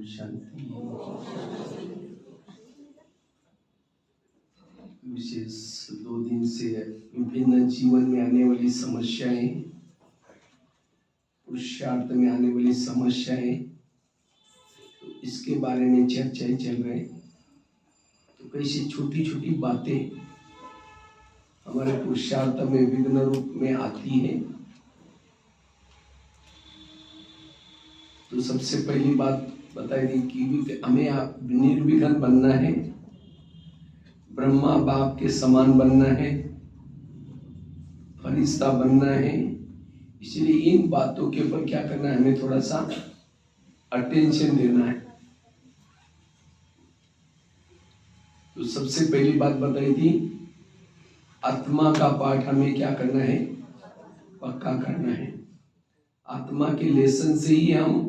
शांति। विशेष 2 दिन से विभिन्न जीवन में आने वाली समस्याएं, पुरुषार्थ में आने वाली समस्याएं, तो इसके बारे में चर्चाएं चल रहे। तो कैसी छोटी छोटी बातें हमारे पुरुषार्थ में विघ्न रूप में आती है। तो सबसे पहली बात बताई दी कि हमें निर्विघ्न बनना है, ब्रह्मा बाप के समान बनना है, फरिश्ता बनना है। इसलिए इन बातों के ऊपर क्या करना है, हमें थोड़ा सा अटेंशन देना है। तो सबसे पहली बात बताई थी, आत्मा का पाठ हमें क्या करना है, पक्का करना है। आत्मा के लेसन से ही हम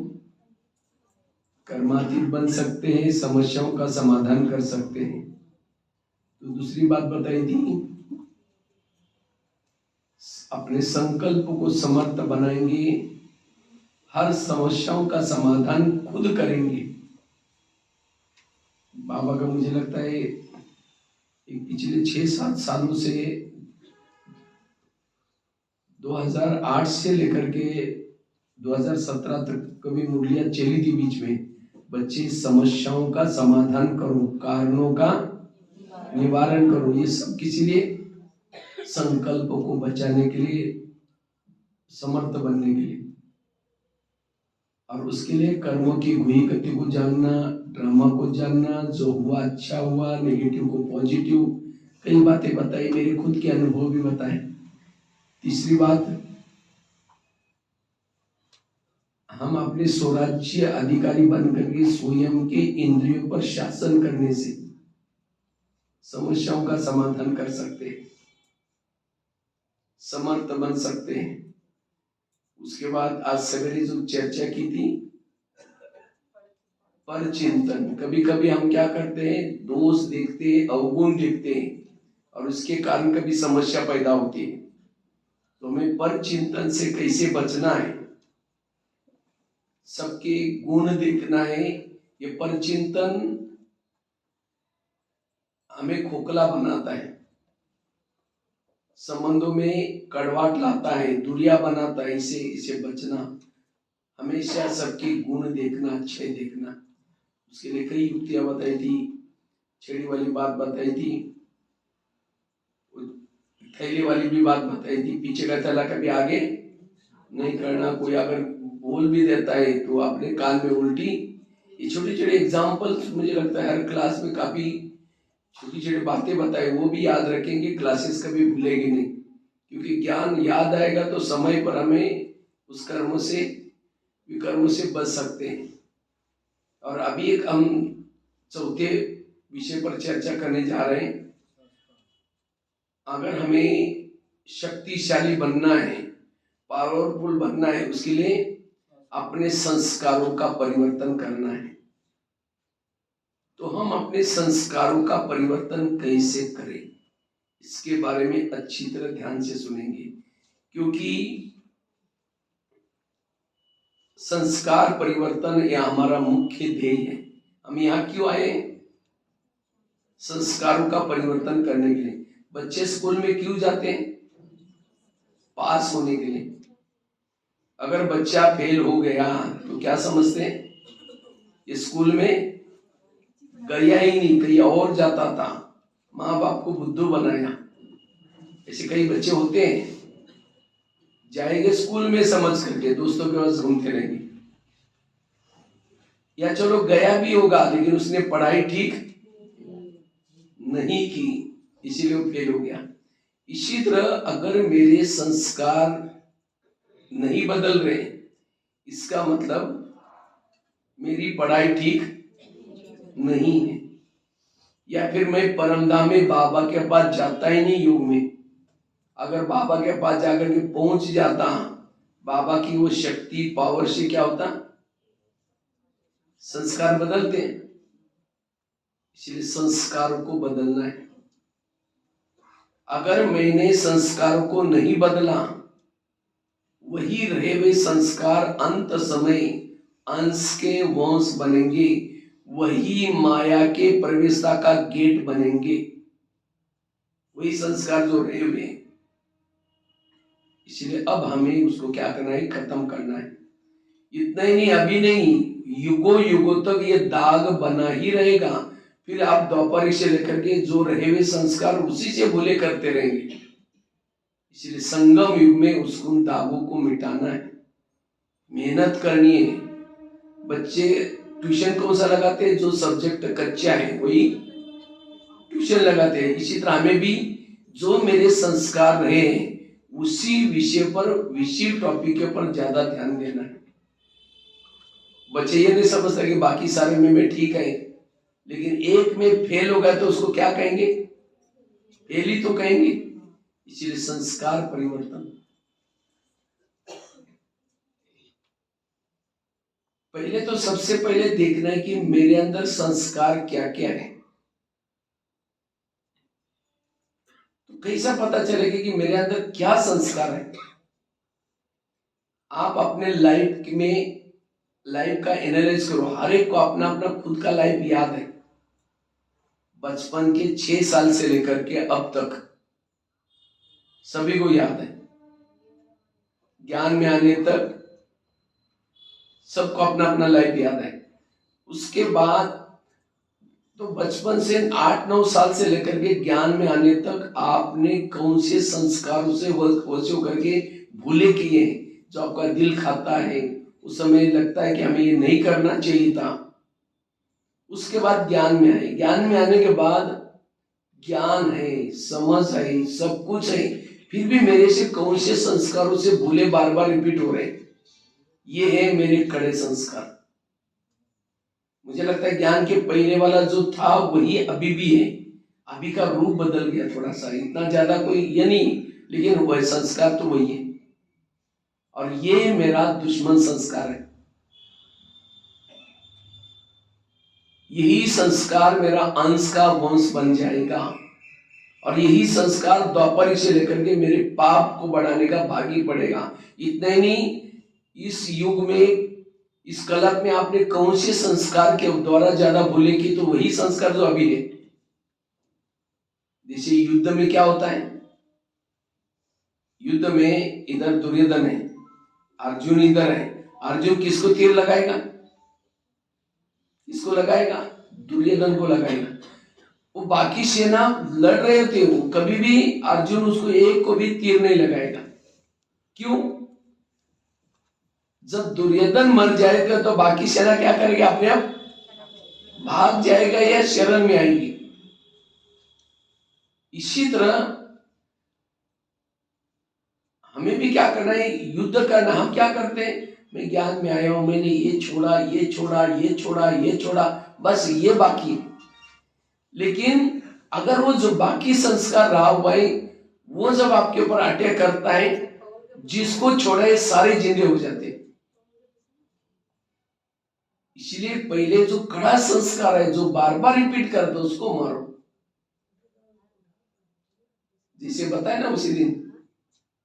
कर्मातीत बन सकते हैं, समस्याओं का समाधान कर सकते हैं। तो दूसरी बात बताई थी, अपने संकल्प को समर्थ बनाएंगे, हर समस्याओं का समाधान खुद करेंगे। बाबा का मुझे लगता है पिछले 6-7 सालों से 2008 से लेकर के 2017 तक कभी मुरलियां चली थी बीच में, बच्चे समस्याओं का समाधान करो, कारणों का निवारण करो। ये सब किसी लिए, संकल्पों को बचाने के लिए, समर्थ बनने के लिए, और उसके लिए कर्मों की गुही गति को जानना, ड्रामा को जानना, जो हुआ अच्छा हुआ, नेगेटिव को पॉजिटिव, कई बातें बताई, मेरे खुद के अनुभव भी बताए। तीसरी बात, हम अपने स्वराज्य अधिकारी बन करके स्वयं के इंद्रियों पर शासन करने से समस्याओं का समाधान कर सकते हैं, समर्थ बन सकते हैं। उसके बाद आज सवेरे जो चर्चा की थी, पर चिंतन। कभी कभी हम क्या करते हैं, दोष देखते हैं, अवगुण देखते हैं, और उसके कारण कभी समस्या पैदा होती है। तो हमें पर चिंतन से कैसे बचना है, सबके गुण देखना है। ये पर चिंतन हमें खोखला बनाता है, संबंधों में कड़वाहट लाता है, दूरिया बनाता है। इसे बचना, हमेशा सबके गुण देखना, अच्छे देखना। उसके लिए कई युक्तियां बताई थी, छेड़ी वाली बात बताई थी, थैली वाली भी बात बताई थी, पीछे का थैला कभी आगे नहीं करना। कोई अगर बोल भी देता है तो अपने कान में उल्टी। ये छोटे छोटे एग्जाम्पल्स मुझे लगता है हर क्लास में काफी छोटी छोटी बातें बताए, वो भी याद रखेंगे, क्लासेस कभी भूलेगी नहीं। क्योंकि ज्ञान याद आएगा तो समय पर हमें उस कर्म से, विकर्म से बच सकते हैं। और अभी एक हम चौथे विषय पर चर्चा करने जा रहे हैं। अगर हमें शक्तिशाली बनना है, पावरफुल बनना है, उसके लिए अपने संस्कारों का परिवर्तन करना है। तो हम अपने संस्कारों का परिवर्तन कैसे करें, इसके बारे में अच्छी तरह ध्यान से सुनेंगे। क्योंकि संस्कार परिवर्तन यह हमारा मुख्य ध्येय है। हम यहाँ क्यों आए, संस्कारों का परिवर्तन करने के लिए। बच्चे स्कूल में क्यों जाते हैं, पास होने के लिए। अगर बच्चा फेल हो गया तो क्या समझते हैं, स्कूल में गया ही नहीं, कहीं और जाता था, माँ बाप को बुद्धू बनाया। ऐसे कई बच्चे होते हैं, जाएंगे स्कूल में समझ करके, दोस्तों के पास घूमते रहेंगे। या चलो गया भी होगा लेकिन उसने पढ़ाई ठीक नहीं की, इसीलिए वो फेल हो गया। इसी तरह अगर मेरे संस्कार नहीं बदल रहे, इसका मतलब मेरी पढ़ाई ठीक नहीं है। या फिर मैं परमधाम बाबा के पास जाता ही नहीं योग में। अगर बाबा के पास जाकर के पहुंच जाता, बाबा की वो शक्ति पावर से क्या होता, संस्कार बदलते हैं। इसलिए संस्कारों को बदलना है। अगर मैंने संस्कारों को नहीं बदला, वही रहे हुए संस्कार अंत समय अंश के वंश बनेंगे, वही माया के प्रवेशता का गेट बनेंगे, वही संस्कार जो रहे हुए हैं। इसलिए अब हमें उसको क्या करना है, खत्म करना है। इतना ही नहीं, अभी नहीं, युगों युगों तक ये दाग बना ही रहेगा। फिर आप द्वापर से लेकर के जो रहे हुए संस्कार उसी से भूले करते रहेंगे। इसलिए संगम युग में उसको दागों को मिटाना है, मेहनत करनी है। बच्चे ट्यूशन कौन सा लगाते हैं, जो सब्जेक्ट कच्चा है वही ट्यूशन लगाते हैं। इसी तरह हमें भी जो मेरे संस्कार रहे उसी विषय पर, विषय टॉपिक के ऊपर ज्यादा ध्यान देना है। बच्चे ये नहीं समझता कि बाकी सारे में ठीक है, लेकिन एक में फेल हो गया तो उसको क्या कहेंगे, फेल ही तो कहेंगे। इसीलिए संस्कार परिवर्तन, पहले तो सबसे पहले देखना है कि मेरे अंदर संस्कार क्या क्या है। तो कैसा पता चलेगा कि मेरे अंदर क्या संस्कार है। आप अपने लाइफ का एनालाइज करो। हर एक को अपना अपना खुद का लाइफ याद है, बचपन के 6 साल से लेकर के अब तक सभी को याद है। ज्ञान में आने तक सबको अपना अपना लाइफ याद है। उसके बाद तो बचपन से 8-9 साल से लेकर के ज्ञान में आने तक आपने कौन से संस्कारों से वश होकर के भूले किए, जो आपका दिल खाता है, उस समय लगता है कि हमें ये नहीं करना चाहिए था। उसके बाद ज्ञान में आए, ज्ञान में आने के बाद ज्ञान है, समझ है, सब कुछ है, फिर भी मेरे से कौन से संस्कारों से भूले बार बार रिपीट हो रहे, ये है मेरे कड़े संस्कार। मुझे लगता है ज्ञान के पहले वाला जो था वही अभी भी है, अभी का रूप बदल गया थोड़ा सा, इतना ज्यादा कोई ये नहीं, लेकिन वह संस्कार तो वही है। और ये मेरा दुश्मन संस्कार है, यही संस्कार मेरा अंश का वंश बन जाएगा, और यही संस्कार द्वापर से लेकर के मेरे पाप को बढ़ाने का भागी पड़ेगा। इतना ही नहीं, इस युग में, इस कलप में आपने कौन से संस्कार के द्वारा ज्यादा भूले की, तो वही संस्कार जो अभी है। जैसे युद्ध में क्या होता है, युद्ध में इधर दुर्योधन है, अर्जुन इधर है, अर्जुन किसको तीर लगाएगा, किसको लगाएगा, दुर्योधन को लगाएगा। वो बाकी सेना लड़ रहे होते, वो कभी भी अर्जुन उसको एक को भी तीर नहीं लगाएगा। क्यों? जब दुर्योधन मर जाएगा तो बाकी सेना क्या करेगी, अपने आप भाग जाएगा या शरण में आएगी। इसी तरह हमें भी क्या करना है, युद्ध करना। हम क्या करते हैं, मैं ज्ञान में आया हूं, मैंने ये छोड़ा, ये छोड़ा, ये छोड़ा, ये छोड़ा, बस ये बाकी। लेकिन अगर वो जो बाकी संस्कार रहा हुआ है, वो जब आपके ऊपर अटैक करता है, जिसको छोड़े सारे जिंदे हो जाते हैं। इसलिए पहले जो कड़ा संस्कार है, जो बार बार रिपीट करते, उसको मारो। जिसे बताया ना उसी दिन,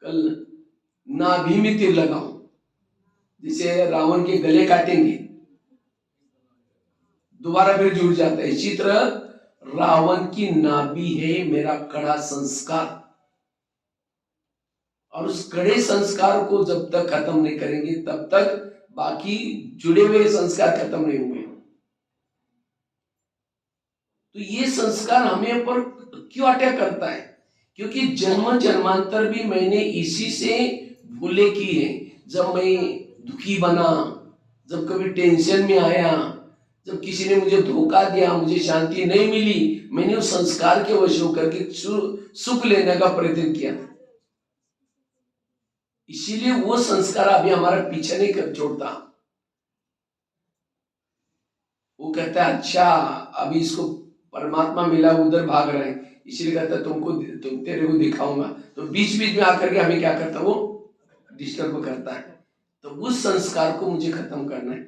कल नाभि में तीर लगाओ, जिसे रावण के गले काटेंगे, दोबारा फिर जुड़ जाता है। इसी तरह रावण की नाभि है मेरा कड़ा संस्कार, और उस कड़े संस्कार को जब तक खत्म नहीं करेंगे तब तक बाकी जुड़े हुए संस्कार खत्म नहीं होंगे। तो ये संस्कार हमें पर क्यों अटैक करता है, क्योंकि जन्म जन्मांतर भी मैंने इसी से भूले की है। जब मैं दुखी बना, जब कभी टेंशन में आया, जब किसी ने मुझे धोखा दिया, मुझे शांति नहीं मिली, मैंने उस संस्कार के वश होकर के सुख लेने का प्रयत्न किया था। इसीलिए वो संस्कार अभी हमारा पीछे नहीं कर छोड़ता। वो कहता है अच्छा अभी इसको परमात्मा मिला, उधर भाग रहा है, इसलिए कहता है तेरे को दिखाऊंगा। तो बीच बीच में आकर के हमें क्या करता है, वो डिस्टर्ब करता है। तो उस संस्कार को मुझे खत्म करना है।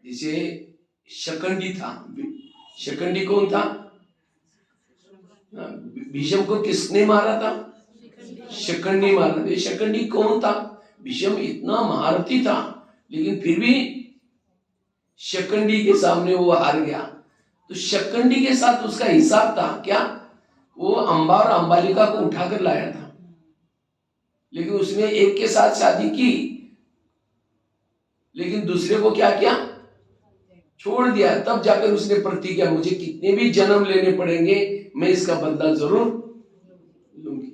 जैसे शकंडी था, शकंडी कौन था, भीष्म को किसने मारा था, शकंडी मारा। शकंडी कौन था, भीष्म इतना महारथी था, लेकिन फिर भी शकंडी के सामने वो हार गया। तो शकंडी के साथ उसका हिसाब था क्या, वो अंबा और अंबालिका को उठाकर लाया था, लेकिन उसने एक के साथ शादी की, लेकिन दूसरे को क्या किया, छोड़ दिया। तब जाकर उसने प्रतिज्ञा, मुझे कितने भी जन्म लेने पड़ेंगे मैं इसका बदला जरूर लूंगी।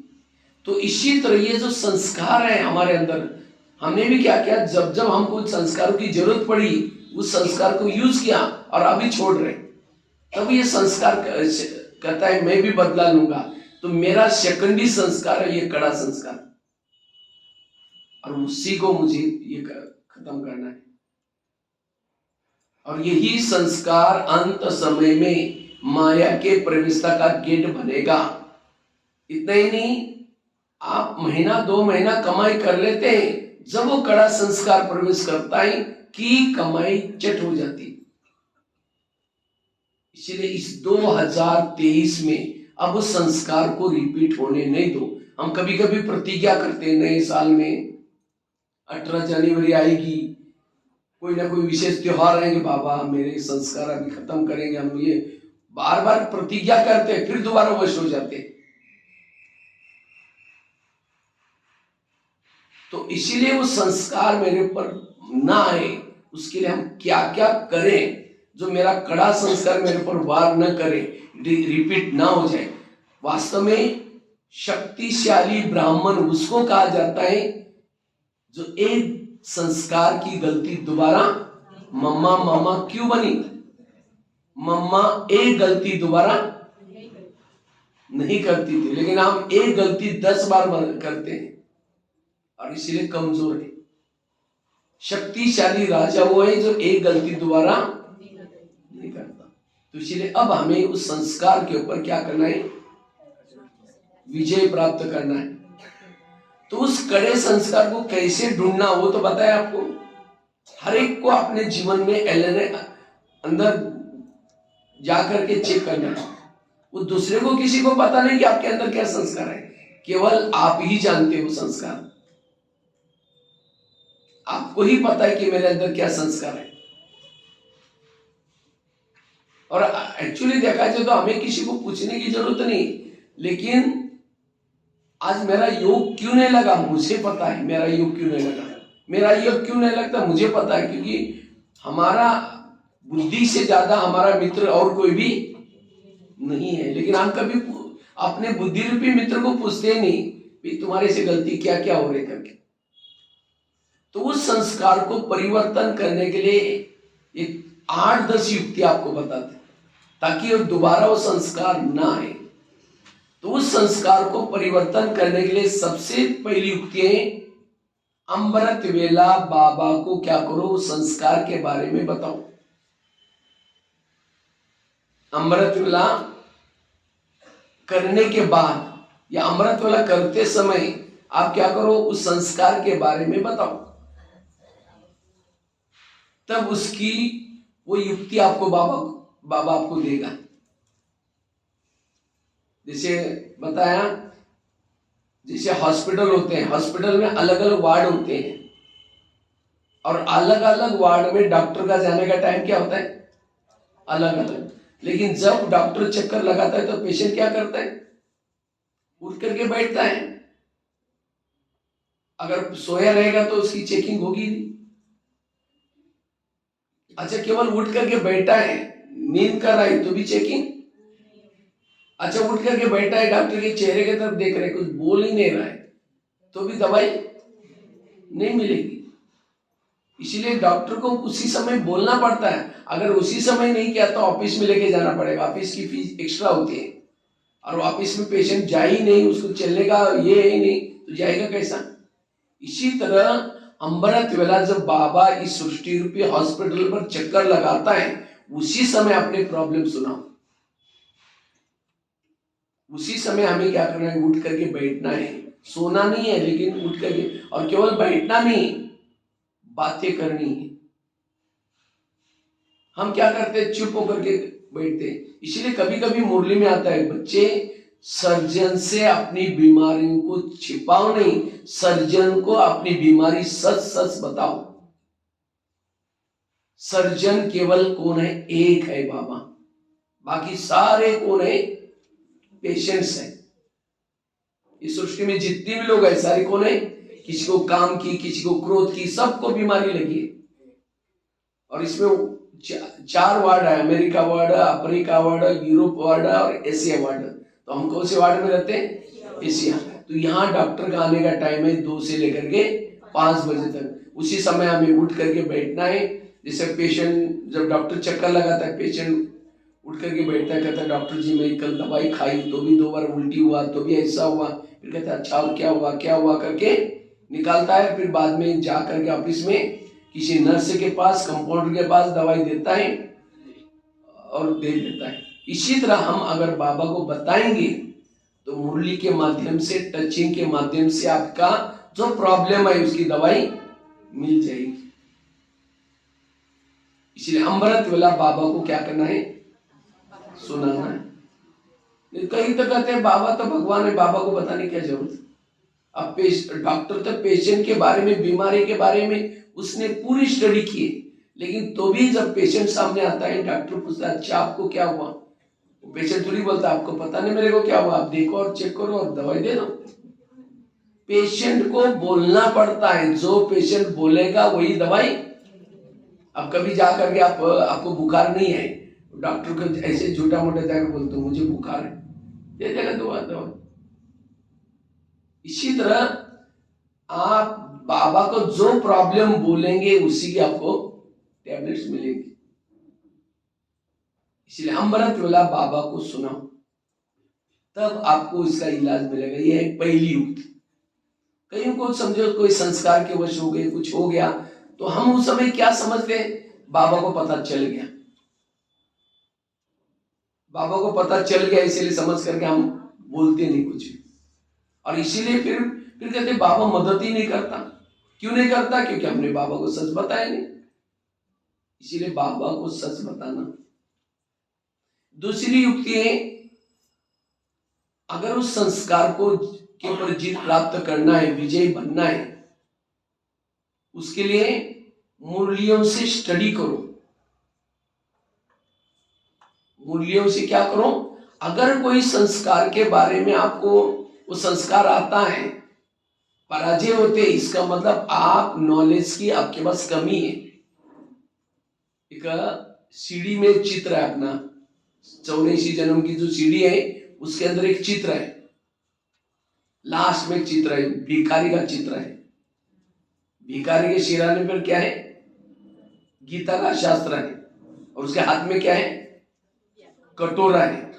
तो इसी तरह ये जो संस्कार है हमारे अंदर, हमने भी क्या किया, जब जब हमको संस्कारों की जरूरत पड़ी उस संस्कार को यूज किया और अभी छोड़ रहे, तब ये संस्कार कहता है मैं भी बदला लूंगा। तो मेरा सेकंडी संस्कार है ये कड़ा संस्कार, और उसी को मुझे ये खत्म करना है। और यही संस्कार अंत समय में माया के प्रवेशता का गेट बनेगा। इतना ही नहीं, आप महीना 2 महीना कमाई कर लेते हैं, जब वो कड़ा संस्कार प्रवेश करता है कि कमाई चट हो जाती। इसलिए इस 2023 में अब उस संस्कार को रिपीट होने नहीं दो। हम कभी कभी प्रतिज्ञा करते हैं नए साल में, 18 जनवरी आएगी, कोई ना कोई विशेष त्योहार आएंगे, बाबा मेरे संस्कार अभी खत्म करेंगे हम, ये बार बार प्रतिज्ञा करते हैं, फिर दोबारा वश हो जाते हैं। तो इसीलिए वो संस्कार मेरे ऊपर ना आए, उसके लिए हम क्या क्या करें जो मेरा कड़ा संस्कार मेरे ऊपर वार न करे, रिपीट ना हो जाए। वास्तव में शक्तिशाली ब्राह्मण उसको कहा जाता है जो एक संस्कार की गलती दोबारा, मम्मा मामा क्यों बनी, मम्मा एक गलती दोबारा नहीं करती थी, लेकिन हम एक गलती 10 बार करते हैं और इसीलिए कमजोर है। शक्तिशाली राजा वो है जो एक गलती दोबारा नहीं करता। तो इसीलिए अब हमें उस संस्कार के ऊपर क्या करना है, विजय प्राप्त करना है। तो उस कड़े संस्कार को कैसे ढूंढना वो तो बताया आपको। हर एक को अपने जीवन में एलएनए अंदर जाकर के चेक करना है। वो दूसरे को किसी को पता नहीं कि आपके अंदर क्या संस्कार है, केवल आप ही जानते हो संस्कार। आपको ही पता है कि मेरे अंदर क्या संस्कार है। और एक्चुअली देखा जाए तो हमें किसी को पूछने की जरूरत नहीं, लेकिन आज मेरा योग क्यों नहीं लगा मुझे पता है, मेरा योग क्यों नहीं लगा, मेरा योग क्यों नहीं लगता मुझे पता है, क्योंकि हमारा बुद्धि से ज्यादा हमारा मित्र और कोई भी नहीं है। लेकिन हम कभी अपने बुद्धि रूपी मित्र को पूछते नहीं भी तुम्हारे से गलती क्या क्या हो रही करके। तो उस संस्कार को परिवर्तन करने के लिए एक 8-10 युक्ति आपको बताते ताकि वो दोबारा वो संस्कार ना आए। तो उस संस्कार को परिवर्तन करने के लिए सबसे पहली युक्ति है, अमृत वेला बाबा को क्या करो, उस संस्कार के बारे में बताओ। अमृत वेला करने के बाद या अमृत वेला करते समय आप क्या करो, उस संस्कार के बारे में बताओ। तब उसकी वो युक्ति आपको बाबा आपको देगा। जैसे बताया, जैसे हॉस्पिटल होते हैं, हॉस्पिटल में अलग अलग वार्ड होते हैं और अलग अलग वार्ड में डॉक्टर का जाने का टाइम क्या होता है, अलग अलग। लेकिन जब डॉक्टर चक्कर लगाता है तो पेशेंट क्या करता है, उठ करके बैठता है। अगर सोया रहेगा तो उसकी चेकिंग होगी नहीं। अच्छा, केवल उठ करके बैठा है, नींद कर रहा है तो भी चेकिंग। अच्छा, उठ करके बैठा है, डॉक्टर के चेहरे की तरफ देख रहे, कुछ बोल ही नहीं रहा है तो भी दवाई नहीं मिलेगी। इसीलिए डॉक्टर को उसी समय बोलना पड़ता है। अगर उसी समय नहीं किया तो ऑफिस में लेके जाना पड़ेगा, ऑफिस की फीस एक्स्ट्रा होती है। और ऑफिस में पेशेंट जा ही नहीं, उसको चलने का ये ही नहीं तो जाएगा कैसा। इसी तरह अमृत वेला जब बाबा इस सृष्टि रूपी हॉस्पिटल पर चक्कर लगाता है, उसी समय अपने प्रॉब्लम सुनाओ। उसी समय हमें क्या करना है, उठ करके बैठना है, सोना नहीं है लेकिन उठ करके, और केवल बैठना नहीं, बातें करनी है। हम क्या करते हैं, चुप होकर के बैठते हैं। इसीलिए कभी कभी मुरली में आता है, बच्चे सर्जन से अपनी बीमारियों को छिपाओ नहीं, सर्जन को अपनी बीमारी सच सच बताओ। सर्जन केवल कौन है? एक है, बाबा। बाकी सारे कौन है? पेशेंट्स है। इस सृष्टि में जितने भी लोग हैं सारे कौन है? किसी को काम की, किसी को क्रोध की, सबको बीमारी लगी है। और इसमें 4 वार्ड है, America ward, Africa ward, Europe ward और एशिया वार्ड। तो हम कौन से वार्ड में रहते हैं? एशिया। तो यहाँ डॉक्टर का आने का टाइम है 2 से लेकर के 5 बजे तक। उसी समय हमें उठ करके बैठना है। जैसे पेशेंट, जब डॉक्टर चक्कर लगाता है, पेशेंट उठ करके बैठता है, कहता है डॉक्टर जी मैं कल दवाई खाई तो भी 2 बार उल्टी हुआ, तो भी ऐसा हुआ। फिर कहता है अच्छा और क्या हुआ करके निकालता है। फिर बाद में जा करके ऑफिस में किसी नर्स के पास, कंपाउंडर के पास दवाई देता है और दे देता है। इसी तरह हम अगर बाबा को बताएंगे तो मुरली के माध्यम से, टचिंग के माध्यम से आपका जो प्रॉब्लम है उसकी दवाई मिल जाएगी। इसलिए अमृत वेला बाबा को क्या करना है? सुनाना है। कई तो कहते हैं बाबा तो भगवान है, बाबा को बताने की क्या जरूरत। अब डॉक्टर तो पेशेंट के बारे में, बीमारी के बारे में उसने पूरी स्टडी की है, लेकिन तो भी जब पेशेंट सामने आता है, डॉक्टर पूछता है अच्छा आपको क्या हुआ, पेशेंट थोड़ी बोलता आपको पता नहीं मेरे को क्या हुआ, आप देखो और चेक करो और दवाई दे दो। पेशेंट को बोलना पड़ता है, जो पेशेंट बोलेगा वही दवाई। अब कभी जाकर के आपको बुखार नहीं है, डॉक्टर को ऐसे झूठा मोटा जाकर बोलते मुझे बुखार है, दे देगा दवा। इसी तरह आप बाबा को जो प्रॉब्लम बोलेंगे उसी की आपको टैबलेट्स मिलेंगी। इसलिए अमृत वेला बाबा को सुनाओ, तब आपको इसका इलाज मिलेगा। यह है पहली युक्ति। कहीं को समझो कोई संस्कार के वश हो गए, कुछ हो गया, तो हम उस समय क्या समझते हैं? बाबा को पता चल गया, बाबा को पता चल गया इसलिए समझ करके हम बोलते नहीं कुछ। और इसीलिए फिर कहते बाबा मदद ही नहीं करता। क्यों नहीं करता? क्योंकि हमने बाबा को सच बताया नहीं। इसीलिए बाबा को सच बताना। दूसरी युक्ति है, अगर उस संस्कार को के ऊपर जीत प्राप्त करना है, विजय बनना है, उसके लिए मुरलियों से स्टडी करो। मुरलियों से क्या करो? अगर कोई संस्कार के बारे में आपको वो संस्कार आता है, पराजय होते, इसका मतलब आप नॉलेज की आपके पास कमी है। एक सीढ़ी में चित्र है अपना, 84 जन्म की जो सीढ़ी है उसके अंदर एक चित्र है, लास्ट में एक चित्र है, भिखारी का चित्र है। भिखारी के सिराने पर क्या है? गीता का शास्त्र है, और उसके हाथ में क्या है? कटोरा है।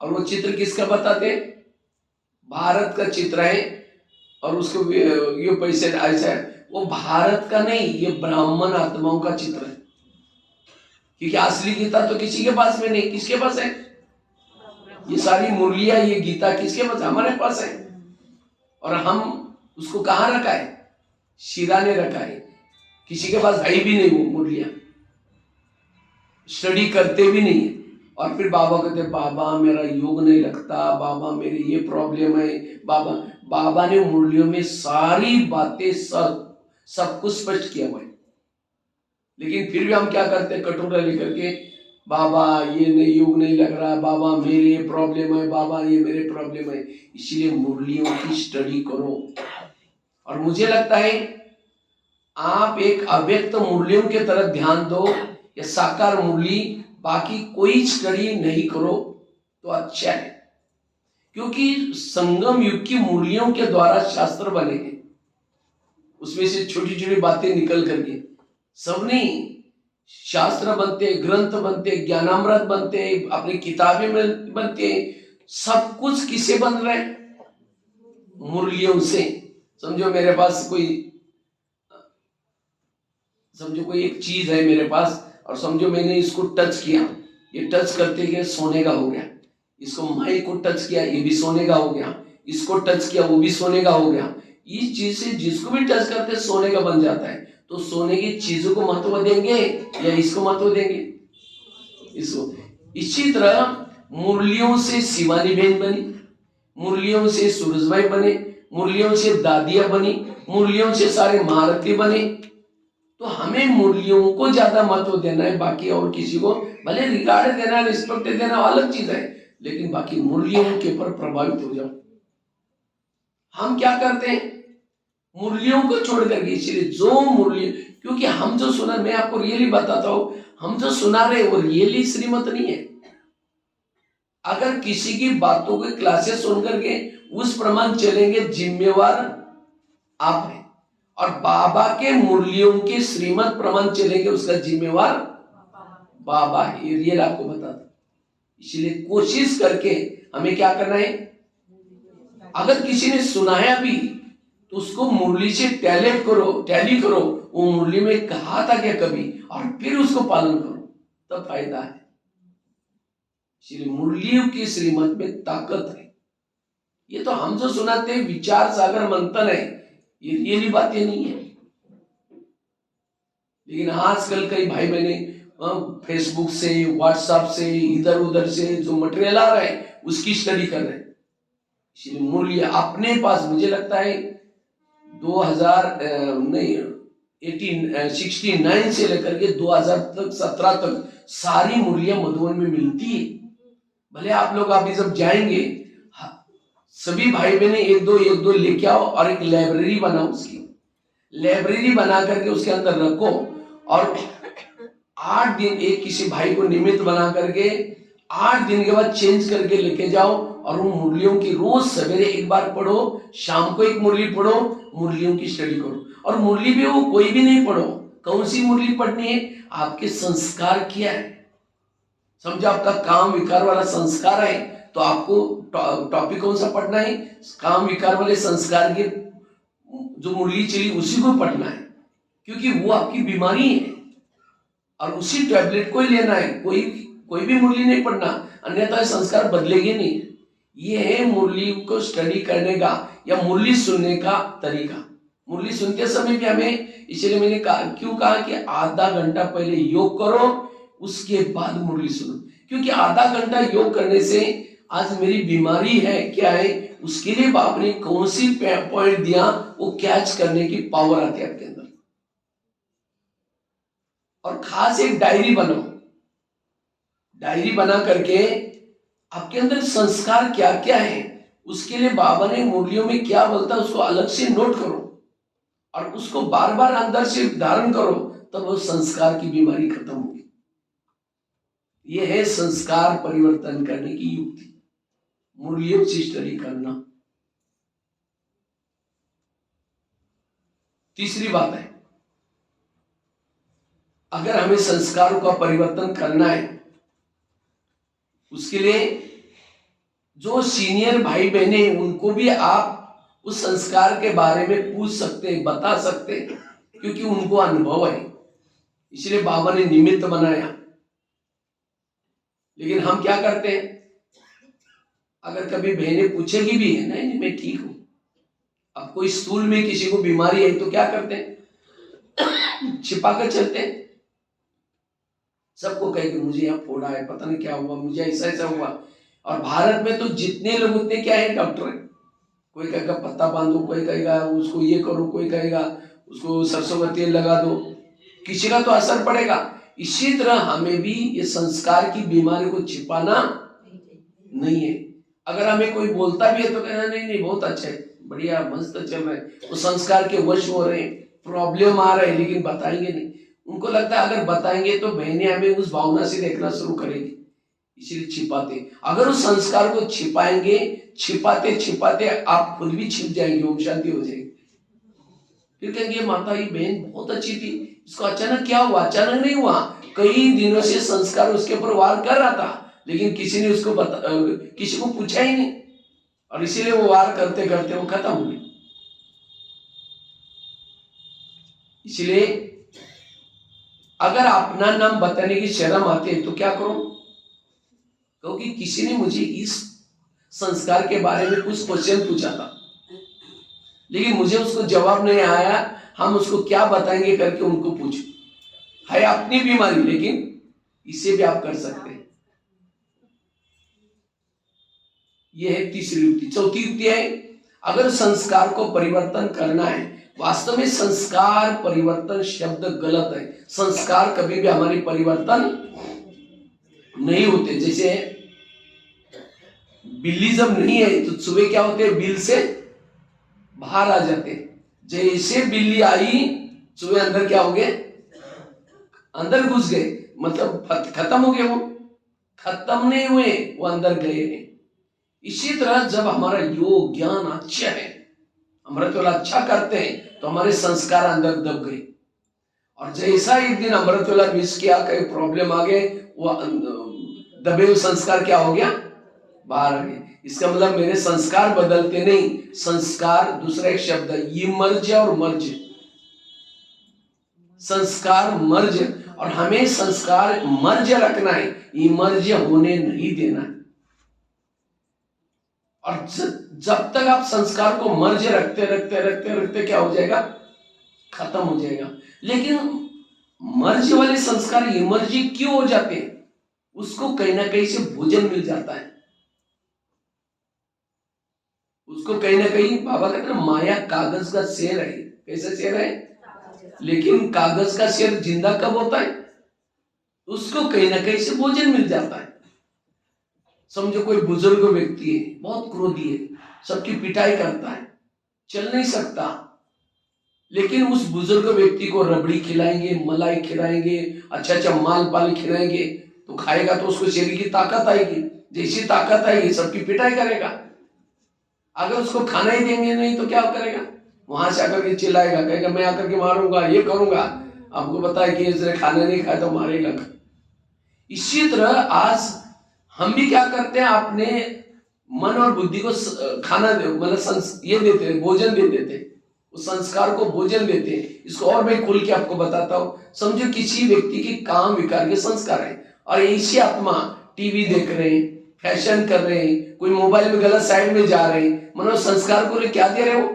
और वो चित्र किसका बताते? भारत का चित्र है। और उसको ये पैसे ऐसा है, वो भारत का नहीं, ये ब्राह्मण आत्माओं का चित्र है। क्योंकि असली गीता तो किसी के पास में नहीं, किसके पास है? ये सारी मुरलियां, ये गीता किसके पास? हमारे पास है। और हम उसको कहाँ रखा है? शिरा ने रखा है। किसी के पास है भी नहीं वो मुरलियां, स्टडी करते भी नहीं है। और फिर बाबा कहते बाबा मेरा योग नहीं लगता, बाबा मेरी ये प्रॉब्लम है। बाबा ने मुरलियों में सारी बातें सब कुछ स्पष्ट किया हुआ है। लेकिन फिर भी हम क्या करते हैं? कटोरा लेकर के बाबा ये नहीं, योग नहीं लग रहा, बाबा मेरे ये प्रॉब्लम है, बाबा ये मेरे प्रॉब्लम है। इसीलिए मुरलियों की स्टडी करो। और मुझे लगता है आप एक अव्यक्त मुरलियों के तरफ ध्यान दो, या साकार मुरली, बाकी कोई स्टडी नहीं करो तो अच्छा है। क्योंकि संगम युग की मुरलियों के द्वारा शास्त्र बने हैं, उसमें से छोटी छोटी बातें निकल करके सब नहीं, शास्त्र बनते, ग्रंथ बनते, ज्ञानामृत बनते, अपनी किताबें में बनते। सब कुछ किसे बन रहे? मुरलियों से। समझो मेरे पास कोई एक चीज है मेरे पास, और समझो मैंने इसको टच किया, ये टच करते गए सोने का हो गया। इसको माइक को टच किया, ये भी सोने का हो गया। इसको टच किया, वो भी सोने का हो गया। इस चीज से जिसको भी टच करते सोने का बन जाता है। तो सोने की चीजों को महत्व देंगे या इसको महत्व देंगे? इसको। इसी तरह मुरलियों से शिवानी बहन बनी, मुरलियों से सूरज भाई बने, मुरलियों से दादिया बनी, मुरलियों से सारे महारथी बने। तो हमें मूल्यों को ज्यादा महत्व देना है, बाकी और किसी को भले रिगार्ड देना, रिस्पेक्ट देना अलग चीज है, लेकिन बाकी मूल्यों के ऊपर प्रभावित हो जाओ। हम क्या करते हैं, मूल्यों को छोड़ करके, इसलिए जो मूल्य, क्योंकि हम जो सुना, मैं आपको रियली बताता हूं, हम जो सुना रहे वो रियली श्रीमत नहीं है। अगर किसी की बातों के क्लासेस सुन करके उस प्रमाण चलेंगे, जिम्मेवार आप हैं, और बाबा के मूल्यों के श्रीमत प्रमाण चलेंगे, उसका जिम्मेवार बाबा है। ये रियल आपको बताता। इसलिए कोशिश करके हमें क्या करना है, अगर किसी ने सुनाया भी तो उसको मुरली से टैली करो, वो मुरली में कहा था क्या कभी, और फिर उसको पालन करो, तब फायदा है। इसलिए मुरलियों की श्रीमत में ताकत है। ये तो हम जो सुनाते हैं विचार सागर मंथन है, ये रियली बातें नहीं है। लेकिन आजकल कई भाई बहने फेसबुक से, व्हाट्सएप से, इधर उधर से जो मटेरियल आ रहा है उसकी स्टडी कर रहे हैं। इसलिए मूल्य अपने पास, मुझे लगता है 1869 से लेकर के 2017 तक सारी मूल्य मधुबन में मिलती है। भले आप लोग अभी जब जाएंगे, सभी भाई बहने एक दो लेके आओ और एक लाइब्रेरी बनाओ, उसकी लाइब्रेरी बना करके उसके अंदर रखो, और 8 दिन एक किसी भाई को निमित्त बना करके 8 दिन के बाद चेंज करके लेके जाओ, और उन मुरलियों की रोज सवेरे एक बार पढ़ो, शाम को एक मुरली पढ़ो, मुरलियों की स्टडी करो। और मुरली भी वो कोई भी नहीं पढ़ो, कौन सी मुरली पढ़नी है, आपके संस्कार क्या है। समझो आपका काम विकार वाला संस्कार है, तो आपको टॉपिक कौन सा पढ़ना है, काम विकार वाले संस्कार के जो मुरली चली उसी को पढ़ना है, क्योंकि वो आपकी बीमारी है, और उसी टैबलेट को ही लेना है। कोई भी मुरली नहीं पढ़ना, अन्यथा संस्कार बदलेगी नहीं। ये है मुरली को स्टडी करने का या मुरली सुनने का तरीका। मुरली सुनते समय भी हमें, इसलिए मैंने क्यों कहा कि आधा घंटा पहले योग करो, उसके बाद मुरली सुनो, क्योंकि आधा घंटा योग करने से, आज मेरी बीमारी है क्या है, उसके लिए बाप ने कौन सी पॉइंट दिया, वो कैच करने की पावर आती है आपके अंदर। और खास एक डायरी बनाओ, डायरी बना करके आपके अंदर संस्कार क्या क्या है, उसके लिए बाबा ने मुरलियों में क्या बोलता है उसको अलग से नोट करो, और उसको बार बार अंदर से धारण करो, तब वो संस्कार की बीमारी खत्म होगी। ये है संस्कार परिवर्तन करने की युक्ति, मुरलियों से स्टडी करना। तीसरी बात है, अगर हमें संस्कारों का परिवर्तन करना है, उसके लिए जो सीनियर भाई बहने, उनको भी आप उस संस्कार के बारे में पूछ सकते हैं, बता सकते हैं, क्योंकि उनको अनुभव है। इसलिए बाबा ने निमित्त बनाया। लेकिन हम क्या करते हैं, अगर कभी बहने पूछेगी भी है, नहीं मैं ठीक हूं, अब कोई स्कूल में किसी को बीमारी है तो क्या करते हैं, छिपा कर चलते हैं, सबको कहे कि मुझे यहाँ फोड़ा है, पता नहीं क्या हुआ, मुझे ऐसा ऐसा हुआ। और भारत में तो जितने लोग उतने क्या है, डॉक्टर है। कोई कहेगा पत्ता बांधो, कोई कहेगा उसको ये करो, कोई कहेगा उसको सरसों का तेल लगा दो, किसी का तो असर पड़ेगा। इसी तरह हमें भी ये संस्कार की बीमारी को छिपाना नहीं है। अगर हमें कोई बोलता भी है तो कहना नहीं नहीं बहुत अच्छा है, बढ़िया मस्त चल रहा है, वो संस्कार के वश हो रहे हैं, प्रॉब्लम आ रहा है, लेकिन बताएंगे नहीं। उनको लगता है अगर बताएंगे तो बहनें हमें उस भावना से देखना शुरू करेगी, इसलिए छिपाते। अगर उस संस्कार को छिपाएंगे, छिपाते छिपाते आप खुद भी छिप जाएंगे, ओम शांति हो जाएगी। फिर कहेंगे माता ये बहन बहुत अच्छी थी, इसको अचानक क्या हुआ। अचानक नहीं हुआ, कई दिनों से संस्कार उसके ऊपर वार कर रहा था, लेकिन किसी ने उसको किसी को पूछा ही नहीं, और इसीलिए वो वार करते करते वो खत्म हो गई। इसलिए अगर अपना नाम बताने की शर्म आती है तो क्या करो, क्योंकि किसी ने मुझे इस संस्कार के बारे में कुछ क्वेश्चन पूछा था, लेकिन मुझे उसको जवाब नहीं आया, हम उसको क्या बताएंगे करके उनको पूछो। है अपनी बीमारी, लेकिन इसे भी आप कर सकते हैं। यह है तीसरी युक्ति। चौथी युक्ति है, अगर संस्कार को परिवर्तन करना है वास्तव में संस्कार परिवर्तन शब्द गलत है। संस्कार कभी भी हमारी परिवर्तन नहीं होते। जैसे बिल्ली जब नहीं है तो सुबह क्या होते हैं, बिल से बाहर आ जाते। जैसे बिल्ली आई सुबह अंदर क्या हो गए, अंदर घुस गए, मतलब खत्म हो गए। वो खत्म नहीं हुए, वो अंदर गए हैं। इसी तरह जब हमारा योग ज्ञान अच्छा है, अमृत वाला अच्छा करते हैं, तो हमारे संस्कार अंदर दब गए। और जैसा एक दिन अमृत वाला मिस किया, कहीं प्रॉब्लम आ गए, वो दबे हुए संस्कार क्या हो गया, बाहर आ गए। इसका मतलब मेरे संस्कार बदलते नहीं। संस्कार दूसरा एक शब्द है, इमर्ज और मर्ज। संस्कार मर्ज, और हमें संस्कार मर्ज रखना है, इमर्ज होने नहीं देना है। और जब तक आप संस्कार को मर्ज रखते रखते रखते रखते क्या हो जाएगा, खत्म हो जाएगा। लेकिन मर्ज वाले संस्कार इमर्जी क्यों हो जाते हैं, उसको कहीं ना कहीं से भोजन मिल जाता है। उसको कहीं ना कहीं, बाबा कहते हैं माया कागज का शेर है। कैसा शेर है, लेकिन कागज का शेर जिंदा कब होता है, उसको कहीं ना कहीं से भोजन मिल जाता है। समझो कोई बुजुर्ग व्यक्ति है, बहुत क्रोधी है, सबकी पिटाई करता है, चल नहीं सकता, लेकिन उस बुजुर्ग व्यक्ति को रबड़ी खिलाएंगे, मलाई खिलाएंगे, अच्छा अच्छा माल पाल खिलाएंगे, तो खाएगा तो उसको शरीर की ताकत आएगी। जैसी ताकत आएगी सबकी पिटाई करेगा। अगर उसको खाना ही देंगे नहीं तो क्या करेगा, वहां से आकर के चिल्लाएगा, कहेगा मैं आकर के मारूंगा, ये करूंगा। आपको पता है कि इसने खाना नहीं खाया तो मारेगा। इसी तरह आज हम भी क्या करते हैं, अपने मन और बुद्धि को खाना मतलब ये देते हैं, भोजन दे देते हैं, उस संस्कार को भोजन देते हैं। इसको और मैं खुल के आपको बताता हूं। समझो किसी व्यक्ति के काम विकार के संस्कार है, और ऐसी आत्मा टीवी देख रहे हैं, फैशन कर रहे हैं, कोई मोबाइल में गलत साइड में जा रहे हैं, मतलब संस्कार को क्या दे रहे हो,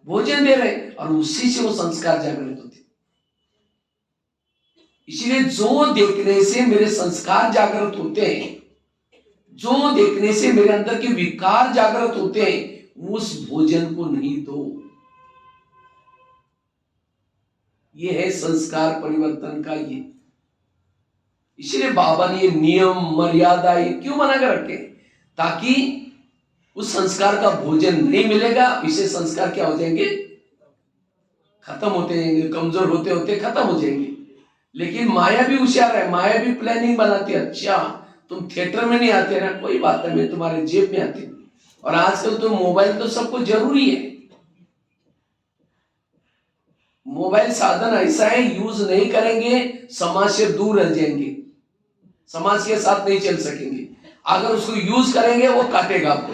भोजन दे रहे हैं, और उसी से वो संस्कार जागृत होते। इसलिए जो देखने से मेरे संस्कार जागृत होते हैं, जो देखने से मेरे अंदर के विकार जागृत होते हैं, उस भोजन को नहीं दो। ये है संस्कार परिवर्तन का ये। इसलिए बाबा ने ये नियम मर्यादा ये क्यों बना कर रखे, ताकि उस संस्कार का भोजन नहीं मिलेगा, इसे संस्कार क्या हो जाएंगे, खत्म होते जाएंगे, कमजोर होते होते खत्म हो जाएंगे। लेकिन माया भी होशियार है, माया भी प्लानिंग बनाती है। अच्छा तुम थिएटर में नहीं आते ना, कोई बात नहीं, मैं तुम्हारे जेब में आती हूँ। और आजकल तो मोबाइल तो सबको जरूरी है। मोबाइल साधन ऐसा है, यूज नहीं करेंगे समाज से दूर रह जाएंगे, समाज के साथ नहीं चल सकेंगे। अगर उसको यूज करेंगे वो काटेगा आपको।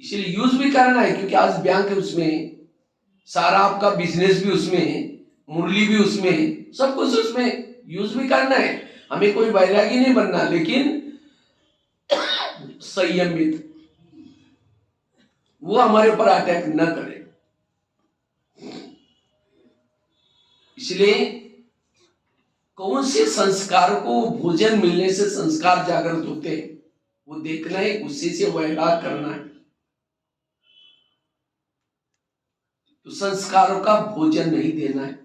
इसलिए यूज भी करना है, क्योंकि आज बैंक है उसमें, सारा आपका बिजनेस भी उसमें है, मुरली भी उसमें है, सब कुछ उसमें, यूज भी करना है। हमें कोई वैरागी नहीं बनना, लेकिन संयमित, वो हमारे ऊपर अटैक न करे। इसलिए कौन से संस्कार को भोजन मिलने से संस्कार जागृत होते हैं, वो देखना है, उसी से वैराग करना है। तो संस्कारों का भोजन नहीं देना है।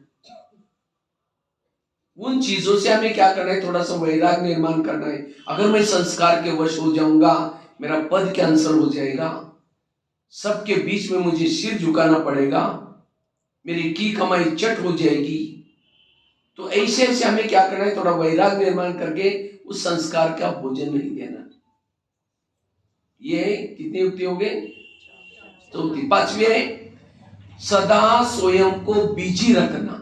उन चीजों से हमें क्या करना है, थोड़ा सा वैराग निर्माण करना है। अगर मैं संस्कार के वश हो जाऊंगा, मेरा पद कैंसल हो जाएगा, सबके बीच में मुझे सिर झुकाना पड़ेगा, मेरी की कमाई चट हो जाएगी। तो ऐसे ऐसे हमें क्या करना है, थोड़ा वैराग निर्माण करके उस संस्कार का भोजन नहीं देना। ये कितनी युक्ति हो गई, चौथी। पांचवी है सदा स्वयं को बिजी रखना।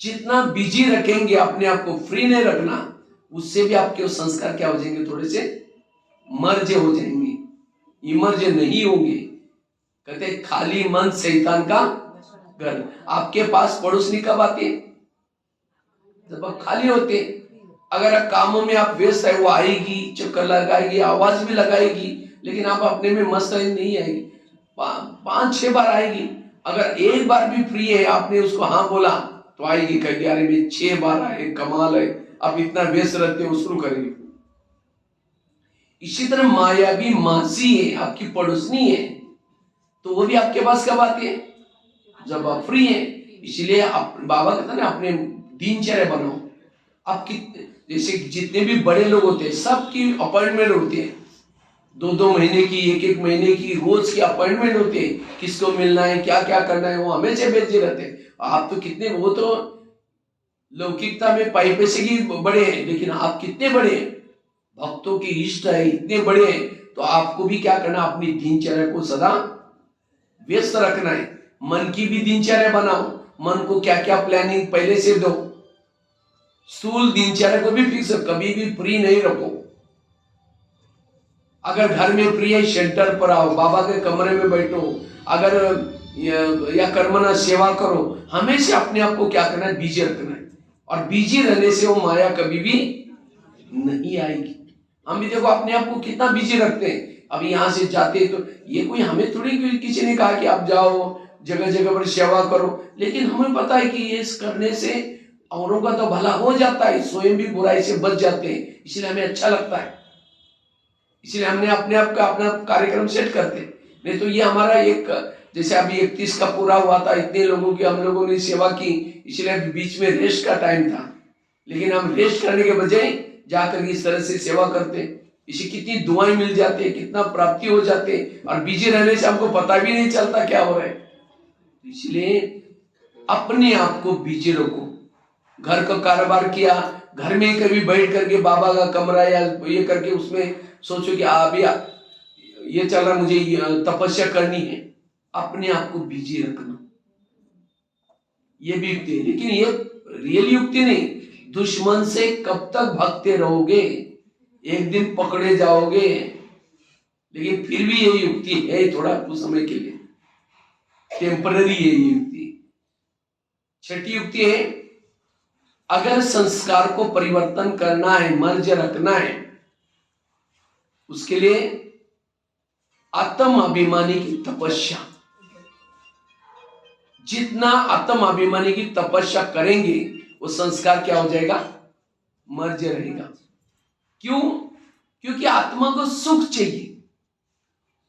जितना बिजी रखेंगे, अपने आप को फ्री नहीं रखना, उससे भी आपके संस्कार क्या हो जाएंगे, थोड़े से मर्ज हो जाएंगे, इमर्ज नहीं होंगे। कहते खाली मन शैतान का घर। आपके पास पड़ोसनी कब आती है, जब आप खाली होते। अगर कामों में आप व्यस्त है, वो आएगी, चक्कर लगाएगी, आवाज भी लगाएगी, लेकिन आप अपने में मस्त नहीं आएगी। 5-6 बार आएगी। अगर एक बार भी फ्री है, आपने उसको हाँ बोला तो आएगी, कहेगी अरे मैं 6 बार आए, कमाल है, आप इतना व्यस्त रहते हो, शुरू करेगी। इसी तरह माया भी मासी है, आपकी पड़ोसनी है, तो वो भी आपके पास कब आती है? जब आप फ्री है। इसलिए बाबा कहता ना अपने दिनचर्या बनाओ। आप जैसे जितने भी बड़े लोग होते हैं सबकी अपॉइंटमेंट होती है, 2-2 महीने की, 1-1 महीने की, रोज की अपॉइंटमेंट होती है, किसको मिलना है, क्या क्या करना है, वो हमेशा भेजे रहते हैं। आप तो कितने, वो तो लौकिकता में पैसे की बड़े हैं, लेकिन आप कितने बड़े हैं, भक्तों के इष्ट है, इतने बड़े हैं। तो आपको भी क्या करना, अपनी दिनचर्या को सदा व्यस्त रखना है। मन की भी दिनचर्या बनाओ, मन को क्या क्या प्लानिंग पहले से दो। स्थूल दिनचर्या को भी फिक्स, कभी भी फ्री नहीं रखो। अगर घर में फ्री है, शेल्टर पर आओ, बाबा के कमरे में बैठो, अगर या कर्मना सेवा करो। हमेशा अपने आप को क्या करना है, बिजी रखना है। और बिजी रहने से वो माया कभी भी नहीं आएगी। हम भी देखो अपने आप को कितना बिजी रखते हैं। अब यहाँ से जाते तो ये कोई हमें थोड़ी किसी ने कहा कि आप जाओ जगह जगह पर सेवा करो, लेकिन हमें पता है कि ये करने से औरों का तो भला हो जाता है, स्वयं भी बुराई से बच जाते हैं, इसलिए हमें अच्छा लगता है। इसलिए हमने अपने आप का अपना कार्यक्रम सेट करते। नहीं तो ये हमारा एक, जैसे अभी 31 का पूरा हुआ था, इतने लोगों की हम लोगों ने सेवा की, इसलिए बीच में रेस्ट का टाइम था, लेकिन हम रेस्ट करने के बजाय जाकर इस तरह से सेवा करते, इसे कितनी दुआएं मिल जाती है, कितना प्राप्ति हो जाते, और बिजी रहने से हमको पता भी नहीं चलता क्या हो रहा है। इसलिए अपने आप को बिजी रखो। घर का कारोबार किया, घर में कभी बैठ करके बाबा का कमरा या ये करके उसमें सोचो कि अभी ये चल रहा, मुझे तपस्या करनी है, अपने आप को बिजी रखना, ये भी युक्ति है। लेकिन ये रियल युक्ति नहीं। दुश्मन से कब तक भागते रहोगे, एक दिन पकड़े जाओगे। लेकिन फिर भी ये युक्ति है थोड़ा कुछ समय के लिए, टेम्पररी है ये युक्ति। छठी युक्ति है, अगर संस्कार को परिवर्तन करना है, मर्ज रखना है, उसके लिए आत्म अभिमानी की तपस्या। जितना आत्म अभिमानी की तपस्या करेंगे वो संस्कार क्या हो जाएगा, मर्ज रहेगा। क्यों? क्योंकि आत्मा को सुख चाहिए।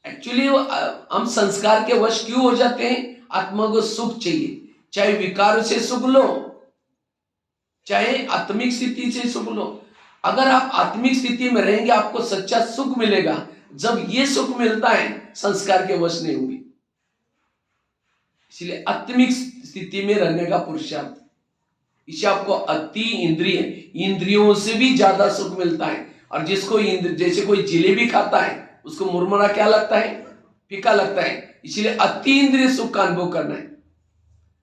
एक्चुअली हम संस्कार के वश क्यों हो जाते हैं? आत्मा को सुख चाहिए, चाहे विकार से सुख लो, चाहे आत्मिक स्थिति से सुख लो। अगर आप आत्मिक स्थिति में रहेंगे आपको सच्चा सुख मिलेगा। जब ये सुख मिलता है संस्कार के वश नहीं होंगे। इसलिए आत्मिक स्थिति में रहने का पुरुषार्थ, इसे आपको अति इंद्रियों से भी ज्यादा सुख मिलता है। और जिसको जैसे कोई जिलेबी खाता है उसको मुरमुरा क्या लगता है, फीका लगता है। इसलिए अति इंद्रिय सुख का अनुभव करना है।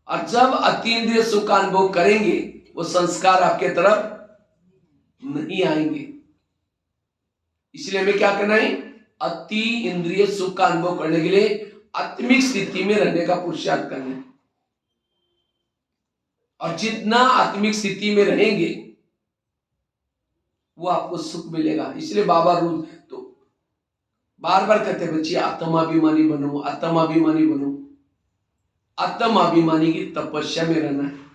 और जब अति इंद्रिय सुख का अनुभव करेंगे वो संस्कार आपके तरफ नहीं आएंगे। इसलिए हमें क्या करना है, अति इंद्रिय सुख का अनुभव करने के लिए आत्मिक स्थिति में रहने का पुरुषार्थ करना है। और जितना आत्मिक स्थिति में रहेंगे वो आपको सुख मिलेगा। इसलिए बाबा रोज तो बार बार कहते हैं, बच्चे आत्माभिमानी बनो, आत्माभिमानी बनो। आत्माभिमानी की तपस्या में रहना है।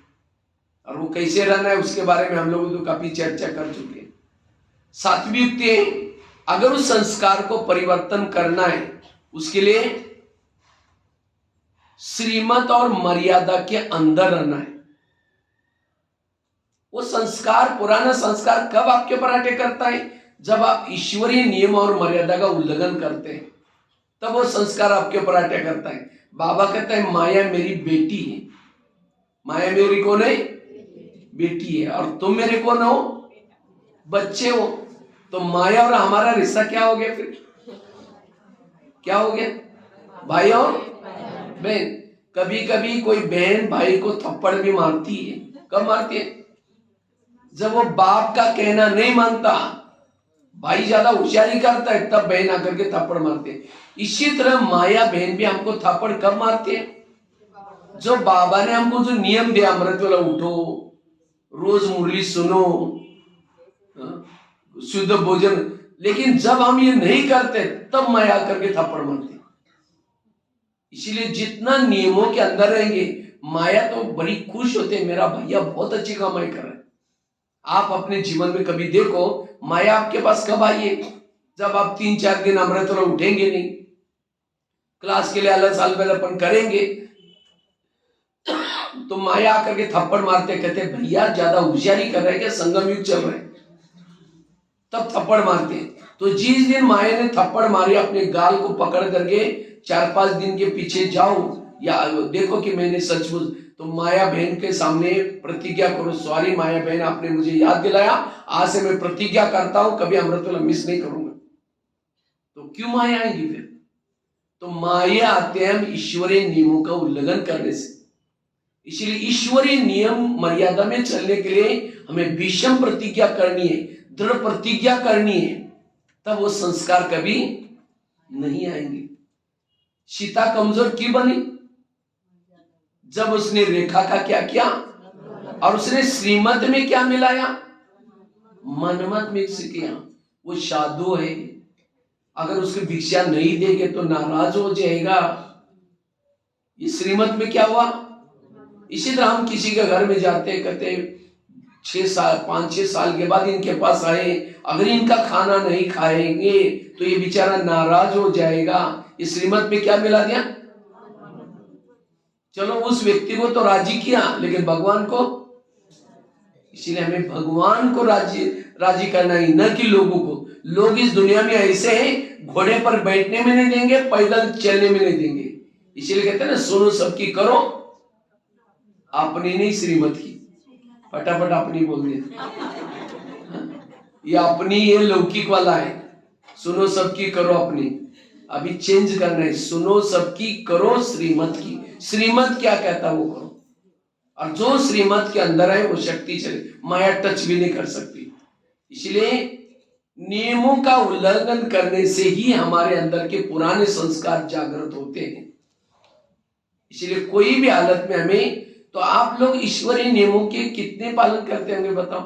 और वो कैसे रहना है उसके बारे में हम लोग तो काफी चर्चा कर चुके हैं। सातवीं युक्ति है, अगर उस संस्कार को परिवर्तन करना है उसके लिए श्रीमत और मर्यादा के अंदर रहना है। वो संस्कार, पुराना संस्कार कब आपके पर अटैक करता है? जब आप ईश्वरीय नियम और मर्यादा का उल्लंघन करते हैं, तब वो संस्कार आपके ऊपर अटैक करता है। बाबा कहता है माया मेरी बेटी है। माया मेरी कौन है? बेटी है। और तुम मेरे कौन हो? बच्चे हो। तो माया और हमारा रिश्ता क्या हो गया? फिर क्या हो गया? भाई और बहन। कभी कभी कोई बहन भाई को थप्पड़ भी मारती है। कब मारती है? जब वो बाप का कहना नहीं मानता, भाई ज्यादा होशियारी करता है, तब बहन आकर के थप्पड़ मारते हैं। इसी तरह माया बहन भी हमको थप्पड़ कब मारती है? जो बाबा ने हमको जो नियम दिया, अमृत वाला उठो, रोज मुरली सुनो, शुद्ध भोजन, लेकिन जब हम ये नहीं करते तब माया करके थप्पड़ मारते। इसीलिए जितना नियमों के अंदर रहेंगे, माया तो बड़ी खुश होते हैं, मेरा भैया बहुत अच्छी कमाई कर रहा है। आप अपने जीवन में कभी देखो माया आपके पास कब आई है? जब आप 3-4 दिन अमृत वाला उठेंगे नहीं, क्लास के लिए अलग साल पहले अपन करेंगे, तो माया आकर के थप्पड़ मारते, कहते भैया ज्यादा होशियारी कर रहे हैं क्या, संगम युग चल रहे हैं, तब थप्पड़ मारते हैं। तो जिस दिन माया ने थप्पड़ मारी, अपने गाल को पकड़ करके 4-5 दिन के पीछे जाओ या देखो कि मैंने सचमुच, तो माया बहन के सामने प्रतिज्ञा करो, सॉरी माया बहन आपने मुझे याद दिलाया, आज से मैं प्रतिज्ञा करता हूं कभी अमृत वाला मिस नहीं करूंगा। तो क्यों माया आएगी फिर? तो माया आते हैं हम ईश्वरीय नियमों का उल्लंघन करने से। इसलिए ईश्वरीय नियम मर्यादा में चलने के लिए हमें भीषण प्रतिज्ञा करनी है, दृढ़ प्रतिज्ञा करनी है, तब वो संस्कार कभी नहीं आएंगे। सीता कमजोर क्यों बनी? जब उसने रेखा का क्या किया, और उसने श्रीमत में क्या मिलाया, मनमत मिक्स किया। वो साधु है, अगर उसकी भिक्षा नहीं देंगे तो नाराज हो जाएगा। ये श्रीमत में क्या हुआ? इसी तरह हम किसी के घर में जाते, कहते 5-6 साल के बाद इनके पास आए, अगर इनका खाना नहीं खाएंगे तो ये बेचारा नाराज हो जाएगा। इस श्रीमत में क्या मिला दिया? चलो उस व्यक्ति को तो राजी किया, लेकिन भगवान को, इसीलिए हमें भगवान को राजी करना ही, न कि लोगों को। लोग इस दुनिया में ऐसे हैं, घोड़े पर बैठने में नहीं देंगे, पैदल चलने में नहीं देंगे। इसीलिए कहते हैं ना, सुनो सबकी करो अपनी नहीं श्रीमत की। फटाफट अपनी बोल दिया, ये अपनी, ये लौकिक वाला है। सुनो सबकी करो अपनी, अभी चेंज करना है, सुनो सबकी करो श्रीमत की। श्रीमत क्या कहता है वो करो, और जो श्रीमत के अंदर है वो शक्ति चले, माया टच भी नहीं कर सकती। इसलिए नियमों का उल्लंघन करने से ही हमारे अंदर के पुराने संस्कार जागृत होते हैं। इसलिए कोई भी हालत में हमें, तो आप लोग ईश्वरीय नियमों के कितने पालन करते होंगे बताओ?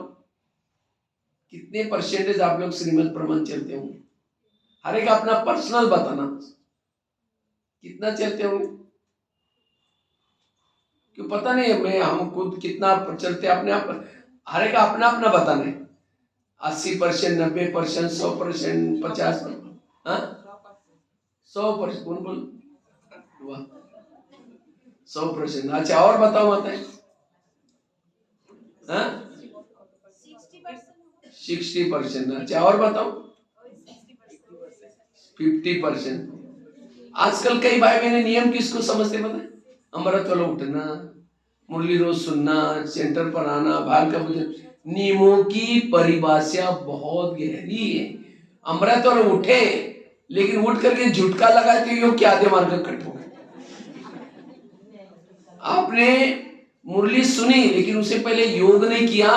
कितने % आप लोग श्रीमत प्रमाण चलते होंगे? हर एक अपना पर्सनल बताना, कितना चलते होंगे? क्यों पता नहीं है, मैं हम खुद कितना चलते अपने आप, हर एक अपना अपना बताना है। 80%, 90%, 100%, 50%, 100%, कौन बोल? वाह, 100%। अच्छा, और बताओ माताएं? 60%। अच्छा, और बताओ? 50%। आजकल कई भाई बहने नियम किसको समझते पता है? अमृत वाला उठना, मुरली रोज सुनना, सेंटर पर आना, बाहर का भोजन। नियमों की परिभाषा बहुत गहरी है। अमृत वाला उठे, लेकिन उठ करके झुटका लगाते हुए क्या आधे मार्ग कट हो गए। आपने मुरली सुनी, लेकिन उससे पहले योग नहीं किया,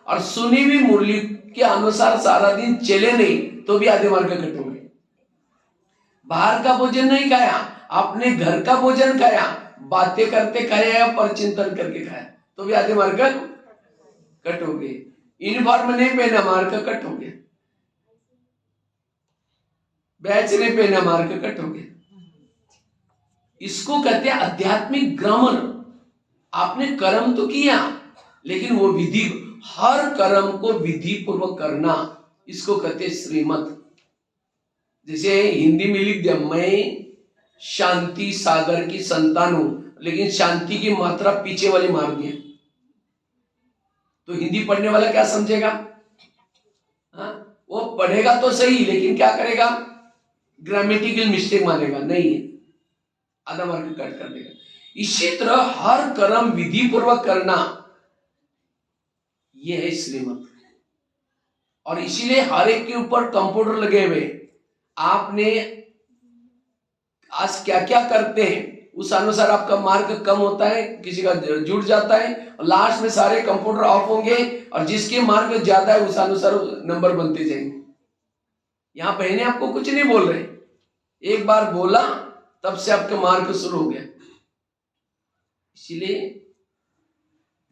और सुनी भी मुरली के अनुसार सारा दिन चले नहीं, तो भी आधे मार्ग कट हो गए। बाहर का भोजन नहीं खाया, आपने घर का भोजन खाया, बातें करते खाया या पर चिंतन करके खाया, तो भी आधे मार्ग कट हो गए। यूनिफॉर्म नहीं पहना, मार्ग कट हो गया। बैच नहीं पहना, मार्ग कट हो गया। इसको कहते हैं आध्यात्मिक ग्रामर। आपने कर्म तो किया, लेकिन वो विधि, हर कर्म को विधि पूर्वक करना, इसको कहते हैं श्रीमत। जैसे हिंदी में लिख दिया, मैं शांति सागर की संतान हूं, लेकिन शांति की मात्रा पीछे वाली मार दिया, तो हिंदी पढ़ने वाला क्या समझेगा? वो पढ़ेगा तो सही, लेकिन क्या करेगा? ग्रामेटिकल मिस्टेक मानेगा, नहीं है, आधा मार्क कट कर देगा। इसी तरह हर कर्म विधि पूर्वक करना, यह है श्रीमत। और इसीलिए हर एक के ऊपर कंप्यूटर लगे हुए, आपने आज क्या क्या करते हैं उस अनुसार आपका मार्क कम होता है, किसी का जुड़ जाता है, और लास्ट में सारे कंप्यूटर ऑफ होंगे, और जिसके मार्क ज्यादा है उस अनुसार नंबर बनते जाएंगे। यहां बहने आपको कुछ नहीं बोल रहे, एक बार बोला तब से आपके मार्क शुरू हो गया। इसीलिए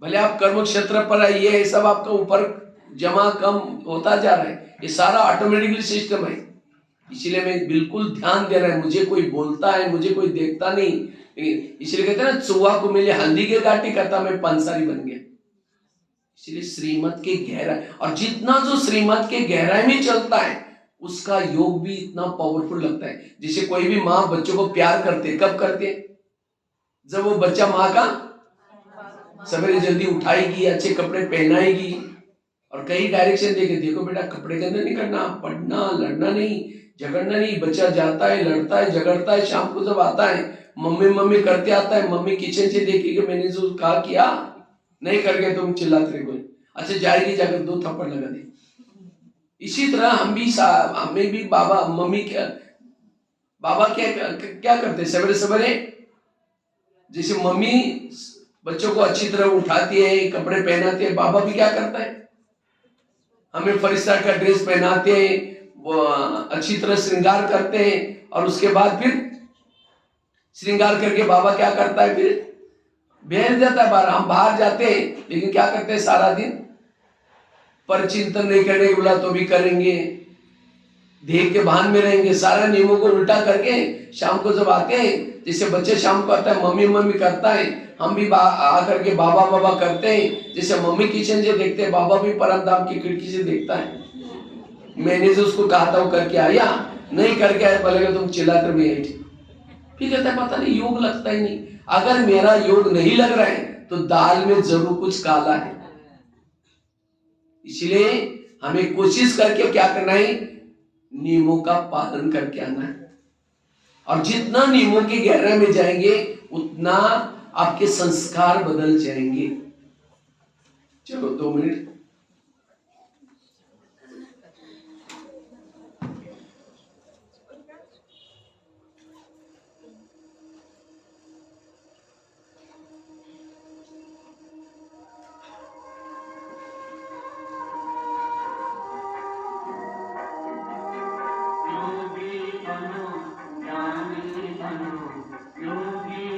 भले आप कर्म क्षेत्र पर आइए, ये सब आपका ऊपर जमा कम होता जा रहा है, ये सारा ऑटोमेटिकली सिस्टम है। इसीलिए मैं बिल्कुल ध्यान दे रहा है, मुझे कोई बोलता है, मुझे कोई देखता नहीं। इसलिए कहते हैं ना, चुहा को मिले हल्दी के गाटी, कहता मैं पंसारी बन गया। इसलिए श्रीमत के गहराई, और जितना जो श्रीमत के गहराई में चलता है उसका योग भी इतना पावरफुल लगता है। जैसे कोई भी माँ बच्चों को प्यार करते, कब करते? जब वो बच्चा माँ का सवेरे जल्दी उठाएगी, अच्छे कपड़े पहनाएगी और कई डायरेक्शन देके, देखो बेटा कपड़े के अंदर नहीं करना, पढ़ना, लड़ना नहीं, झगड़ना नहीं। बच्चा जाता है, लड़ता है, झगड़ता है, शाम को जब आता है मम्मी मम्मी करते आता है, मम्मी किचन से देखी कि मैंने जो कहा किया नहीं करके तुम चिल्लाते रहे, अच्छा जाएगी, जाकर 2 थप्पड़ लगा दे। इसी तरह हमें भी बाबा मम्मी बाबा क्या करते सवेरे सवेरे, जैसे मम्मी बच्चों को अच्छी तरह उठाती है, कपड़े पहनाते हैं, बाबा भी क्या करता है, हमें फरिश्ता का ड्रेस पहनाते हैं, वो अच्छी तरह श्रृंगार करते हैं और उसके बाद फिर श्रृंगार करके बाबा क्या करता है, फिर भेज देता है बाहर। हम बाहर जाते हैं लेकिन क्या करते हैं, सारा दिन पर चिंतन नहीं करने के बोला तो भी करेंगे, देह के भान में रहेंगे, सारे नियमों को उल्टा करके शाम को जब आते हैं, जैसे बच्चे शाम को आता है मम्मी मम्मी करता है, हम भी आकर के बाबा बाबा करते हैं। जैसे मम्मी किचन से देखते हैं, बाबा भी परम धाम की खिड़की से देखता है। मैंने जो उसको कहा था वो करके आया, नहीं करके आया, बोलेगा तुम चिल्लाकर भी आई। फिर कहता है पता नहीं योग लगता ही नहीं। अगर मेरा योग नहीं लग रहा है तो दाल में जरूर कुछ काला है। इसलिए हमें कोशिश करके क्या करना है, नियमों का पालन करके आना है। और जितना नियमों की गहराई में जाएंगे उतना आपके संस्कार बदल जाएंगे। चलो 2 मिनट। योगी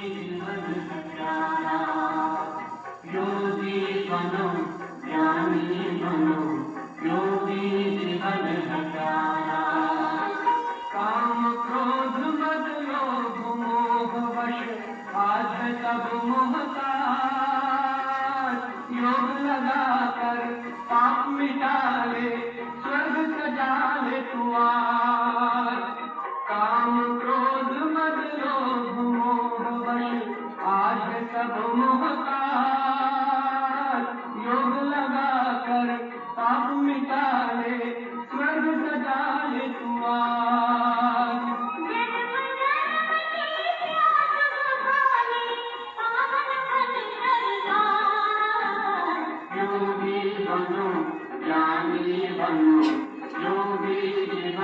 जीवन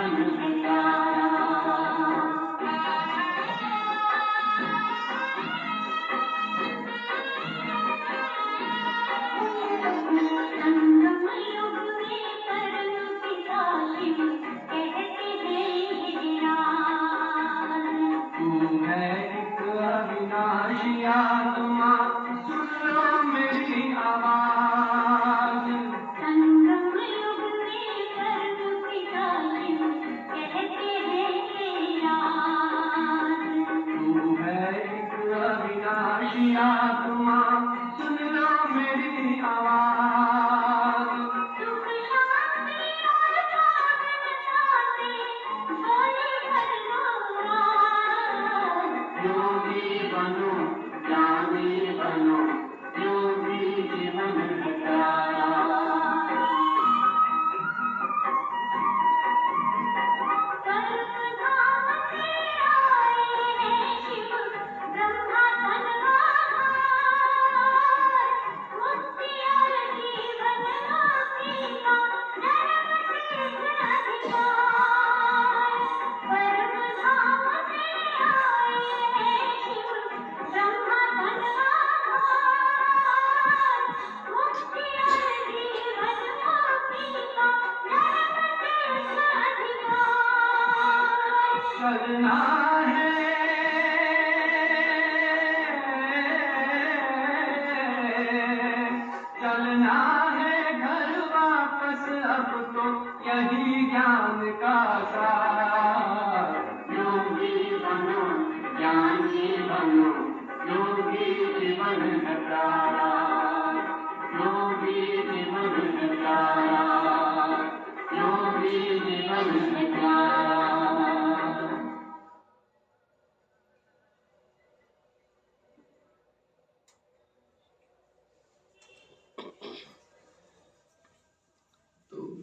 तो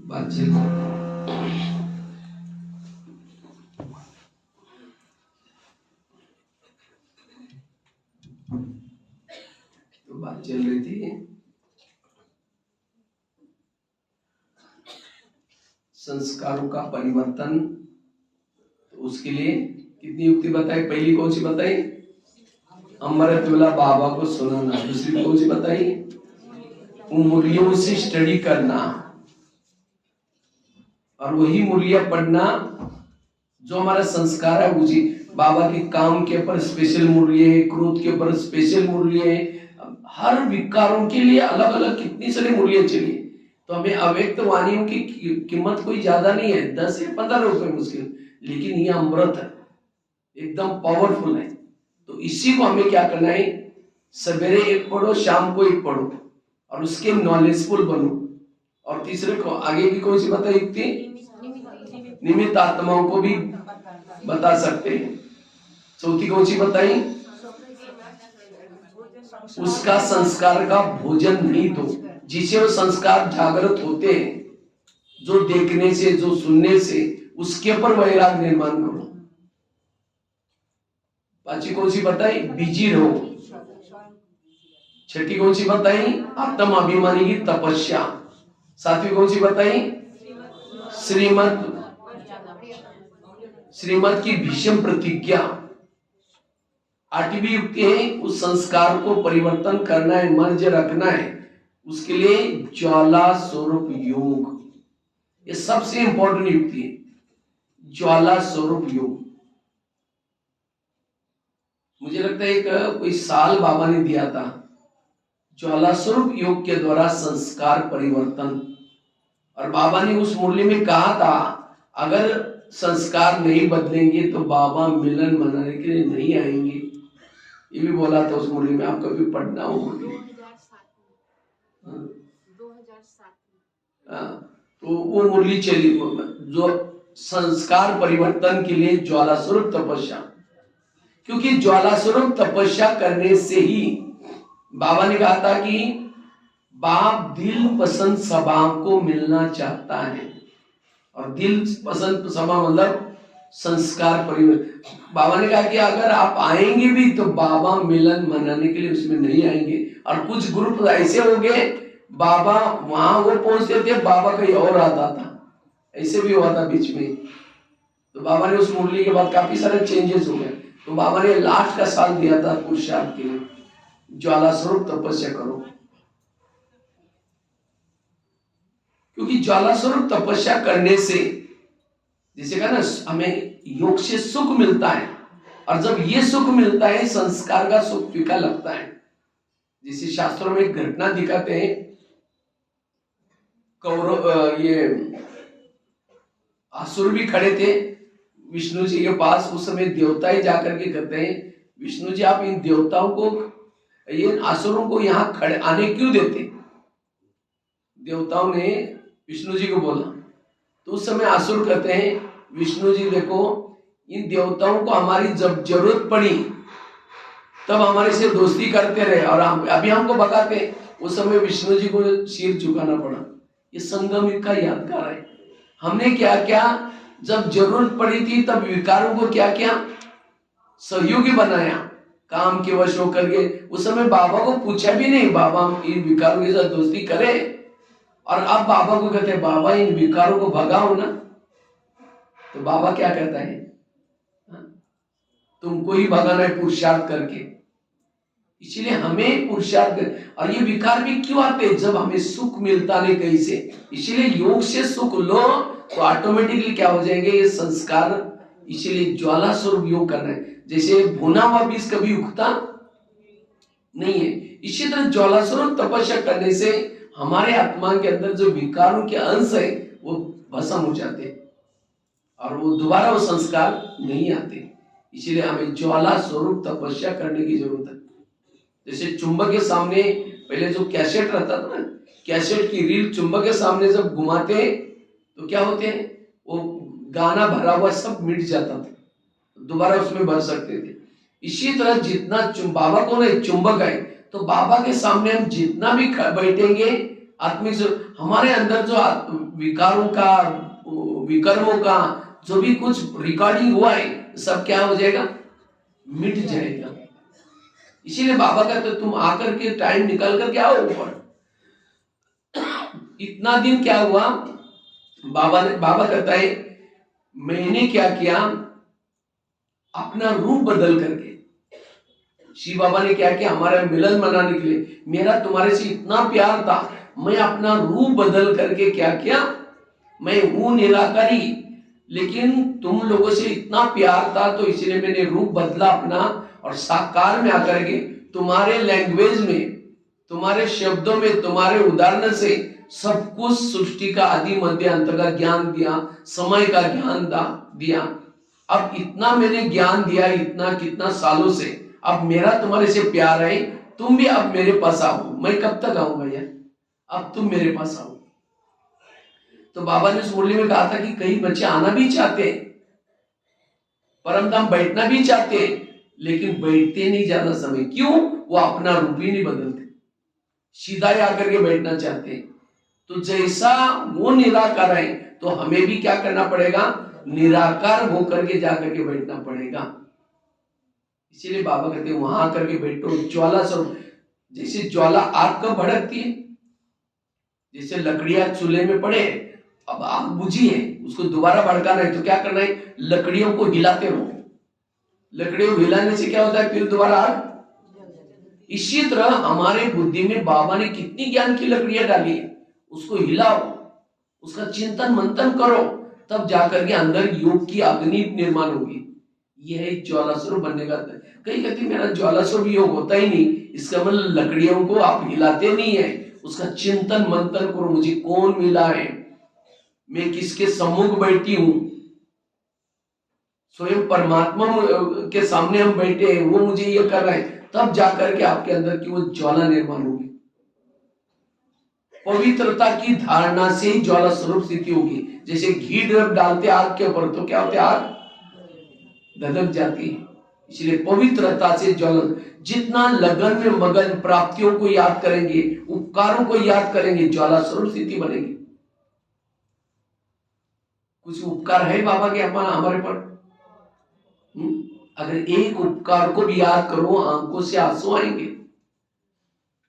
बातचीत चल रही थी संस्कारों का परिवर्तन। तो उसके लिए कितनी युक्ति बताई? पहली कौन सी बताई? अमृतवेला बाबा को सुनाना। दूसरी कौन सी बताई? उन मुरलियों से स्टडी करना और वही मुरलियां पढ़ना जो हमारा संस्कार है। उसी बाबा के काम के ऊपर स्पेशल मुरलियां है, क्रोध के ऊपर स्पेशल मुरलियां है, हर विकारों के लिए अलग अलग कितनी सारी मुरलियां चली। तो हमें अव्यक्त वाणियों की कीमत कोई ज्यादा नहीं है, 10 से 15 रुपए मुश्किल, लेकिन ये अमृत है, एकदम पावरफुल है। तो इसी को हमें क्या करना है? सवेरे एक पढ़ो, शाम को एक पढ़ो और उसके नॉलेजफुल बनो। और तीसरे को आगे भी कौन सी बताई युक्ति? निमित्त आत्माओं को भी बता सकते हैं। चौथी कौन सी बताई? उसका संस्कार का भोजन नहीं दो, जिसे वो संस्कार जागृत होते हैं, जो देखने से, जो सुनने से, उसके ऊपर वैराग निर्माण करो। पांचवी कौन सी बताई? बिजी रहो। छठी कौन सी बताई? आत्म अभिमानी की तपस्या। सातवीं कौन सी बताई? श्रीमत की भीषण प्रतिज्ञा। आठवीं युक्ति है उस संस्कार को परिवर्तन करना है, मर्ज रखना है, उसके लिए ज्वाला स्वरूप योग। ये सबसे इंपॉर्टेंट युक्ति है, ज्वाला स्वरूप योग। मुझे लगता है एक कोई साल बाबा ने दिया था, ज्वाला स्वरूप योग के द्वारा संस्कार परिवर्तन। और बाबा ने उस मुरली में कहा था अगर संस्कार नहीं बदलेंगे तो बाबा मिलन मनाने के लिए नहीं आएंगे। ये भी बोला था उस मुरली में, आप कभी पढ़ना हो मुरली। 2007 तो वो मुरली चली जो संस्कार परिवर्तन के लिए ज्वाला स्वरूप तपस्या। क्योंकि ज्वाला स्वरूप तपस्या करने से ही बाबा ने कहा था कि बाप दिल पसंद सभा को मिलना चाहता है। और दिल पसंद सभा मतलब संस्कार परिवर्तन। बाबा ने कहा कि अगर आप आएंगे भी तो बाबा मिलन मनाने के लिए उसमें नहीं आएंगे। और कुछ ग्रुप ऐसे हो गए, बाबा वहां वो पहुंचते थे, बाबा कहीं और आता था, ऐसे भी हुआ था बीच में। तो बाबा ने उस मुरली के बाद काफी सारे चेंजेस हो गए। तो बाबा ने लास्ट का साल दिया था पुरुषार्थ के लिए, ज्वाला स्वरूप तपस्या करो। क्योंकि ज्वाला स्वरूप तपस्या करने से जैसे कहा ना, हमें योग से सुख मिलता है। और जब ये सुख मिलता है, संस्कार का सुख फीका लगता है। जिसे शास्त्रों में एक घटना दिखाते हैं, कौरव ये असुर भी खड़े थे विष्णु जी के पास। उस समय देवता ही जाकर के कहते हैं, विष्णु जी आप इन देवताओं को, इन असुरों को यहाँ खड़े आने क्यों देते? देवताओं ने विष्णु जी को बोला। तो उस समय असुर कहते हैं, विष्णु जी देखो, इन देवताओं को हमारी जब जरूरत पड़ी तब हमारे से दोस्ती करते रहे और अभी हमको भगाते। उस समय विष्णु जी को सिर झुकाना पड़ा। ये संगम का यादगार है। हमने क्या क्या जब जरूरत पड़ी थी तब विकारों को क्या क्या सहयोगी बनाया, काम के वश होकर के। उस समय बाबा को पूछा भी नहीं, बाबा इन विकारों के साथ दोस्ती करे। और अब बाबा को कहते हैं, बाबा इन विकारों को भगाओ ना। तो बाबा क्या कहता है, तुमको ही भगाना है पुरुषार्थ करके। इसलिए हमें पुरुषार्थ। और ये विकार भी क्यों आते हैं? जब हमें सुख मिलता नहीं कहीं से। इसीलिए योग से सुख लो तो ऑटोमेटिकली क्या हो जाएंगे ये संस्कार। इसीलिए ज्वाला स्वरूप योग करना है। जैसे भुना हुआ बीज कभी उगता नहीं है, इसी तरह ज्वाला स्वरूप तपस्या करने से हमारे आत्मा के अंदर जो विकारों के अंश है वो भस्म हो जाते और वो दोबारा वो संस्कार नहीं आते। इसीलिए हमें ज्वाला स्वरूप तपस्या करने की जरूरत है। जैसे चुंबक के सामने पहले जो कैसेट रहता था ना, कैसेट की रील चुंबक के सामने जब घुमाते तो क्या होते हैं, वो गाना भरा हुआ सब मिट जाता था, दोबारा उसमें भर सकते थे। इसी तरह जितना बाबा को ना चुंबक है, तो बाबा के सामने हम जितना भी बैठेंगे आत्मिक हमारे अंदर जो विकारों का विकर्मों का जो भी कुछ रिकॉर्डिंग हुआ है सब क्या हो जाएगा, मिट जाएगा। इसीलिए बाबा का तो तुम आकर के टाइम निकाल कर क्या हो ऊपर। इतना दिन क्या हुआ, बाबा कहता है मैंने क्या किया, अपना रूप बदल करके शिव बाबा ने क्या किया, हमारा मिलन मनाने के लिए, मेरा तुम्हारे से इतना प्यार था, मैं अपना रूप बदल करके क्या किया, मैं हूं निराकारी, लेकिन तुम लोगों से इतना प्यार था तो इसलिए मैंने रूप बदला अपना, और साकार में आकर के तुम्हारे लैंग्वेज में, तुम्हारे शब्दों में, तुम्हारे उदाहरण से सब कुछ सृष्टि का आदि मध्य अंत का ज्ञान दिया, समय का ज्ञान दिया। अब इतना मैंने ज्ञान दिया, इतना कितना सालों से, अब मेरा तुम्हारे से प्यार है, तुम भी अब मेरे पास आओ। मैं कब तक आऊं भैया, अब तुम मेरे पास आओ। तो बाबा ने उस मुरली में कहा था कि कई बच्चे आना भी चाहते हैं, परम धाम बैठना भी चाहते हैं, लेकिन बैठते नहीं ज्यादा समय। क्यों? वो अपना रूप ही नहीं बदलते, सीधा ही आकर के बैठना चाहते हैं। तो जैसा वो निराकार है, तो हमें भी क्या करना पड़ेगा, निराकार होकर के जाकर के बैठना पड़ेगा। इसीलिए बाबा कहते हैं वहां आकर के बैठो, ज्वाला स्वरूप। जैसे ज्वाला आग कब भड़कती है, जैसे लकड़ियां चूल्हे में पड़े, अब आग बुझी है, उसको दोबारा भड़काना है तो क्या करना है, लकड़ियों को हिलाते रहो। लकड़ियों को हिलाने से क्या होता है, फिर दोबारा आग। इसी तरह हमारे बुद्धि में बाबा ने कितनी ज्ञान की लकड़ियां डाली है, उसको हिलाओ, उसका चिंतन मंथन करो, तब जाकर के अंदर योग की अग्नि निर्माण होगी। यह ज्वाला स्वरूप बनने का। कई कहते मेरा ज्वाला स्वरूप योग होता ही नहीं, इसका मतलब लकड़ियों को आप हिलाते नहीं है, उसका चिंतन मंथन करो, मुझे कौन मिला है, मैं किसके सम्मुख बैठी हूं, स्वयं परमात्मा के सामने हम बैठे हैं, वो मुझे ये कर रहा है, तब जाकर के आपके अंदर की वो ज्वाला निर्माण होगी। पवित्रता की धारणा से ही ज्वाला स्वरूप स्थिति होगी। जैसे घी डालते आग के ऊपर तो क्या होते, आग धधक जाती है। इसलिए पवित्रता से ज्वाला, जितना लगन में मगन प्राप्तियों को याद करेंगे, उपकारों को याद करेंगे, ज्वाला स्वरूप स्थिति बनेगी। कुछ उपकार है बाबा के हमारे पर, अगर एक उपकार को भी याद करो, आंखों से आंसू आएंगे।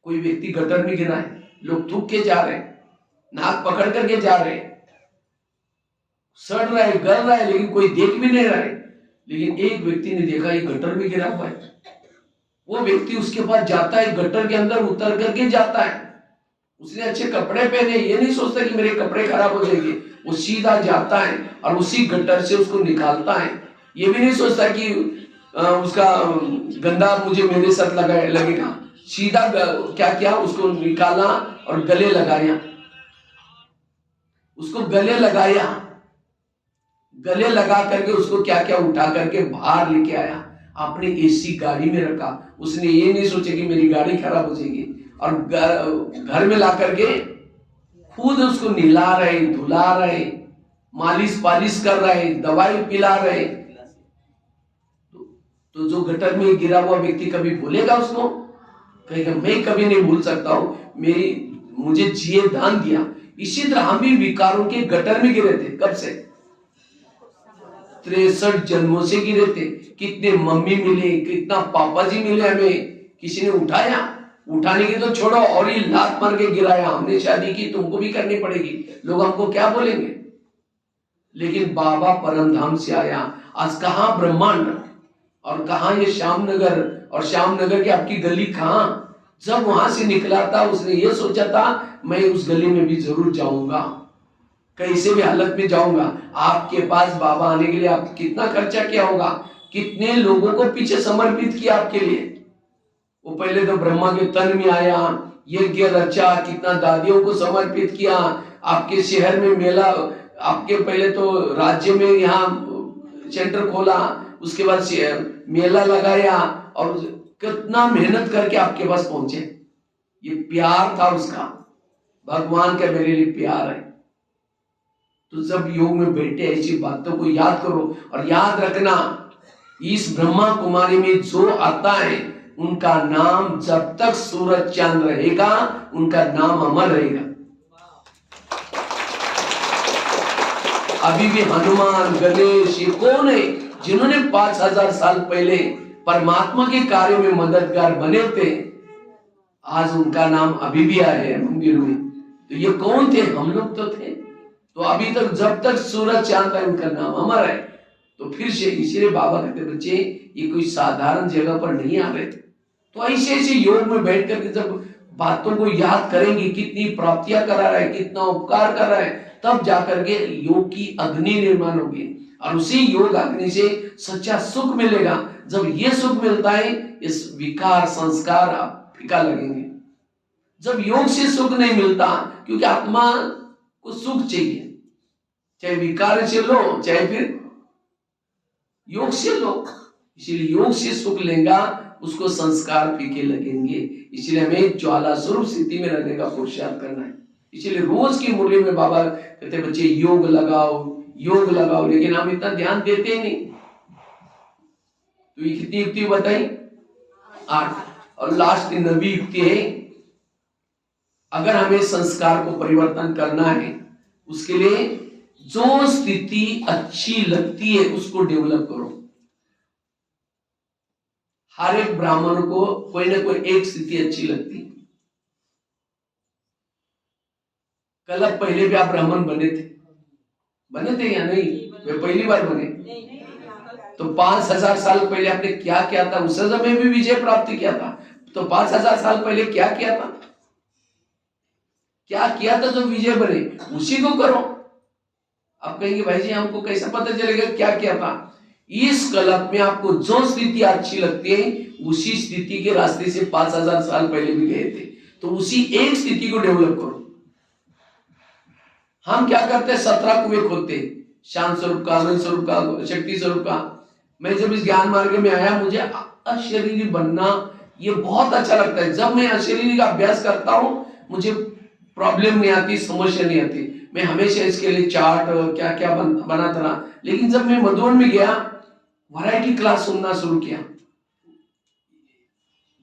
कोई व्यक्ति गटर में गिरा है, लोग थूक के जा रहे हैं, नाक पकड़ करके जा रहे हैं, सड़ रहा है, गल रहा है, लेकिन कोई देख भी नहीं रहा है। लेकिन एक व्यक्ति ने देखा ये गटर में गिरा हुआ है, वो व्यक्ति उसके पास जाता है, गटर के अंदर उतर करके जाता है। उसने अच्छे कपड़े पहने, ये नहीं सोचता कि मेरे कपड़े खराब हो जाएंगे, वो सीधा जाता है और उसी गटर से उसको निकालता है। ये भी नहीं सोचता कि उसका गंदा मुझे मेरे साथ लगेगा, सीधा क्या किया, उसको निकाला और गले लगाया, उसको गले लगाया, गले लगा करके उसको क्या क्या उठा करके बाहर लेके आया, आपने एसी गाड़ी में रखा। उसने ये नहीं सोचा कि मेरी गाड़ी खराब हो जाएगी, और घर में ला करके खुद उसको नहला रहे, धुला रहे, मालिश पालिश कर रहे, दवाई पिला रहे। तो जो गटर में गिरा हुआ व्यक्ति कभी भूलेगा उसको? कहेगा मैं कभी नहीं भूल सकता हूं, मुझे जिए दान दिया। इसी तरह हम भी विकारों के गटर में गिरे थे। कब से? 63 जन्मों से गिरे थे। कितने मम्मी मिले, कितना पापा जी मिले, हमें किसी ने उठाया, उठाने की तो छोड़ो, और ये लात मार के गिराया, हमने शादी की तुमको भी करनी पड़ेगी, लोग हमको क्या बोलेंगे। लेकिन बाबा परम धाम से आया, आज कहां ब्रह्मांड और कहां ये श्यामनगर, और श्यामनगर की आपकी गली कहां। जब वहां से निकला था उसने ये सोचा था मैं उस गली में भी जरूर जाऊंगा, कैसे भी हालत में जाऊंगा। आपके पास बाबा आने के लिए आप कितना खर्चा किया होगा, कितने लोगों को पीछे समर्पित किया आपके लिए। वो पहले तो ब्रह्मा के तन में आया, यज्ञ रचा, कितना दादियों को समर्पित किया, आपके शहर में मेला, आपके पहले तो राज्य में यहाँ सेंटर खोला, उसके बाद मेला लगाया, और कितना मेहनत करके आपके पास पहुंचे। ये प्यार था उसका, भगवान का मेरे लिए प्यार है। तो जब योग में बैठे ऐसी बातों को याद करो और याद रखना, इस ब्रह्मा कुमारी में जो आता है उनका नाम जब तक सूरज चांद रहेगा उनका नाम अमर रहेगा। अभी भी हनुमान, गणेश, ये कौन है जिन्होंने 5000 साल पहले परमात्मा के कार्य में मददगार बने थे, आज उनका नाम अभी भी आया है मंदिर में। तो ये कौन थे? हम लोग तो थे। तो अभी तक जब तक सूरज चांद है उनका नाम अमर है। तो फिर से इसीलिए बाबा कहते बच्चे ये कोई साधारण जगह पर नहीं आ रहे। तो ऐसे ऐसे योग में बैठ करके जब बातों को याद करेंगे, कितनी प्राप्तियां करा रहा है, कितना उपकार कर रहा है, तब जाकर के योग की अग्नि निर्माण होगी और उसी योग अग्नि से सच्चा सुख मिलेगा। जब ये सुख मिलता है इस विकार संस्कार फीका लगेंगे। जब योग से सुख नहीं मिलता, क्योंकि आत्मा को सुख चाहिए, चाहे विकार से लो चाहे फिर योग से लो। इसीलिए योग से सुख लेगा उसको संस्कार फीके लगेंगे। इसलिए हमें ज्वाला स्वरूप स्थिति में रहने का पुरुषार्थ करना है। इसीलिए रोज की मुरली में बाबा कहते बच्चे योग लगाओ, लेकिन हम इतना ध्यान देते ही नहीं। तो ये कितनी युक्ति बताई? 8। और लास्ट 9वीं युक्ति है, अगर हमें संस्कार को परिवर्तन करना है उसके लिए जो स्थिति अच्छी लगती है उसको डेवलप करो। हर एक ब्राह्मण को कोई ना कोई एक स्थिति अच्छी लगती है। कल अब पहले भी आप ब्राह्मण बने थे या नहीं? वे पहली बार बने। तो 5000 साल पहले आपने क्या किया था? उस समय भी विजय प्राप्त किया था। तो 5000 साल पहले क्या किया था? जो विजय बने उसी को करो। आप कहेंगे भाई जी हमको कैसा पता चलेगा क्या किया था? इस कल्प में आपको जो स्थिति अच्छी लगती है उसी स्थिति के रास्ते से 5000 साल पहले भी गए थे। तो उसी एक स्थिति को डेवलप करो। हम क्या करते हैं? 17 कुएं खोदते, शांत स्वरूप का, आनंद स्वरूप का, शक्ति स्वरूप का। मैं जब इस ज्ञान मार्ग में आया मुझे अशरीरी बनना ये बहुत अच्छा लगता है। जब मैं अशरीरी का अभ्यास करता हूं मुझे प्रॉब्लम नहीं आती, समस्या नहीं आती। मैं हमेशा इसके लिए चार्ट क्या क्या बनाता रहा। लेकिन जब मैं मधुबन में गया वैरायटी क्लास सुनना शुरू किया,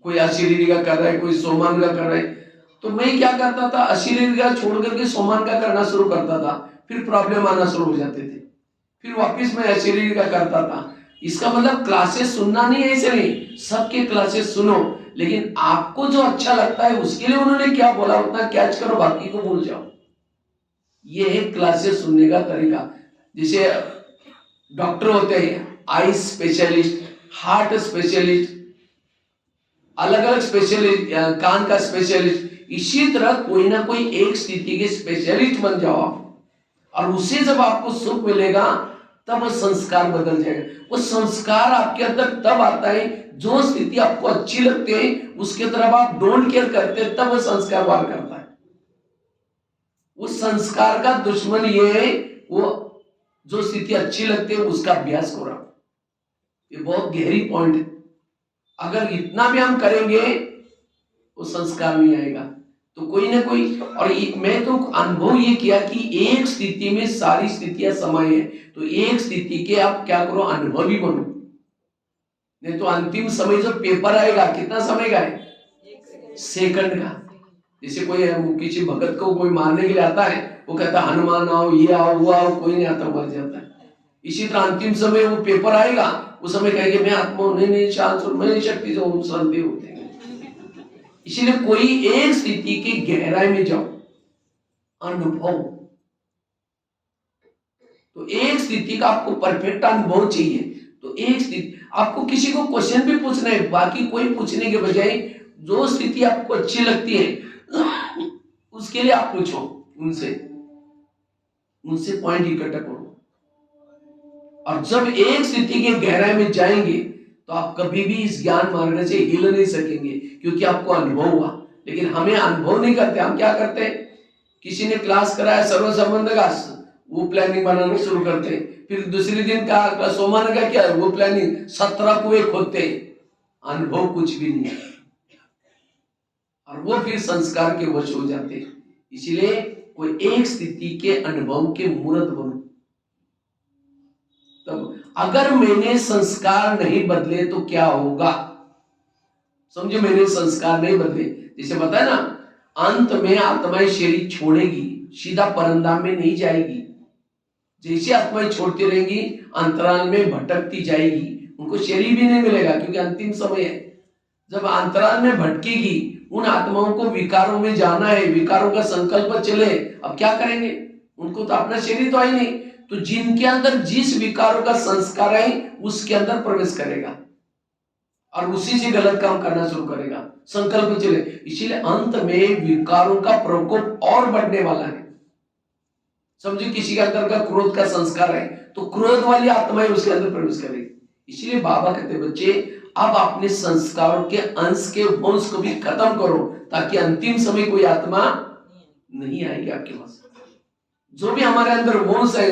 कोई अशरीरी का कर रहा है, कोई सोमान का कर रहा है, तो मैं क्या करता था? अशरीरी का छोड़ करके सोमान का करना शुरू करता था। फिर प्रॉब्लम आना शुरू हो जाते थे। फिर वापस मैं अशरीरी का करता था। इसका मतलब क्लासेस सुनना नहीं है, ऐसे नहीं, सबके क्लासेस सुनो, लेकिन आपको जो अच्छा लगता है उसके लिए उन्होंने क्या बोला उतना कैच करो, बाकी को भूल जाओ। ये है क्लासेस सुनने का तरीका। जैसे डॉक्टर होते हैं, आई स्पेशलिस्ट, हार्ट स्पेशलिस्ट, अलग अलग स्पेशलिस्ट, कान का स्पेशलिस्ट। इसी तरह कोई ना कोई एक स्थिति के स्पेशलिस्ट बन जाओ आप, और उससे जब आपको सुख मिलेगा तब वो संस्कार बदल जाएगा। वो संस्कार आपके अंदर तब आता है जो स्थिति आपको अच्छी लगती है उसके तरफ आप डोंट केयर करते, तब वो संस्कार वार करता है। उस संस्कार का दुश्मन ये है, वो जो स्थिति अच्छी लगती है उसका अभ्यास करो। ये बहुत गहरी पॉइंट है। अगर इतना भी हम करेंगे वो संस्कार नहीं आएगा। तो कोई ना कोई, और मैं तो अनुभव ये किया कि एक स्थिति में सारी स्थितियां समय है। तो एक स्थिति के आप क्या करो, अनुभवी बनो। नहीं तो अंतिम समय जो पेपर आएगा कितना समय का है? सेकंड का। जैसे कोई किसी भगत को कोई मारने के लिए आता है, वो कहता है हनुमान आओ, ये आओ, वो आओ, कोई नहीं आता, मर जाता है। इसी तरह अंतिम समय वो पेपर आएगा, उस समय कहेंगे मैं आत्मा हूं, नहीं शांत मैं शक्ति जो शांति होते हैं। इसीलिए कोई एक स्थिति की गहराई में जाओ, अनुभव। तो एक स्थिति का आपको परफेक्ट अनुभव चाहिए। तो एक स्थिति, आपको किसी को क्वेश्चन भी पूछना है, बाकी कोई पूछने के बजाय जो स्थिति आपको अच्छी लगती है उसके लिए आप पूछो, उनसे पॉइंट इकट्ठा करो। और जब एक स्थिति के गहराई में जाएंगे तो आप कभी भी इस ज्ञान मार्ग से हिल नहीं सकेंगे, क्योंकि आपको अनुभव हुआ। लेकिन हमें अनुभव नहीं करते, हम क्या करते हैं? किसी ने क्लास कराया सर्व संबंध का, वो प्लानिंग बनाना शुरू करते हैं। फिर दूसरे दिन का सोमान का क्या, वो प्लानिंग 17 कुएं खोदते। अनुभव कुछ भी नहीं है, और वो फिर संस्कार के वश हो जाते हैं। इसीलिए कोई एक स्थिति के अनुभव के मूर्त बनो। तब अगर मैंने संस्कार नहीं बदले तो क्या होगा? समझो, मैंने संस्कार नहीं बदले, जैसे बताया ना, अंत में आत्माएं शरीर छोड़ेगी, सीधा परमधाम में नहीं जाएगी। जैसे आत्माएं छोड़ती रहेंगी, अंतराल में भटकती जाएगी, उनको शरीर भी नहीं मिलेगा, क्योंकि अंतिम समय है। जब अंतराल में भटकेगी, उन आत्माओं को विकारों में जाना है, विकारों का संकल्प चले, अब क्या करेंगे? उनको तो अपना शरीर तो आई नहीं, तो जिनके अंदर जिस विकारों का संस्कार है उसके अंदर प्रवेश करेगा और उसी से गलत काम करना शुरू करेगा, संकल्प चले। इसीलिए अंत में विकारों का प्रकोप और बढ़ने वाला है। समझो, किसी के अंदर का क्रोध का संस्कार है तो क्रोध वाली आत्माएं उसके अंदर प्रवेश करेगी। इसीलिए बाबा कहते, बच्चे अब अपने संस्कारों के अंश के वंश को भी खत्म करो, ताकि अंतिम समय कोई आत्मा नहीं आएगी आपके पास। जो भी हमारे अंदर वंश है,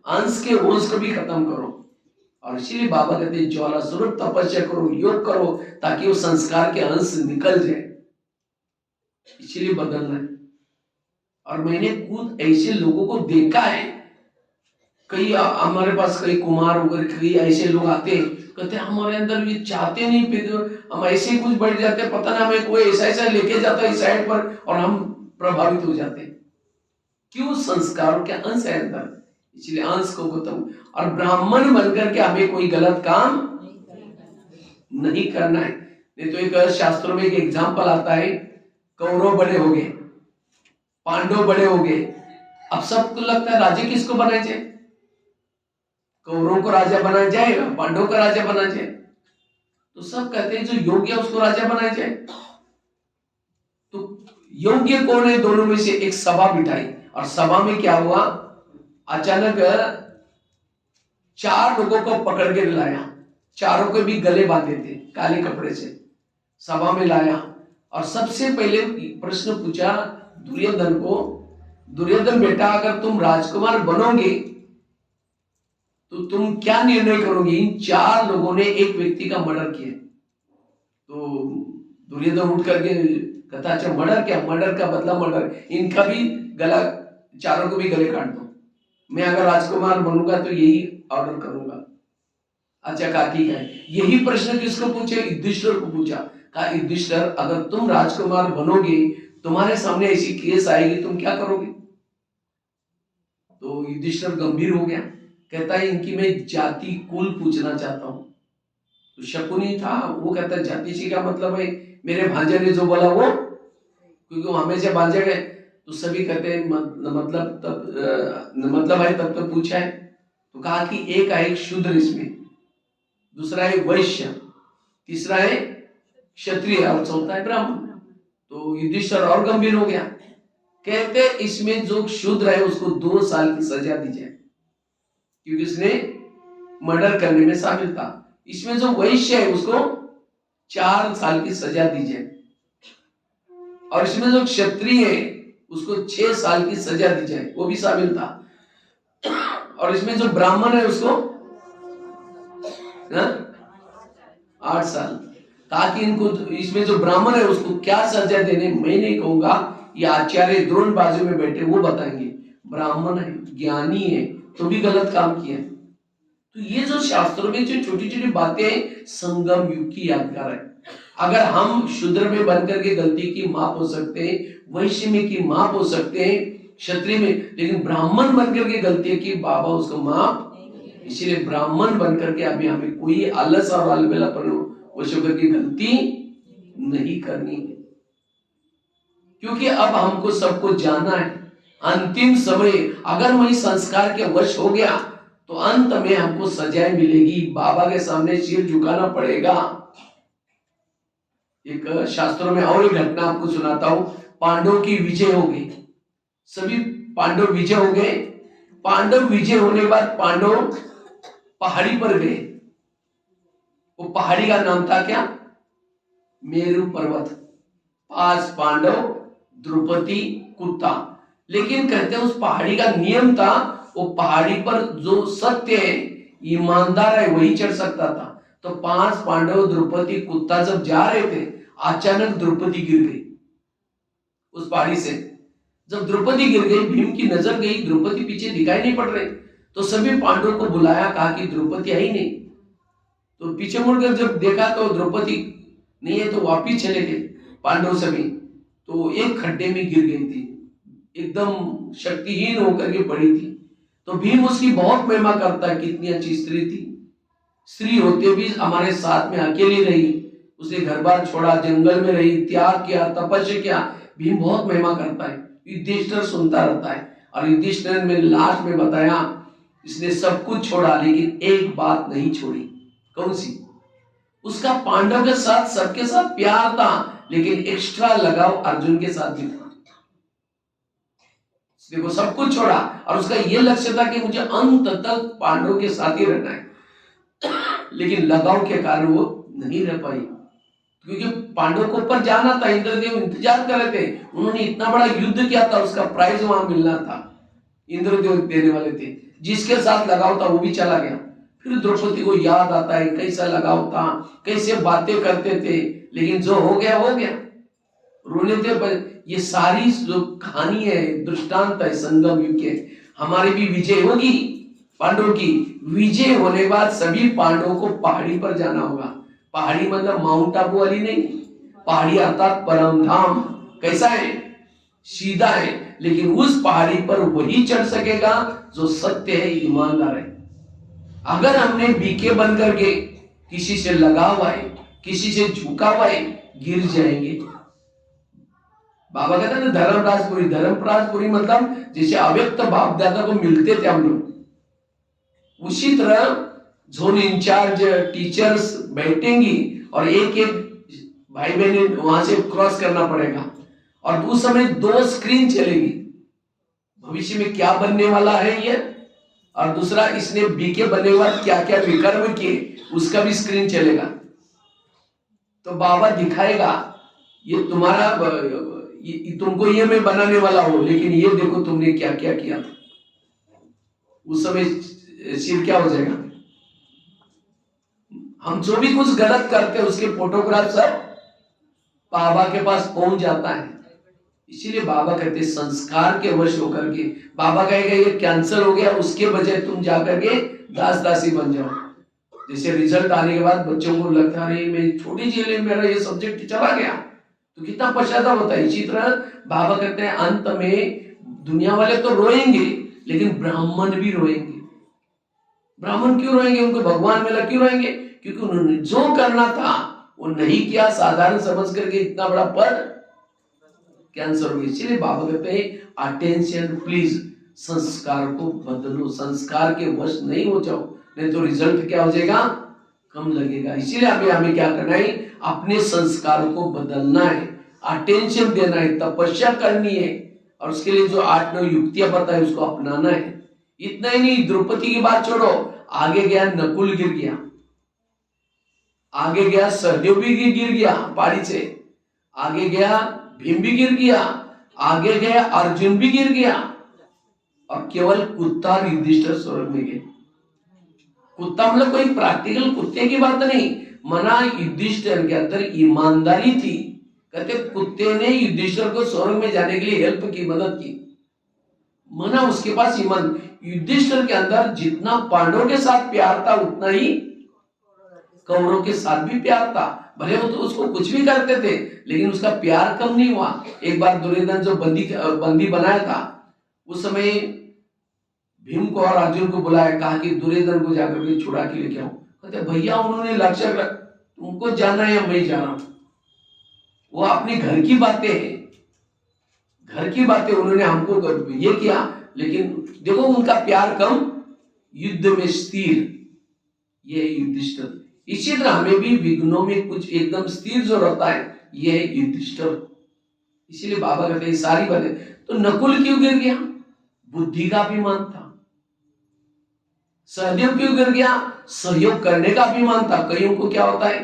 अंश के वंश को भी खत्म करो। और इसीलिए बाबा कहते हैं, ज्वाला स्वरूप तपस्या करो, योग करो, ताकि वो संस्कार के अंश निकल जाए। इसीलिए बदलना है। और मैंने खुद ऐसे लोगों को देखा है, कई हमारे पास कई कुमार वगैरह कई ऐसे लोग आते हैं, कहते हैं हमारे अंदर ये चाहते नहीं पे, हम ऐसे कुछ बढ़ जाते हैं, पता ना हमें कोई ऐसा ऐसा लेके जाता है इस साइड पर और हम प्रभावित हो जाते हैं। क्यों? संस्कारों के अंश है अंदर, इसलिए अंश को खत्म। और ब्राह्मण बनकर के हमें कोई गलत काम नहीं करना है। नहीं तो एक शास्त्रों में एक एग्जाम्पल आता है, कौरव बड़े हो गए, पांडव बड़े हो गए, अब सबको लगता है राजा किसको बनाया जाए? कौरवों को राजा बनाया जाए, पांडवों को राजा बनाया जाए। तो सब कहते हैं जो योग्य उसको राजा बनाया जाए। तो योग्य कौन है? दोनों में से एक सभा बिठाई, और सभा में क्या हुआ, अचानक 4 लोगों को पकड़ के लाया, चारों के भी गले बांधे थे काले कपड़े से, सभा में लाया और सबसे पहले प्रश्न पूछा दुर्योधन को, दुर्योधन बेटा अगर तुम राजकुमार बनोगे तो तुम क्या निर्णय करोगे? इन 4 लोगों ने एक व्यक्ति का मर्डर किया। तो दुर्योधन उठ करके कहता, अच्छा मर्डर क्या? मर्डर का बदला मर्डर, इनका भी गला, चारों को भी गले काट दो, मैं अगर राजकुमार बनूंगा तो यही ऑर्डर करूंगा। अच्छा कहा ठीक है। यही प्रश्न किसको पूछे? युधिष्ठिर को पूछा। कहा युधिष्ठिर अगर तुम राजकुमार बनोगे, तुम्हारे सामने ऐसी केस आएगी, तुम क्या करोगे? तो युधिष्ठिर गंभीर हो गया, कहता है इनकी मैं जाति कुल पूछना चाहता हूं। तो शकुनी था, वो कहता है जाति से क्या मतलब है? मेरे भांजे ने जो बोला वो, क्योंकि वो हमेशा भांजे गए, तो सभी कहते हैं मतलब तब मतलब है तब तो पूछा है। तो कहा कि एक है एक शूद्र इसमें, दूसरा है वैश्य, तीसरा है क्षत्रिय और चौथा है ब्राह्मण। तो युधिष्ठिर और गंभीर हो गया, कहते इसमें जो शूद्र है उसको 2 साल की सजा दी जाए, क्योंकि उसने मर्डर करने में शामिल था। इसमें जो वैश्य है उसको 4 साल की सजा दी जाए, और इसमें जो क्षत्रिय है उसको 6 साल की सजा दी जाए, वो भी शामिल था। और इसमें जो ब्राह्मण है उसको 8 साल। ताकि इनको, इसमें जो ब्राह्मण है उसको क्या सजा देने मैं नहीं कहूंगा, ये आचार्य द्रोण बाजू में बैठे वो बताएंगे। ब्राह्मण है, ज्ञानी है, तो भी गलत काम किया। तो ये जो शास्त्रों में जो छोटी छोटी बातें संगम युग की यादगार है। अगर हम शूद्र में बनकर के गलती की माफ हो सकते हैं, वैश्य में की माफ हो सकते हैं, क्षत्रिय में, लेकिन ब्राह्मण बनकर के गलती की बाबा उसको माफ। इसीलिए ब्राह्मण बनकर के अभी हमें कोई आलस और अलबेलापन वशोगर की गलती नहीं करनी है, क्योंकि अब हमको सबको जानना है। अंतिम समय अगर मैं संस्कार के वश हो गया तो अंत में हमको सजाएं मिलेगी, बाबा के सामने सिर झुकाना पड़ेगा। एक शास्त्रों में और एक घटना आपको सुनाता हूं। पांडवों की विजय हो गई, सभी पांडव विजय हो गए। पांडव विजय होने के बाद पांडव पहाड़ी पर गए। वो पहाड़ी का नाम था क्या? मेरु पर्वत। 5 पांडव, द्रौपदी, कुत्ता। लेकिन कहते हैं उस पहाड़ी का नियम था, वो पहाड़ी पर जो सत्य है, ईमानदार है, वही चढ़ सकता था। तो 5 पांडव, द्रौपदी, कुत्ता जब जा रहे थे, अचानक द्रौपदी गिर गई उस पहाड़ी से। जब द्रौपदी गिर गई, भीम की नजर गई, द्रौपदी पीछे दिखाई नहीं पड़ रहे, तो सभी पांडवों को बुलाया, कहा कि द्रौपदी आई नहीं। तो पीछे मुड़कर जब देखा तो द्रौपदी नहीं है, तो वापिस चले गए पांडव सभी। तो एक खड्डे में गिर गई थी, एकदम शक्तिहीन होकर के पड़ी थी। तो भीम उसकी बहुत महिमा करता है, कितनी अच्छी स्त्री थी, स्त्री होते भी हमारे साथ में अकेली रही, उसने घर बार छोड़ा, जंगल में रही, त्याग किया, तपस्या किया। भीम बहुत महिमा करता है। युधिष्ठिर सुनता रहता है, और युधिष्ठिर में लास्ट में बताया इसने सब कुछ छोड़ा लेकिन एक बात नहीं छोड़ी। कौन सी? उसका पांडव के साथ सबके साथ प्यार था, लेकिन एक्स्ट्रा लगाव अर्जुन के साथ भी था। देखो सब कुछ छोड़ा, और उसका यह लक्ष्य था कि मुझे अंत तक पांडवों के साथ ही रहना है, लेकिन लगाव के कारण वो नहीं रह पाई, क्योंकि पांडवों को ऊपर जाना था। इंद्रदेव इंतजार कर रहे थे, उन्होंने इतना बड़ा युद्ध किया था, उसका प्राइज वहां मिलना था, इंद्रदेव देने वाले थे। जिसके साथ लगाव था वो भी चला गया। फिर द्रौपदी को याद आता है कैसा लगाव था, कैसे बातें करते थे, लेकिन जो हो गया हो गया, रोने थे। पर ये सारी जो कहानी है, दृष्टांत है संगम युग के, हमारी भी विजय होगी पांडवों की। विजय होने के बाद सभी पांडवों को पहाड़ी पर जाना होगा। पहाड़ी मतलब माउंट आबू वाली नहीं, पहाड़ी अर्थात परम धाम। कैसा है? सीधा है, लेकिन उस पहाड़ी पर वही चढ़ सकेगा जो सत्य है, ईमानदार है। अगर हमने बीके बन करके किसी से लगा हुआ है, किसी से झुका हुआ है, गिर जाएंगे। बाबा कहते हैं ना धर्मराजपुरी, धर्मराजपुरी मतलब जैसे अव्यक्त बाप दादा को मिलते थे हम लोग, उसी तरह जोन इंचार्ज टीचर्स बैठेंगी और एक एक भाई बहन वहां से क्रॉस करना पड़ेगा, और उस समय 2 स्क्रीन चलेगी। भविष्य में क्या बनने वाला है ये, और दूसरा इसने बीके बनने के बाद क्या क्या विकर्म किए उसका भी स्क्रीन चलेगा। तो बाबा दिखाएगा ये तुम्हारा, तुमको ये मैं बनाने वाला हूं, लेकिन ये देखो तुमने क्या क्या किया था। उस समय सिर क्या हो जाएगा। हम जो भी कुछ गलत करते हैं उसके फोटोग्राफ सब बाबा के पास पहुंच जाता है। इसीलिए बाबा कहते हैं संस्कार के वश होकर के, बाबा कहेगा ये कैंसर हो गया, उसके बजाय तुम जाकर के दास दासी बन जाओ। जैसे रिजल्ट आने के बाद बच्चों को लगता है मैं छोटी जेल में मेरा ये सब्जेक्ट चला गया, तो कितना पश्चाताप होता है। इसी तरह बाबा कहते हैं अंत में दुनिया वाले तो रोएंगे, लेकिन ब्राह्मण भी रोएंगे। ब्राह्मण क्यों रोएंगे? उनको भगवान मिला, क्यों रोएंगे? क्योंकि उन्होंने जो करना था वो नहीं किया, साधारण समझ करके इतना बड़ा पद कैंसर हो गया। इसीलिए बाबा कहते हैं अटेंशन प्लीज, संस्कार को बदलो, संस्कार के वश नहीं हो जाओ, नहीं तो रिजल्ट क्या हो जाएगा, कम लगेगा। इसीलिए अभी हमें क्या करना है, अपने संस्कार को बदलना है, अटेंशन देना है, तपस्या करनी है, और उसके लिए जो 8-9 युक्तियां बताए उसको अपनाना है। इतना ही नहीं, द्रौपदी की बात छोड़ो, आगे गया नकुल गिर गया, आगे गया सहदेव भी गिर गया पहाड़ी से, आगे गया भीम भी गिर गया, आगे गया अर्जुन भी गिर गया, और केवल कुत्ता और युधिष्ठिर स्वर्ग में गए। कुत्ता मतलब कोई प्रैक्टिकल कुत्ते की बात नहीं, मना युधिष्ठिर के अंदर ईमानदारी थी। कहते कुत्ते ने युधिष्ठिर को स्वर्ग में जाने के लिए हेल्प की, मदद की, मना उसके पास ईमान। युधिष्ठिर के अंदर जितना पांडवों के साथ प्यार था उतना ही कौरवों के साथ भी प्यार था। भले वो तो उसको कुछ भी करते थे, लेकिन उसका प्यार कम नहीं हुआ। एक बार दुर्योधन जो बंदी बनाया था, उस समय भीम को और अर्जुन को बुलाया, कहा कि दुर्योधन को जाकर के छुड़ा के लेके आओ। कहते भैया उन्होंने लक्ष्य, तुमको जाना है या मैं जा रहा हूं, वो अपने घर की बातें हैं, घर की बातें उन्होंने हमको ये किया, लेकिन देखो उनका प्यार कम, युद्ध में स्थिर, ये युधिष्ठिर। इसी तरह हमें भी विघ्नों में कुछ एकदम स्थिर जो रहता है, ये है युधिष्ठिर। इसीलिए बाबा कहते हैं सारी बातें। तो नकुल क्यों गिर गया? बुद्धि का अभिमान था। सहदेव क्यों गिर गया? सहयोग करने का अभिमान था। कईयों को क्या होता है,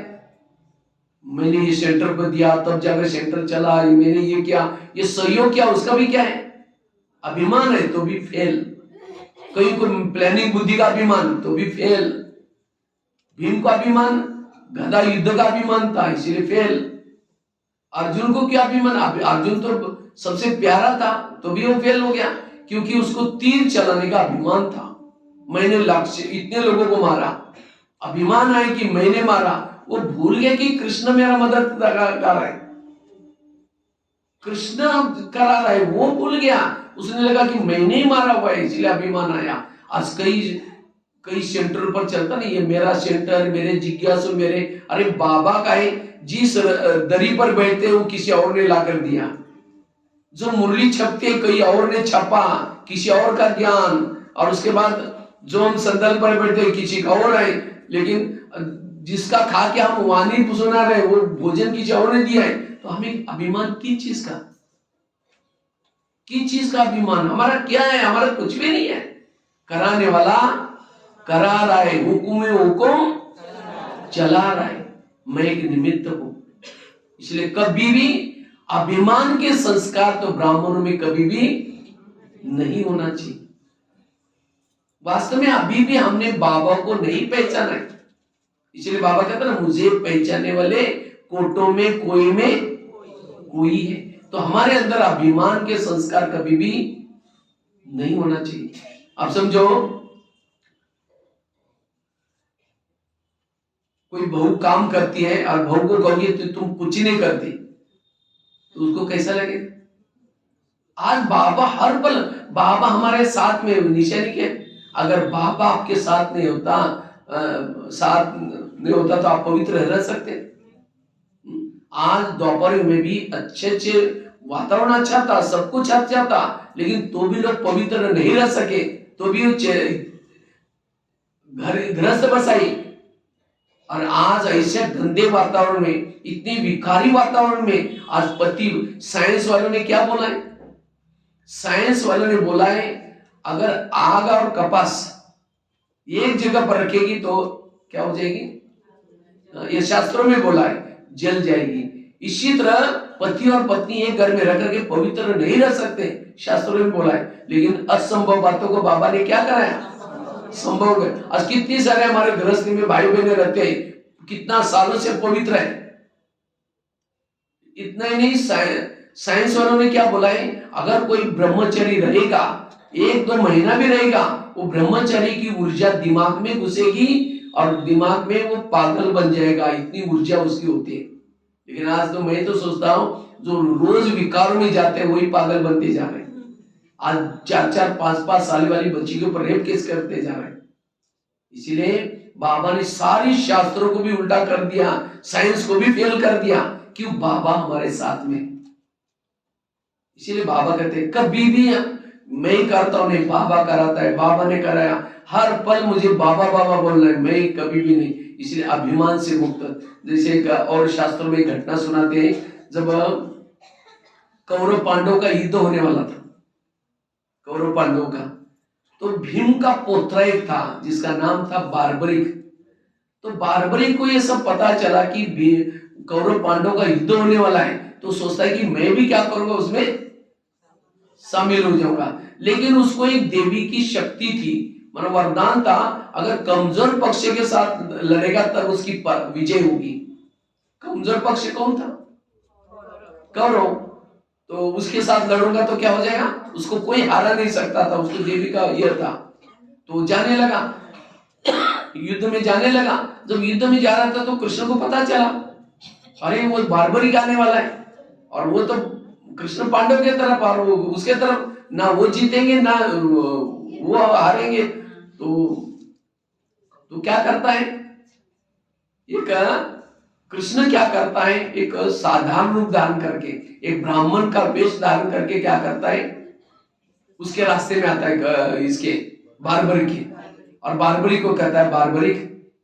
मैंने ये सेंटर पर दिया तब जाकर सेंटर चला, मैंने ये किया, ये सहयोग क्या, उसका भी क्या है, अभिमान है, तो भी फेल। कहीं को प्लानिंग बुद्धि का अभिमान, तो भी फेल। भीम का अभिमान गदा युद्ध का अभिमान था, इसीलिए फेल। अर्जुन को क्या अभिमान, अर्जुन तो सबसे प्यारा था तो भी वो फेल हो गया क्योंकि उसको तीर चलाने का अभिमान था। मैंने लक्ष्य इतने लोगों को मारा, अभिमान है कि मैंने मारा। वो भूल गया कि कृष्ण मेरा मदद कर रहा है, कृष्ण करा रहा है, वो भूल गया। उसने लगा कि मैंने ही मारा हुआ है, इसलिए अभिमान आया। आज कई कई सेंटर पर चलता नहीं, ये मेरा सेंटर, मेरे जिज्ञासु, मेरे, अरे बाबा का है। जिस दरी पर बैठते वो किसी और ने ला कर दिया, जो मुरली छपते कई और ने छपा, किसी और का ज्ञान, और उसके बाद जो हम संदल पर बैठते किसी का और है, लेकिन जिसका खा के हम वाणी सुना रहे वो भोजन किसी और ने दिया है। तो हमें अभिमान किस चीज का, किस चीज का अभिमान? हमारा क्या है? हमारा कुछ भी नहीं है। कराने वाला करा रहा है, हुकुम हुकुम चला रहा है, मैं एक निमित्त हूं। इसलिए कभी भी अभिमान के संस्कार तो ब्राह्मणों में कभी भी नहीं होना चाहिए। वास्तव में अभी भी हमने बाबा को नहीं पहचाना है। इसलिए बाबा कहते हैं ना, मुझे पहचानने वाले कोटों में कोई है। तो हमारे अंदर अभिमान के संस्कार कभी भी नहीं होना चाहिए। आप समझो, कोई बहू काम करती है और बहू को कहोगे तो तुम कुछ नहीं करती, तो उसको कैसा लगे? आज बाबा हर पल, बाबा हमारे साथ में निशानी के, अगर बाबा आपके साथ नहीं होता, तो आप पवित्र रह सकते? आज दोपहर में भी अच्छे वातावरण अच्छा था, सब कुछ अच्छा था, लेकिन तो भी लोग पवित्र नहीं रह सके। तो भी गृहस्थ बसाई। और आज ऐसे गंदे वातावरण में, इतनी विकारी वातावरण में, आज पति, साइंस वालों ने क्या बोला है? साइंस वालों ने बोला है अगर आग और कपास एक जगह पर रखेगी तो क्या हो जाएगी? ये शास्त्रों में बोला है, जल जाएगी। इसी तरह पति और पत्नी एक घर में रह करके पवित्र नहीं रह सकते, शास्त्रों में बोला है। लेकिन असंभव बातों को बाबा ने क्या कराया? संभव है। आज कितनी सारे हमारे गृहस्थी में भाई बहने रहते हैं, कितना सालों से पवित्र है। इतना ही नहीं, साइंस वालों ने क्या बोला है? अगर कोई ब्रह्मचारी रहेगा, 1-2 महीना भी रहेगा, वो ब्रह्मचारी की ऊर्जा दिमाग में घुसेगी और दिमाग में वो पागल बन जाएगा, इतनी ऊर्जा उसकी होती है। लेकिन आज तो मैं तो सोचता हूं, जो रोज विकारों में जाते हैं वही पागल बनते जा रहे हैं। आज 4-4, 5-5 साल वाली बच्ची के ऊपर रेप केस करते जा रहे हैं। इसीलिए बाबा ने सारी शास्त्रों को भी उल्टा कर दिया, साइंस को भी फेल कर दिया। क्यों? बाबा हमारे साथ में। इसीलिए बाबा कहते हैं कभी भी मैं ही करता हूं नहीं, बाबा कराता है, बाबा ने कराया। हर पल मुझे बाबा बाबा बोलना है, मैं कभी भी नहीं। इसलिए अभिमान से मुक्त। जैसे और शास्त्रों में घटना सुनाते हैं, जब कौरव पांडव का युद्ध होने वाला था, कौरव पांडव का, तो भीम का पोत्र एक था जिसका नाम था बार्बरिक। तो बार्बरिक को ये सब पता चला कि कौरव पांडव का युद्ध होने वाला है, तो सोचता है कि मैं भी क्या करूंगा, उसमें शामिल हो जाऊंगा। लेकिन उसको एक देवी की शक्ति थी, मतलब वरदान था, अगर कमजोर पक्ष के साथ लड़ेगा तब उसकी विजय होगी। कमजोर पक्ष कौन था? कौरव। तो उसके साथ लड़ूंगा तो क्या हो जाएगा? उसको कोई हारा नहीं सकता था, उसको देवी का यह था। तो जाने लगा, युद्ध में जाने लगा। जब युद्ध में जा रहा था तो कृष्ण को पता चला, अरे वो बार्बरिक आने वाला है, और वो तो कृष्ण पांडव के तरफ और उसके तरफ, ना वो जीतेंगे ना वो हारेंगे। तो क्या करता है एक कृष्ण, क्या करता है, एक साधारण रूप धारण करके, एक ब्राह्मण का वेश धारण करके क्या करता है, उसके रास्ते में आता है इसके बार्बरिक के, और बार्बरिक को कहता है, बार्बरिक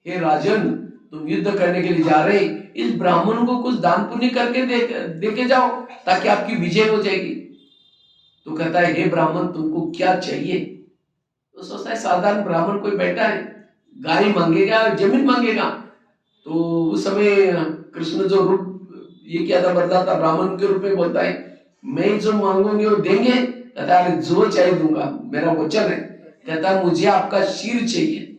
हे राजन, तुम युद्ध करने के लिए जा रहे, इस ब्राह्मण को कुछ दान पुण्य करके देके जाओ ताकि आपकी विजय हो जाएगी। तो कहता है, हे ब्राह्मण तुमको क्या चाहिए? तो सोचता है साधारण ब्राह्मण कोई बैठा है, गाय मांगेगा, जमीन मांगेगा। तो उस समय कृष्ण जो रूप ये क्या था बदला था, ब्राह्मण के रूप में बोलता है, मैं जो मांगूंगी वो देंगे? कहता है, जो चाहिए दूंगा, मेरा वचन है। कहता है, मुझे आपका शीर चाहिए।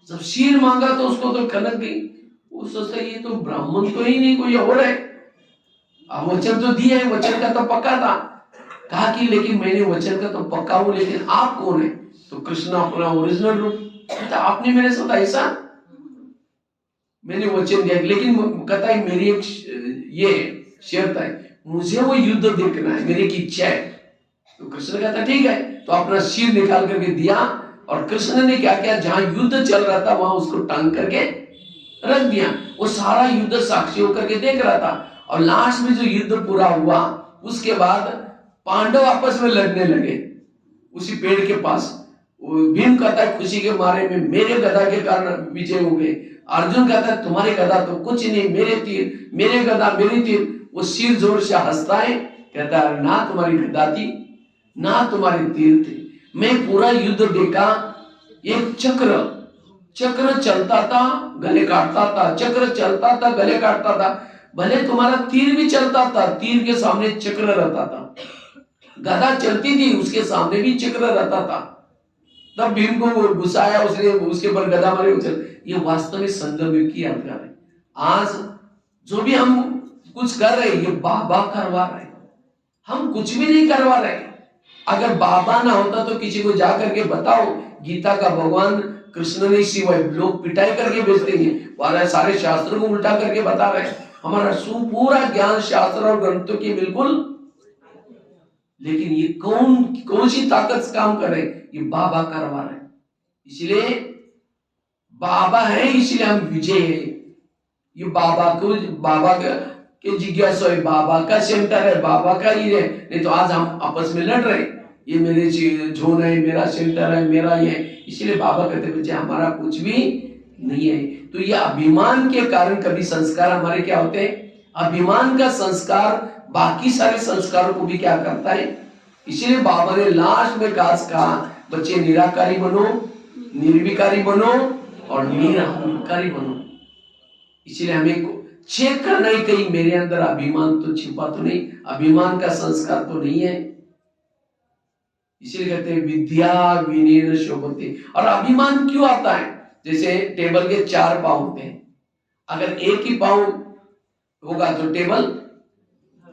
जब शीर मांगा तो उसको तो कनक गई। वो सोचता है ये तो ब्राह्मण तो ही नहीं, कोई और है। वचन तो दिया है, वचन का तो पक्का था। कहा कि लेकिन मैंने वचन का तो पक्का हूं, लेकिन आप कौन है? तो कृष्ण अपना ओरिजिनल रूप कहता, आपने मेरे साथ ऐसा, मैंने वचन दिया, लेकिन कहता है मेरी एक ये शर्त है, मुझे वो युद्ध देखना है, मेरी एक इच्छा है। तो कृष्ण कहता ठीक है, तो अपना सिर निकाल करके दिया, और कृष्ण ने क्या किया, जहां युद्ध चल रहा था वहां उसको टांग करके रख दिया। वो सारा युद्ध साक्षी होकर के देख रहा था, और लास्ट में जो युद्ध पूरा हुआ उसके बाद पांडव आपस में लड़ने लगे उसी पेड़ के पास। भीम कहता है खुशी के मारे में मेरे गदा के कारण विजय हो गए। अर्जुन कहता है तुम्हारे गदा तो कुछ नहीं, मेरे तीर, मेरे गदा मेरी तीर। वो सिर जोर से हंसता है, कहता है ना तुम्हारी गदा थी, ना तुम्हारे तीर थे, मैं पूरा युद्ध देखा। एक चक्र चलता था गले काटता था, चक्र चलता था गले काटता था। भले तुम्हारा तीर भी चलता था, तीर के सामने चक्र रहता था, गदा चलती थी उसके सामने भी चक्र रहता था। तब भीम को गुस्साया, उसने उसके ऊपर गदा मारे उछल। ये वास्तव में संदर्भ की यादगार है। आज जो भी हम कुछ कर रहे हैं ये बाबा करवा रहे हैं, हम कुछ भी नहीं करवा रहे। अगर बाबा ना होता तो किसी को जाकर के बताओ, गीता का भगवान कृष्ण ने सिवाय लोग पिटाई करके बेच देंगे, और सारे शास्त्रों को उल्टा करके बता रहे हैं। हमारा पूरा ज्ञान शास्त्र और ग्रंथों की बिल्कुल, लेकिन ये कौन सी ताकत से काम कर रहे? ये बाबा करवा रहे हैं। इसलिए बाबा है, इसलिए हम विजय है। ये बाबा के जिज्ञासा है, बाबा का सेंटर है, बाबा का ही है। नहीं तो आज हम आपस में लड़ रहे हैं, ये मेरे जोन है, मेरा सेंटर है, मेरा ये। इसलिए बाबा कहते बच्चे हमारा कुछ भी नहीं है। तो ये अभिमान के कारण कभी संस्कार हमारे क्या होते हैं, अभिमान का संस्कार बाकी सारे संस्कारों को भी क्या करता है। इसीलिए बाबा ने लास्ट में कहा बच्चे निराकारी बनो, निर्विकारी बनो और निरहंकारी बनो। इसीलिए हमें चेक करना ही कहीं मेरे अंदर अभिमान तो छिपा तो नहीं, अभिमान का संस्कार तो नहीं है। इसीलिए कहते हैं विद्या विनयेन शोभते। और अभिमान क्यों आता है? जैसे टेबल के 4 पांव होते हैं, अगर एक ही पांव होगा तो टेबल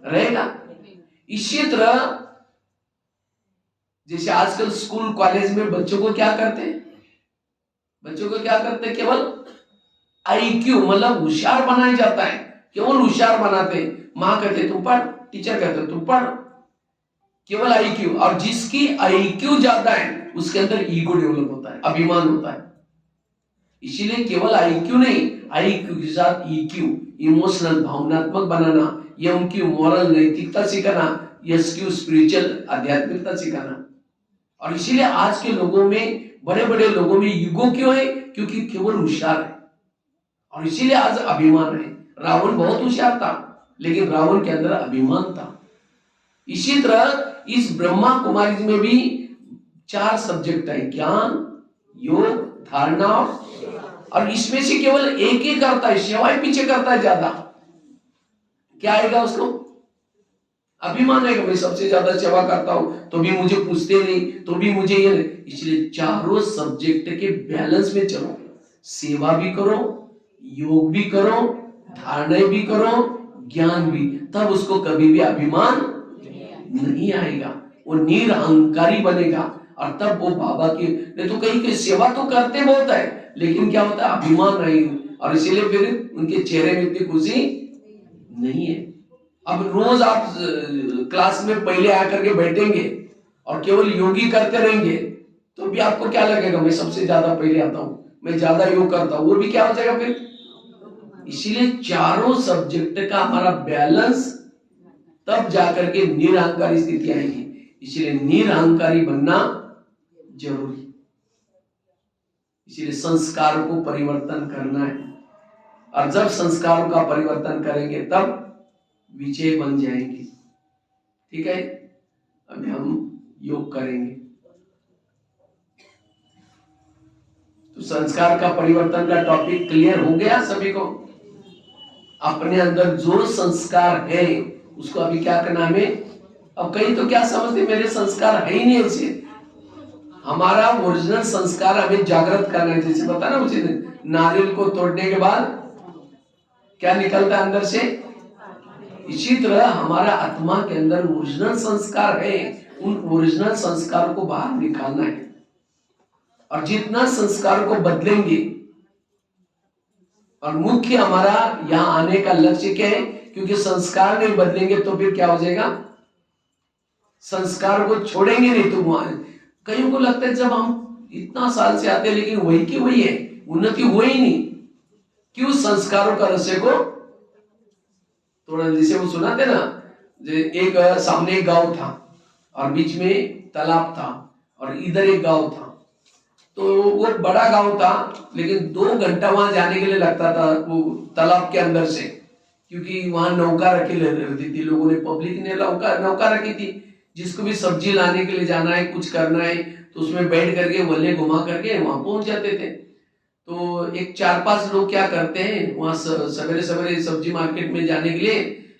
रहेगा। इसी तरह जैसे आजकल स्कूल कॉलेज में बच्चों को क्या करते हैं, केवल IQ मतलब होशियार बनाया जाता है, केवल होशियार बनाते हैं। माँ कहते तुम पढ़, टीचर कहते तुम पढ़, केवल IQ। और जिसकी IQ ज्यादा है उसके अंदर ईगो डेवलप होता है, अभिमान होता है। इसीलिए केवल IQ नहीं, IQ के साथ EQ इमोशनल भावनात्मक बनाना, MQ मॉरल नैतिकता सिखाना, SQ स्पिरिचुअल आध्यात्मिकता सिखाना। और इसीलिए आज के लोगों में, बड़े बड़े लोगों में ईगो क्यों है? क्योंकि केवल होशियार है, और इसीलिए आज अभिमान है। रावण बहुत होशियार था, लेकिन रावण के अंदर अभिमान था। इसी तरह इस ब्रह्मा कुमारी में भी 4 सब्जेक्ट है, ज्ञान, योग, धारणा और इसमें से केवल एक ही करता है, सेवाएं पीछे करता है ज्यादा। क्या आएगा उसको? अभिमान है कि मैं सबसे ज्यादा सेवा करता हूं, तो भी मुझे पूछते नहीं, तो भी मुझे ये नहीं। इसलिए चारों सब्जेक्ट के बैलेंस में चलो, सेवा भी करो, योग भी करो, धारणा भी करो, ज्ञान भी, तब उसको कभी भी अभिमान नहीं आएगा, वो निरहंकारी बनेगा। और तब वो बाबा की, नहीं तो कहीं सेवा तो करते बहुत है, लेकिन क्या होता है, अभिमान नहीं, और इसीलिए फिर उनके चेहरे में इतनी खुशी नहीं है। अब रोज आप क्लास में पहले आकर के बैठेंगे और केवल योगी करते रहेंगे, तो भी आपको क्या लगेगा, मैं सबसे ज्यादा पहले आता हूं, मैं ज्यादा योग करता हूं, वो भी क्या हो जाएगा फिर। इसीलिए चारों सब्जेक्ट का हमारा बैलेंस, तब जाकर के निरहंकारी स्थिति आएगी। इसीलिए निरहंकारी बनना जरूरी, इसीलिए संस्कारों को परिवर्तन करना है। और जब संस्कारों का परिवर्तन करेंगे तब विजय बन जाएंगे। ठीक है, अभी हम योग करेंगे। तो संस्कार का परिवर्तन का टॉपिक क्लियर हो गया सभी को। अपने अंदर जो संस्कार है उसको अभी क्या करना हमें। अब कई तो क्या समझते, मेरे संस्कार है ही नहीं ऐसे। हमारा ओरिजिनल संस्कार हमें जागृत करना है। जैसे बता ना उसी दिन नारियल को तोड़ने के बाद क्या निकलता है अंदर से, इसी तरह हमारा आत्मा के अंदर ओरिजिनल संस्कार है, उन ओरिजिनल संस्कार को बाहर निकालना है। और जितना संस्कार को बदलेंगे, और मुख्य हमारा यहाँ आने का लक्ष्य क्या है, क्योंकि संस्कार नहीं बदलेंगे तो फिर क्या हो जाएगा, संस्कार को छोड़ेंगे नहीं तो वहां कईयों को लगता है जब हम इतना साल से आते हैं लेकिन वही की वही है, उन्नति हुई ही नहीं, क्यों संस्कारों का रहस्य को थोड़ा, जैसे वो सुनाते ना, एक सामने एक गांव था और बीच में तालाब था और इधर एक गांव था, तो वो बड़ा गांव था लेकिन 2 घंटा वहां जाने के लिए लगता था वो तालाब के अंदर से, क्योंकि वहां नौका रखी रहती थी, लोगों ने, पब्लिक ने नौका रखी थी, जिसको भी सब्जी लाने के लिए जाना है, कुछ करना है तो उसमें बैठ करके वल्ले घुमा करके वहां पहुंच जाते थे। तो एक 4-5 लोग क्या करते हैं, वहां सवेरे सवेरे सब्जी मार्केट में जाने के लिए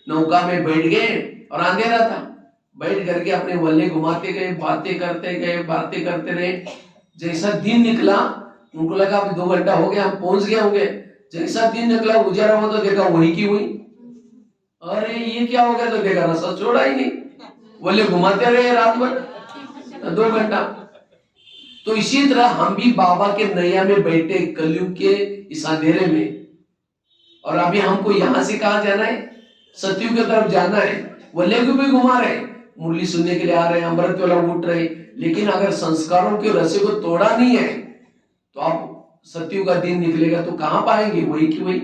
नौका में बैठ गए और अंधेरा था, बैठ करके अपने वल्ले घुमाते गए, बातें करते रहे। जैसा दिन निकला उनको लगा अब 2 घंटा हो गया, हम पहुंच गए होंगे। जैसा दिन निकला उजाला हुआ तो देखा वही की हुई, अरे ये क्या हो गया, तो देखा रास्ता छोड़ा ही नहीं, वल्ले घुमाते रहे रात भर 2 घंटा। तो इसी तरह हम भी बाबा के नैया में बैठे कलयुग के इस अंधेरे में, और अभी हमको यहां से कहां जाना है, सतयुग की तरफ जाना है। वल्ले को भी घुमा रहे, मुरली सुनने के लिए आ रहे हैं, अमृत वाला उठ रहे, लेकिन अगर संस्कारों के रस्से को तोड़ा नहीं है तो आप सतयुग का दिन निकलेगा तो कहां पाएंगे, वही की वही,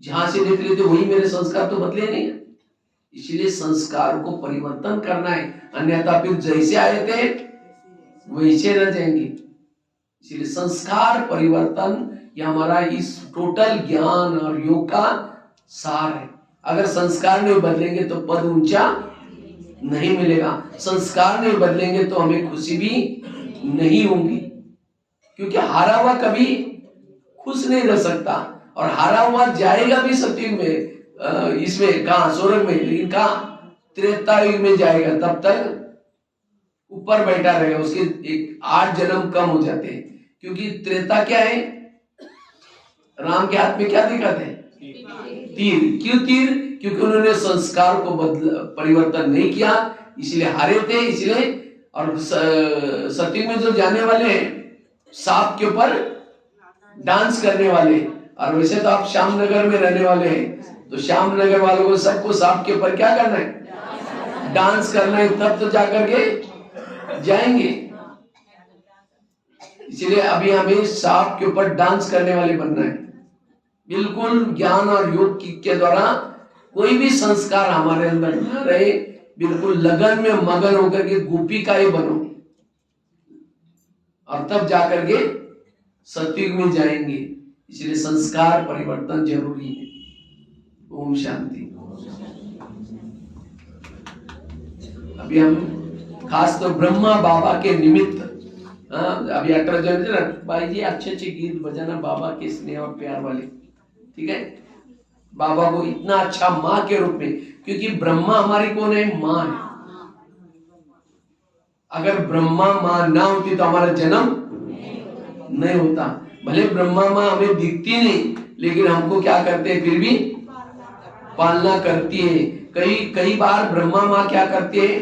जहां से निकले थे वही मेरे संस्कार तो बदले नहीं है। इसलिए संस्कार को परिवर्तन करना है, अन्यथा फिर जैसे आए थे वैसे रह जाएंगे। इसलिए संस्कार परिवर्तन ये हमारा इस टोटल ज्ञान और योग का सार है। अगर संस्कार नहीं बदलेंगे तो पद ऊंचा नहीं मिलेगा, संस्कार नहीं बदलेंगे तो हमें खुशी भी नहीं होगी, क्योंकि हारा हुआ कभी खुश नहीं रह सकता, और हारा हुआ जाएगा भी सतयुग में, इसमें कहा स्वर्ग में, लेकिन कहा त्रेता युग में जाएगा, तब तक ऊपर बैठा रहेगा, उसके 8 जन्म कम हो जाते हैं। क्योंकि त्रेता क्या है, राम के हाथ में क्या दिखाते हैं, तीर। क्यों तीर, क्योंकि उन्होंने संस्कार को परिवर्तन नहीं किया, इसलिए हारे थे। इसलिए और सतयुग में जो जाने वाले हैं सांप के ऊपर डांस करने वाले, और वैसे तो आप श्यामनगर में रहने वाले हैं, तो श्यामनगर वालों को सबको सांप के ऊपर क्या करना है, डांस करना है, तब तो जाकर के जाएंगे। इसलिए अभी हमें सांप के ऊपर डांस करने वाले बनना है। बिल्कुल ज्ञान और योग के द्वारा कोई भी संस्कार हमारे अंदर न रहे, बिल्कुल लगन में मगन होकर के गोपिका ही बनो, और तब जाकर के सतयुग में जाएंगे। इसलिए संस्कार परिवर्तन जरूरी है। ओम शांति। अभी हम खास तो ब्रह्मा बाबा के निमित्त, अभी 18 जनवरी भाई जी अच्छे गीत बजाना बाबा के स्नेह और प्यार वाले, ठीक है। बाबा को इतना अच्छा माँ के रूप में, क्योंकि ब्रह्मा हमारी कौन है, माँ है। अगर ब्रह्मा माँ ना होती तो हमारा जन्म नहीं होता। भले ब्रह्मा माँ हमें दिखती नहीं, लेकिन हमको क्या करते हैं, फिर भी पालना करती है। कई बार ब्रह्मा माँ क्या करती है,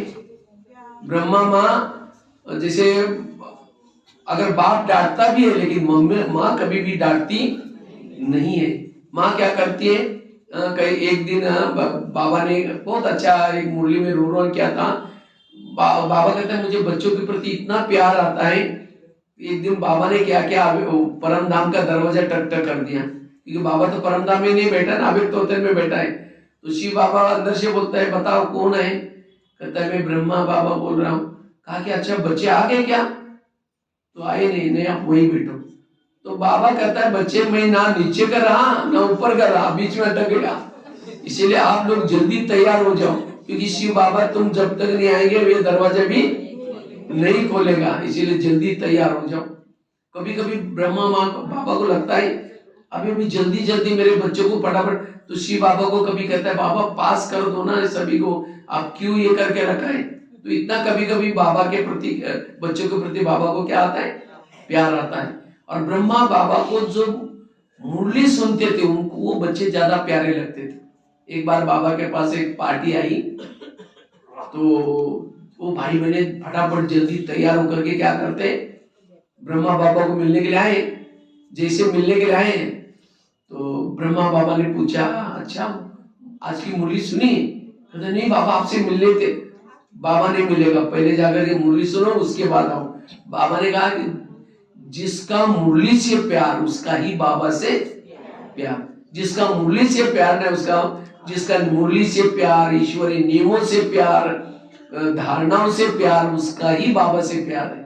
ब्रह्मा माँ जैसे अगर बाप डांटता भी है लेकिन माँ कभी भी डांटती नहीं है। माँ क्या करती है, एक दिन बाबा ने बहुत अच्छा एक मुरली में रो किया था। बाबा कहता है मुझे बच्चों के प्रति इतना प्यार आता है। एक दिन बाबा ने क्या किया, परम धाम का दरवाजा टक कर दिया, क्योंकि बाबा तो परम धाम में नहीं बैठा ना, अभी तोते में बैठा है। तो शिव बाबा अंदर से बोलता है बताओ कौन है, कहता है मैं ब्रह्मा बाबा बोल रहा हूँ। कहा कि अच्छा बच्चे आ गए क्या, तो आए नहीं आप वही बैठो। तो बाबा कहता है बच्चे मैं ना नीचे कर रहा ना ऊपर कर रहा, बीच में अटक गया, इसीलिए आप लोग जल्दी तैयार हो जाओ, क्योंकि शिव बाबा तुम जब तक नहीं आएंगे वे दरवाजा भी नहीं खोलेगा, इसीलिए जल्दी तैयार हो जाओ। कभी कभी ब्रह्मा माँ बाबा को लगता है अभी जल्दी मेरे बच्चों को फटाफट, तो शिव बाबा को कभी कहता है बाबा पास कर दो ना सभी को, आप क्यों ये करके रखा है। तो इतना कभी बाबा के प्रति, बच्चों के प्रति बाबा को क्या आता है, प्यार आता है। और ब्रह्मा बाबा को जो मुरली सुनते थे उनको वो बच्चे ज्यादा प्यारे लगते थे, एक बार बाबा के पास एक पार्टी आई, तो वो भाई बहने फटाफट जल्दी तैयार होकर के क्या करते, ब्रह्मा बाबा को मिलने के लिए आए। जैसे मिलने के लिए आए तो ब्रह्मा बाबा ने पूछा, अच्छा आज की मुरली सुनी? कहते नहीं बाबा, आपसे मिलने थे। बाबा नहीं मिलेगा, पहले जाकर के मुरली सुनो उसके बाद आओ। बाबा ने कहा कि जिसका मुरली से प्यार उसका ही बाबा से प्यार, जिसका मुरली से प्यार नहीं उसका, जिसका मुरली से प्यार, ईश्वरीय नियमों से प्यार, धारणाओं से प्यार, उसका ही बाबा से प्यार है।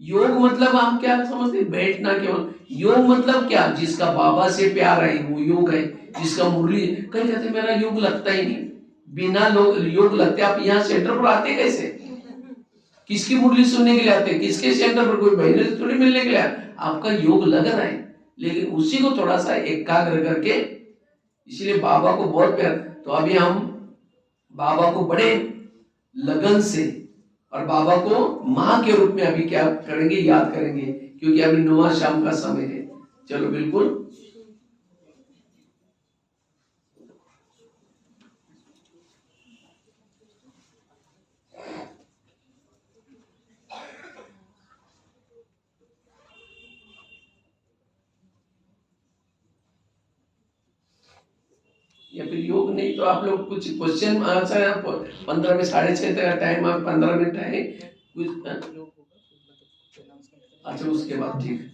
योग मतलब हम क्या समझते, बैठना केवल। योग मतलब क्या, जिसका बाबा से प्यार है वो योग है। जिसका मुरली, कहीं कहते मेरा योग लगता ही नहीं, बिना योग लगते आप यहाँ सेंटर पर आते कैसे? किसकी मुरली सुनने के लिए आते, किसके सेंटर पर? कोई बहने से थोड़ी मिलने के लिए, आपका योग लग रहा है, लेकिन उसी को थोड़ा सा एकाग्र करके, इसीलिए बाबा को बहुत प्यार। तो अभी हम बाबा को बड़े लगन से और बाबा को माँ के रूप में अभी क्या करेंगे, याद करेंगे, क्योंकि अभी 9 शाम का समय है। चलो बिल्कुल। या फिर योग नहीं तो आप लोग कुछ क्वेश्चन आंसर, 15 में 6:30 तक टाइम, 15 मिनट है कुछ। अच्छा उसके बाद ठीक है।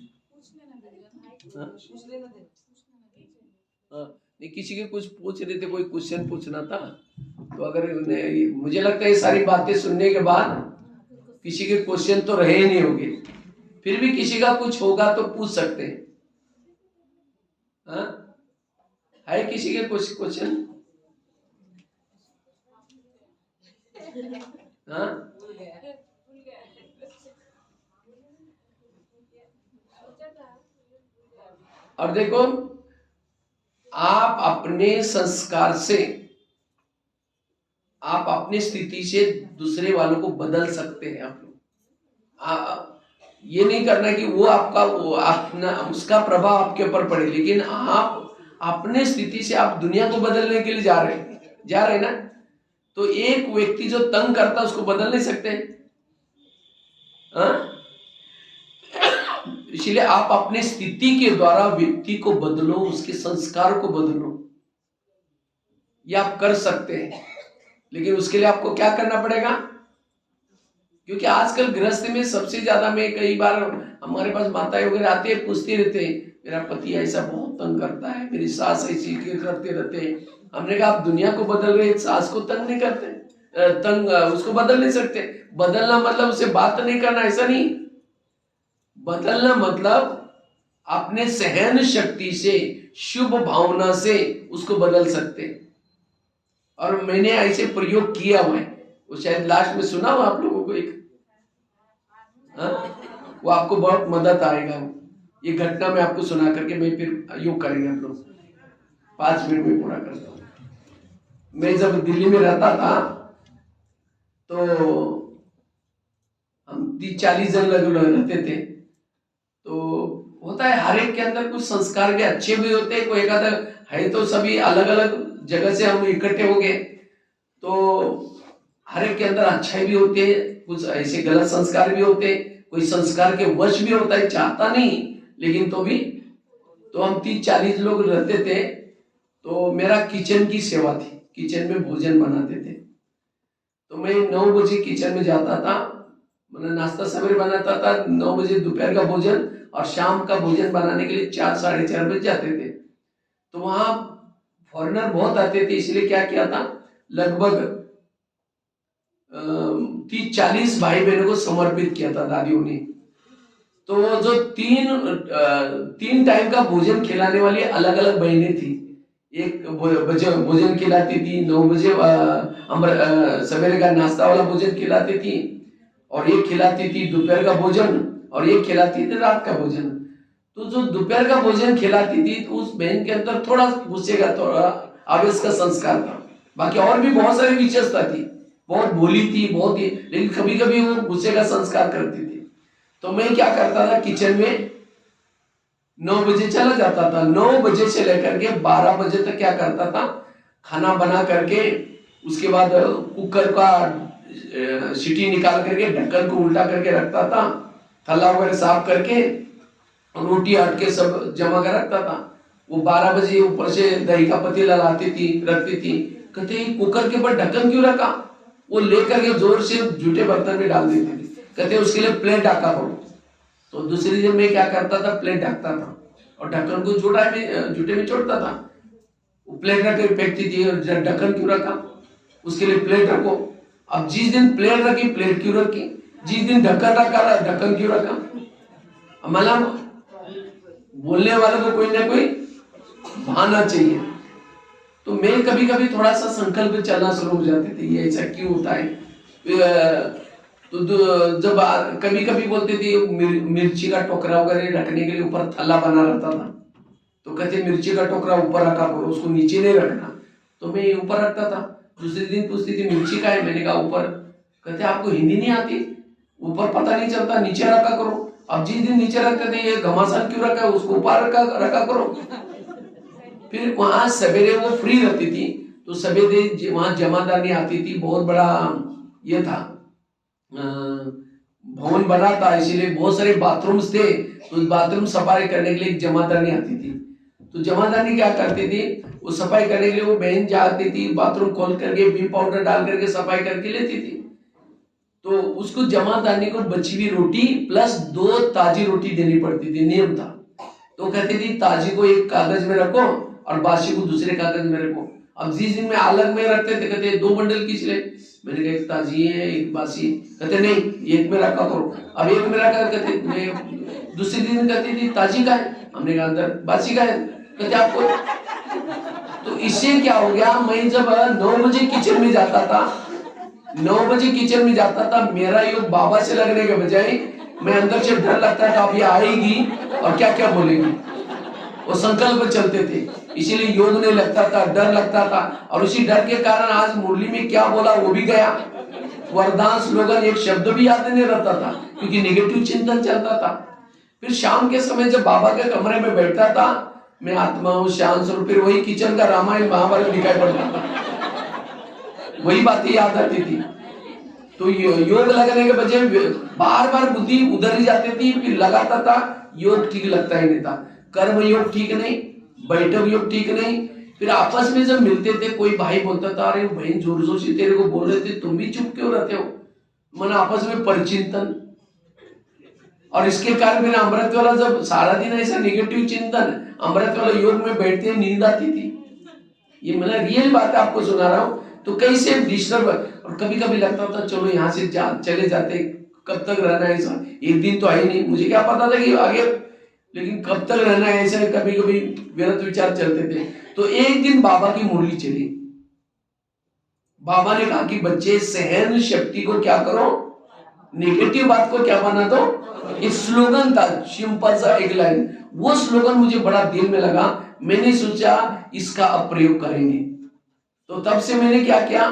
नहीं किसी के कुछ पूछ रहे थे, कोई क्वेश्चन पूछना था, तो अगर मुझे लगता है ये सारी बातें सुनने के बाद किसी के क्वेश्चन तो रहे ही नहीं होंगे, फिर भी किसी का कुछ होगा तो पूछ सकते हैं। हाँ है किसी के कुछ क्वेश्चन? हाँ और देखो, आप अपने संस्कार से, आप अपनी स्थिति से दूसरे वालों को बदल सकते हैं। आप लोग ये नहीं करना कि वो आपका, वो अपना उसका प्रभाव आपके ऊपर पड़े, लेकिन आप अपने स्थिति से आप दुनिया को बदलने के लिए जा रहे हैं ना। तो एक व्यक्ति जो तंग करता है उसको बदल नहीं सकते, इसलिए आप अपने स्थिति के द्वारा व्यक्ति को बदलो, उसके संस्कार को बदलो, ये आप कर सकते हैं। लेकिन उसके लिए आपको क्या करना पड़ेगा? क्योंकि आजकल गृहस्थ में सबसे ज्यादा, में कई बार हमारे पास माताएं वगैरह आती है, पूछती रहते हैं मेरा पति ऐसा बहुत तंग करता है, मेरी सास ऐसी करते रहते हैं। हमने कहा आप दुनिया को बदल रहे, सास को तंग नहीं करते, तंग उसको बदल नहीं सकते। बदलना मतलब उसे बात नहीं करना, ऐसा नहीं। बदलना मतलब अपने सहन शक्ति से, शुभ भावना से उसको बदल सकते। और मैंने ऐसे प्रयोग किया हुआ है, वो शायद लास्ट में सुना हो आप लोगों को एक, वो आपको बहुत मदद आएगा। ये घटना मैं आपको सुना करके मैं फिर योग करेंगे हम लोग, 5 मिनट में पूरा करता हूँ। मैं जब दिल्ली में रहता था तो हम 30-40 जन लोग रहते थे। तो होता है हर एक के अंदर कुछ संस्कार के अच्छे भी होते हैं, कोई एक आधा है, तो सभी अलग अलग जगह से हम इकट्ठे हो गए, तो हर एक के अंदर अच्छाई भी होते हैं, कुछ ऐसे गलत संस्कार भी होते हैं, कोई संस्कार के वश भी होता है, चाहता नहीं लेकिन तो भी। तो हम 30-40 लोग रहते थे, तो मेरा किचन की सेवा थी, किचन में भोजन बनाते थे। तो मैं 9 बजे किचन में जाता था, मैंने नाश्ता सवेरे बनाता था, 9 बजे दोपहर का भोजन, और शाम का भोजन बनाने के लिए 4-4:30 बजे जाते थे। तो वहां फॉरेनर बहुत आते थे, इसलिए क्या किया था, लगभग 30-40 भाई बहनों को समर्पित किया था दादियों ने। तो जो 3 टाइम का भोजन खिलाने वाली अलग अलग बहनें थी, एक भोजन खिलाती थी 9 बजे, सवेरे का नाश्ता वाला भोजन खिलाती थी, और एक खिलाती थी दोपहर का भोजन, और एक खिलाती थी रात का भोजन। तो जो दोपहर का भोजन खिलाती थी, तो उस बहन के अंदर थोड़ा गुस्से का, थोड़ा आवेश का संस्कार था। बाकी और भी बहुत सारी विशेषता थी, बहुत भोली थी, बहुत ही, लेकिन कभी कभी वो गुस्से का संस्कार करती थी। तो मैं क्या करता था, किचन में 9 बजे चला जाता था, 9 बजे से लेकर के 12 बजे तक क्या करता था, खाना बना करके उसके बाद कुकर का सीटी निकाल करके ढक्कन को उल्टा करके रखता था, थल्ला वगैरह साफ करके रोटी हट के सब जमा कर रखता था। वो 12 बजे ऊपर से दही का पतीला लाती थी, रखती थी। कहते कुकर के ऊपर ढक्कन क्यों रखा? वो लेकर के जोर से जूठे बर्तन में डाल देती थी। कहते उसके लिए प्लेट ढका करो। तो दूसरी दिन मैं क्या करता था, प्लेट ढकता था और ढक्कन को जूठे में छोड़ता था। वो प्लेट रख के फेंकती थी, ढक्कन क्यों रखा? उसके लिए प्लेट रखो। अब जिस दिन प्लेट रखी, प्लेट क्यों रखी? जिस दिन ढक्कन रखा, ढक्कन क्यों रखा? मतलब बोलने वाले को कोई ना कोई बहाना चाहिए। तो मैं कभी कभी थोड़ा सा संकल्प चलना शुरू हो जाते थे, ये ऐसा क्यों होता है? तो जब कभी कभी बोलते थे मिर्ची का टोकरा वगैरह रखने के लिए ऊपर थल्ला बना रहता था, तो कहते मिर्ची का टोकरा ऊपर रखा करो, उसको नीचे नहीं रखना। तो मैं ऊपर रखता था। दूसरे दिन पूछती थी मिर्ची का है, मैंने कहा ऊपर। कहते आपको हिंदी नहीं आती? ऊपर पता नहीं चलता, नीचे रखा करो। अब जिस दिन नीचे रखते थे, ये घमासान क्यों रखा है, उसको ऊपर रखा करो। फिर वहां सवेरे वो फ्री रहती थी, तो सवेरे वहां जमादारनी आती थी। बहुत बड़ा ये था, भवन बना था, इसीलिए बहुत सारे बाथरूम्स थे। तो बाथरूम सफाई करने के लिए जमादारनी आती थी। तो जमादारनी क्या करती थी, वो सफाई करने के लिए वो बहन जाती थी, बाथरूम खोल करके बी पाउडर डाल करके सफाई करके लेती थी। तो उसको जमादारनी को बची हुई रोटी प्लस 2 ताजी रोटी देनी पड़ती थी, नियम था। तो कहती थी ताजी को एक कागज में रखो और बासी को दूसरे कागज में रखो। अब जिस दिन में अलग में रखते थे, कहते 2 बंडल खींच ले। मैंने कहा एक ताजी है एक बासी। कहते नहीं एक में रखा करो। अब एक में रखा, कहते मैं दूसरे दिन कहती थी ताजी का है, हमने कहा अंदर बासी का है। कहते आपको, तो इससे क्या हो गया, मैं जब 9 बजे किचन में जाता था, 9 बजे किचन में जाता था, मेरा योग बाबा से लगने के बजाय मैं अंदर से डर लगता था अब ये आएगी और क्या क्या बोलेगी। वो संकल्प चलते थे, इसीलिए योग नहीं लगता था, डर लगता था। और उसी डर के कारण आज मुरली में क्या बोला वो भी गया, वरदान स्लोगन एक शब्द भी याद नहीं रहता था, क्योंकि नेगेटिव चिंतन चलता था। फिर शाम के समय जब बाबा के कमरे में बैठता था, मैं आत्मा हूँ शांत स्वरूप, फिर वही किचन का रामायण महाभारत दिखाई पड़ता था, वही बातें याद आती थी। तो योग लगने के बजाय बार बार बुद्धि उधर ही जाती थी। फिर लगाता था, योग ठीक लगता ही नहीं था। कर्म योग ठीक नहीं, बैठक योग ठीक नहीं। फिर आपस में जब मिलते थे, कोई भाई बोलता था अरे बहन जोर जोर से तेरे को बोल रहे थे, तुम भी चुप क्यों रहते हो? मन आपस में परिचिंतन। और इसके कारण मेरा अमृत वाला जब सारा दिन ऐसा नेगेटिव चिंतन, अमृत वाला योग में बैठते हैं नींद आती थी। ये मतलब रियल बात आपको सुना रहा हूँ। तो कैसे डिस्टर्ब, और कभी कभी लगता था चलो यहाँ से चले जाते, कब तक रहना है ऐसा, एक दिन तो आई नहीं, मुझे क्या पता था कि आगे, लेकिन कब तक रहना है ऐसा कभी कभी विरत विचार चलते थे। तो एक दिन बाबा की मुरली चली। बाबा ने कहा कि बच्चे सहन शक्ति को क्या करो, नेगेटिव बात को क्या बना दो। एक स्लोगन था, सिंपल सा एक लाइन, वो स्लोगन मुझे बड़ा दिल में लगा। मैंने सोचा इसका अब प्रयोग करेंगे। तो तब से मैंने क्या किया,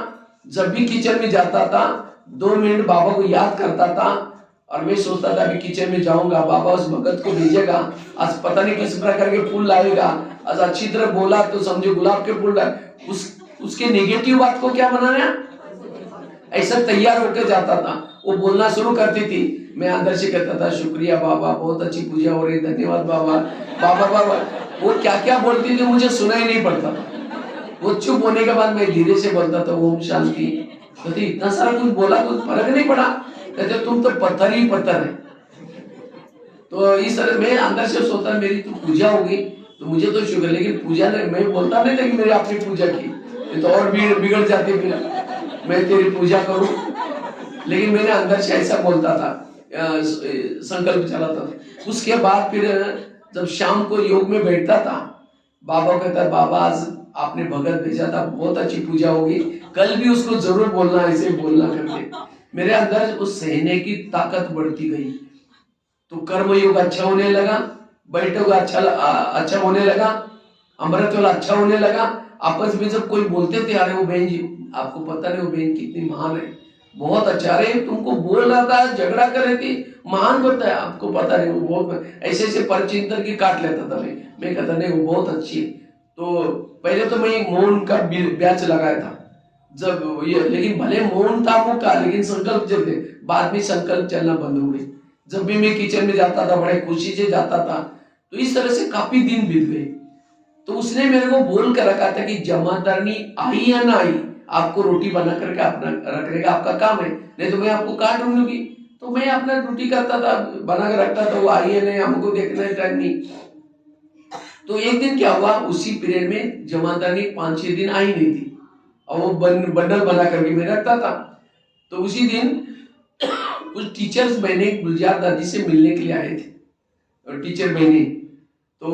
जब भी किचन में जाता था 2 मिनट बाबा को याद करता था, और मैं सोचता था कि किचन में जाऊंगा, बाबा उस भगत को भेजेगा, आज पता नहीं किस प्रकार के फूल लाएगा, आज अच्छी तरह बोला तो समझो गुलाब के फूल उसके नेगेटिव बात को क्या बनाना, ऐसा तैयार होकर जाता था। वो बोलना शुरू करती थी, मैं अंदर से कहता था शुक्रिया बाबा, बहुत अच्छी पूजा हो रही, धन्यवाद बाबा। बाबा बाबा वो क्या क्या बोलती थी मुझे सुनाई नहीं पड़ता था। वो चुप होने के बाद मैं धीरे से बोलता था ओम शांति। कहते इतना सारा कुछ बोला, कुछ फर्क नहीं पड़ा। कहते तुम तो पत्थर ही पत्थर है। तो इस तरह मैं अंदर से सोचता मेरी तो पूजा होगी तो मुझे तो शुक्र, लेकिन पूजा नहीं, मैं बोलता नहीं था कि मेरी अपनी पूजा की, तो और भी बिगड़ जाती, फिर मैं तेरी पूजा करूं। लेकिन मैंने अंदर से ऐसा बोलता था, संकल्प चलाता था। उसके बाद फिर जब शाम को योग में बैठता था, बाबा कहता बाबा आज आपने भगत भेजा था, बहुत अच्छी पूजा होगी, कल भी उसको जरूर बोलना, ऐसे बोलना करके मेरे अंदर उस सहने की ताकत बढ़ती गई। तो कर्म योग अच्छा होने लगा, बैठक अच्छा होने लगा, अमृत वाला अच्छा होने लगा। आपस में जब कोई बोलते थे अरे वो बहन जी, आपको पता नहीं वो बहन कितनी महान है, बहुत अच्छा, अरे तुमको बोल रहा था, झगड़ा कर रही थी, महान बोलता है, आपको पता नहीं वो बहुत, ऐसे ऐसे परिचिंतन की काट लेता था मैं कहता नहीं वो बहुत अच्छी है। तो पहले तो मैं मौन का बैच लगाया था जब ये, लेकिन भले मौन था वो का, लेकिन संकल्प जब थे, बाद में संकल्प चलना बंद हो गए। जब भी मैं किचन में जाता था बड़े खुशी से जाता था। तो इस तरह से काफी दिन बीत गए। तो उसने मेरे को बोल कर रखा था कि जमादारनी आई या ना आई, आपको रोटी बना करके अपना रखने का आपका काम है, नहीं तो मैं आपको कहाँ ढूंढूंगी। तो मैं अपना ड्यूटी करता था, बना कर रखता था, वो आई है नहीं हमको देखना है टाइम नहीं। तो एक दिन क्या हुआ, उसी पीरियड में जमादारनी 5-6 दिन आई नहीं थी और वो बंडल बना करके मैं रखता था। तो उसी दिन कुछ टीचर्स बहने गुलजार दादी से मिलने के लिए आए थे, और टीचर बहने, तो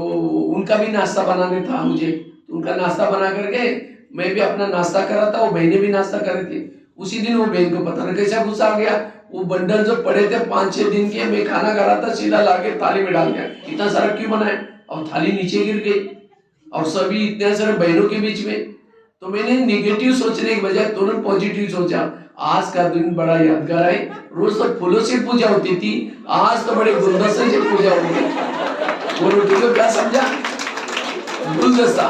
उनका भी नाश्ता बनाने था मुझे। तो उनका नाश्ता बना करके मैं भी अपना नाश्ता कर रहा था, वो बहने भी नाश्ता कर रहे थे। उसी दिन वो बहन को पता नहीं कैसा गुस्सा आ गया, वो बंडल जो पड़े थे 5-6 दिन के, मैं खाना खा रहा था, सीधा लाके थाली में डाल दिया। इतना सारा क्यों बनाया, और थाली नीचे गिर गई, और सभी इतने सारे बहनों के बीच में। तो मैंने नेगेटिव सोचने के बजाय तुरंत पॉजिटिव सोचा, आज का दिन बड़ा यादगार है। रोज तो फूलों से पूजा होती थी, आज तो बड़े गुलदस्ते से पूजा होगी। वो रोटी को क्या समझा, गुलदस्ता।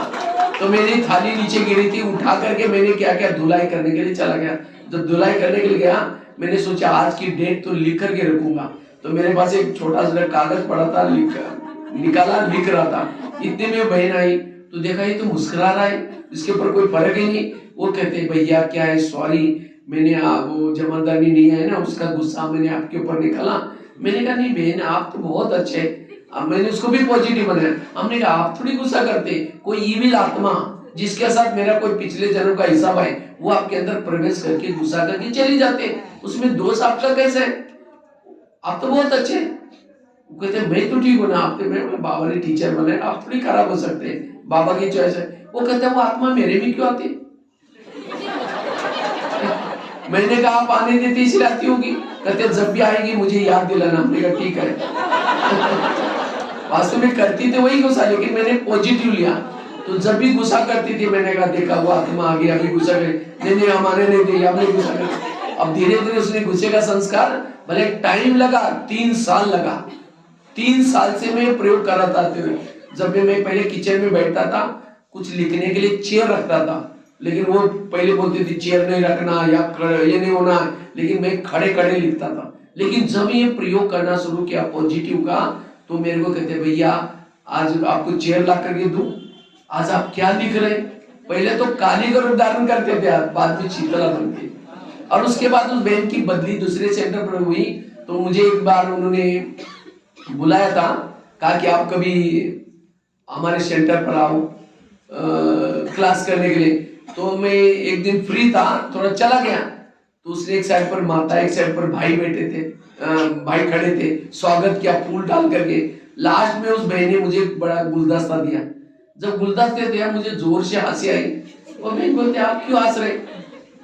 तो मेरी थाली नीचे गिरी थी, उठा करके मैंने क्या क्या धुलाई करने के लिए चला गया। जब धुलाई करने के लिए गया, मैंने सोचा आज की डेट तो लिख करके रखूंगा। तो मेरे पास एक छोटा सा कागज पड़ा था, निकाला, लिख रहा था। इतने में बहन आई, तो देखा ये तो मुस्कुरा रहा है, इसके ऊपर कोई फर्क ही नहीं। वो कहते भैया क्या है, सॉरी मैंने वो जमादारनी नहीं है ना, उसका गुस्सा मैंने आपके ऊपर निकाला। मैंने कहा नहीं बहन आप तो बहुत अच्छे। अब मैंने उसको भी पॉजिटिव बनाया। हमने कहा आप थोड़ी गुस्सा करते, कोई ईविल आत्मा जिसके साथ मेरा कोई पिछले जन्म का हिसाब है, वो आपके अंदर प्रवेश करके गुस्सा करके चली जाते, उसमें दोष आपका कैसे है, आप तो बहुत अच्छे। वो कहते मैं तो ठीक हूँ ना, आप तो बाबा ने टीचर बनाए, आप थोड़ी खराब हो सकते हैं, बाबा की चॉइस है। वो कहते वो आत्मा मेरे भी क्यों आती। मैंने कहा आप आने देते इसलिए आती होगी। कहते जब भी आएगी मुझे याद दिलाना। हमने कहा ठीक है। वास्तव में करती थी वही गुस्सा, लेकिन मैंने पॉजिटिव लिया। तो जब भी गुस्सा करती थी मैंने कहा देखा वो आत्मा आ गई, अभी गुस्सा करे, नहीं हम आने नहीं देंगे, आपने गुस्सा कर। अब धीरे धीरे उसने गुस्से का संस्कार, भले टाइम लगा, 3 साल लगा। 3 साल से मैं प्रयोग कर रहा था। जब भी मैं पहले किचन में बैठता था, कुछ लिखने के लिए चेयर रखता था, लेकिन वो पहले बोलती थी चेयर नहीं रखना या ये नहीं होना, लेकिन मैं खड़े खड़े लिखता था। लेकिन जब ये प्रयोग करना शुरू किया पॉजिटिव का, तो मेरे को कहते भैया आज आपको चेयर ला करके दूं, आज आप क्या लिख रहे। पहले तो काली का रूप धारण करते थे, बाद में शीतला बन गई। और उसके बाद उस बहन की बदली दूसरे सेंटर पर हुई। तो मुझे एक बार उन्होंने बुलाया था, कहा कि आप कभी हमारे सेंटर पर आओ क्लास करने के लिए। तो मैं एक दिन फ्री था, थोड़ा चला गया। तो उसने एक साइड पर माता, एक साइड पर भाई बैठे थे, भाई खड़े थे, स्वागत किया फूल डाल करके। लास्ट में उस बहन ने मुझे बड़ा गुलदस्ता दिया। जब गुलदस्ते दिया मुझे जोर से हंसी आई। और मैं बोलते आप क्यों हंस रहे।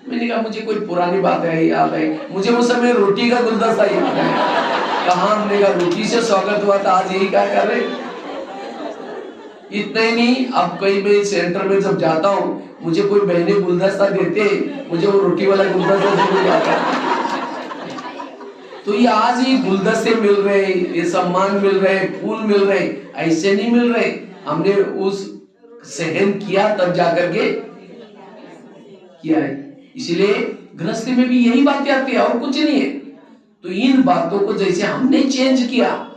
मैंने कहा मुझे कोई पुरानी बात है याद है, मुझे उस समय रोटी का गुलदस्ता याद है। कहाँ हमने कहा रोटी से स्वागत हुआ था, आज यही क्या कर रहे। इतना ही नहीं, अब कहीं मैं सेंटर में जब जाता हूँ, मुझे कोई बहने गुलदस्ता देते, मुझे वो रोटी वाला गुलदस्ता जरूर जाता। तो ये आज ही गुलदस्ते मिल रहे, ये सम्मान मिल रहे, फूल मिल रहे, ऐसे नहीं मिल रहे। हमने उस सहन किया तब जाकर के किया है। इसलिए गृहस्थी में भी यही बातें आती है और कुछ नहीं है। तो इन बातों को जैसे हमने चेंज किया,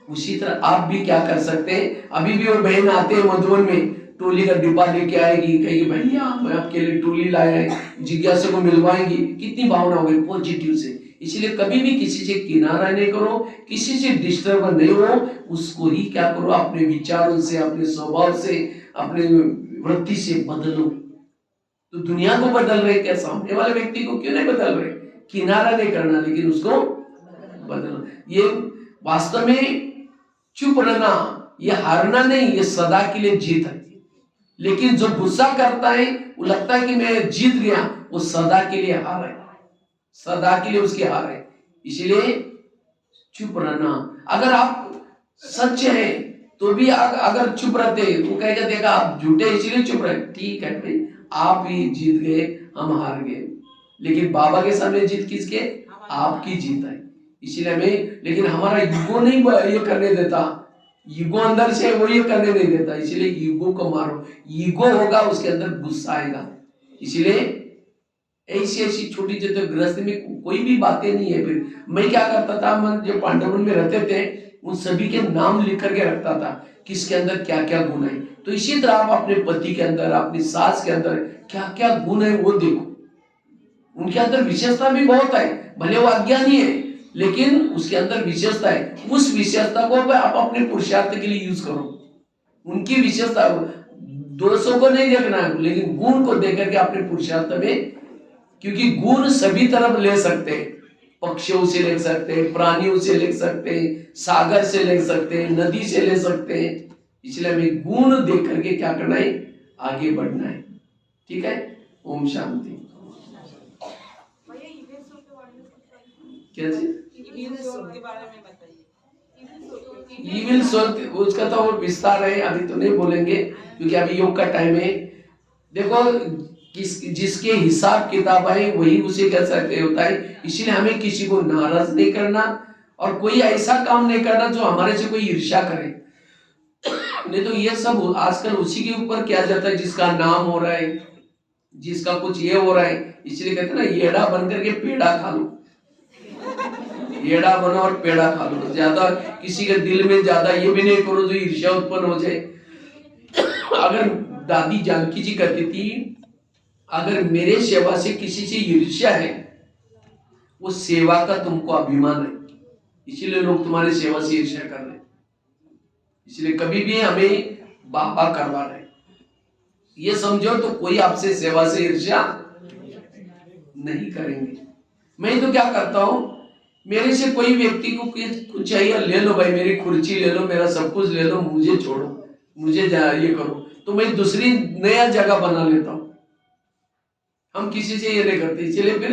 उसी तरह आप भी क्या कर सकते हैं। अभी भी वो बहन आते हैं मधुबन में, टोली का डिब्बा लेके आएगी, कहेगी भैया मैं आपके लिए टोली लाया है, जिज्ञासा को मिलवाएंगी। कितनी भावना हो गई पॉजिटिव से। इसलिए कभी भी किसी से किनारा नहीं करो, किसी से डिस्टर्ब नहीं हो, उसको ही क्या करो, अपने विचारों से, अपने स्वभाव से, अपने वृत्ति से बदलो। तो दुनिया को बदल रहे क्या, सामने वाले व्यक्ति को क्यों नहीं बदल रहे। किनारा नहीं करना, लेकिन उसको बदलना। ये वास्तव में चुप रहना, ये हारना नहीं, ये सदा के लिए जीत है। लेकिन जो गुस्सा करता है, वो लगता है कि मैं जीत गया, वो सदा के लिए हार है, सदा के लिए उसकी हार है। इसलिए चुप रहना। अगर आप सच है तो भी अगर चुप रहते, वो कहेगा देखा आप झूठे इसलिए चुप रहे, ठीक है भाई आप ही जीत गए, हम हार गए। लेकिन बाबा के सामने जीत किसके, आपकी जीत है। इसीलिए हमें, लेकिन हमारा ईगो नहीं ये करने देता, ईगो अंदर से वो ये करने नहीं देता, इसलिए ईगो को मारो। ईगो होगा उसके अंदर गुस्सा आएगा। इसलिए ऐसी ऐसी छोटी जो गृहस्थ में कोई भी बातें नहीं है। फिर मैं क्या करता था, मैं जो पांडवन में रहते थे उन सभी के नाम लिख करके रखता था, किसके अंदर क्या क्या गुण है। तो इसी तरह आप अपने पति के अंदर, अपनी सास के अंदर क्या क्या गुण है वो देखो। उनके अंदर विशेषता भी बहुत है, भले वो अज्ञानी है लेकिन उसके अंदर विशेषता है। उस विशेषता को आप अपने पुरुषार्थ के लिए यूज करो। उनकी विशेषता, दोषों को नहीं देखना है लेकिन गुण को देख करके अपने पुरुषार्थ में, क्योंकि गुण सभी तरफ ले सकते हैं। पक्षियों से ले सकते हैं, प्राणियों से ले सकते हैं, सागर से ले सकते हैं, नदी से ले सकते हैं। इसलिए हमें गुण देख करके क्या करना है, आगे बढ़ना है। ठीक है, ओम शांति। क्या चीज? ईविल सोल उसका तो और विस्तार है, अभी तो नहीं बोलेंगे क्योंकि अभी योग का टाइम है। देखो जिसके हिसाब किताब है वही उसे कह सकते होता है। इसलिए हमें किसी को नाराज नहीं करना और कोई ऐसा काम नहीं करना जो हमारे से कोई ईर्ष्या करे। नहीं तो ये सब आजकल उसी के ऊपर किया जाता है, जिसका नाम हो रहा है, जिसका कुछ ये हो रहा है। इसलिए कहते हैं ना, येड़ा बन करके पेड़ा खा लो। येड़ा बनो और पेड़ा खा लो। ज्यादा किसी के दिल में ज्यादा ये भी नहीं करो जो ईर्ष्या उत्पन्न हो जाए। अगर दादी जानकी जी कहती थी, अगर मेरे सेवा से किसी से ईर्ष्या है, वो सेवा का तुमको अभिमान है, इसीलिए लोग तुम्हारे सेवा से ईर्ष्या कर रहे हैं। इसलिए कभी भी हमें बाबा करवा रहे, ये समझो तो कोई आपसे सेवा से ईर्ष्या नहीं करेंगे। मैं तो क्या करता हूं, मेरे से कोई व्यक्ति को कुछ चाहिए, ले लो भाई, मेरी कुर्सी ले लो, मेरा सब कुछ ले लो, मुझे छोड़ो, मुझे ये करो, तो मैं दूसरी नया जगह बना लेता हूं। हम किसी से ये नहीं करते। इसलिए फिर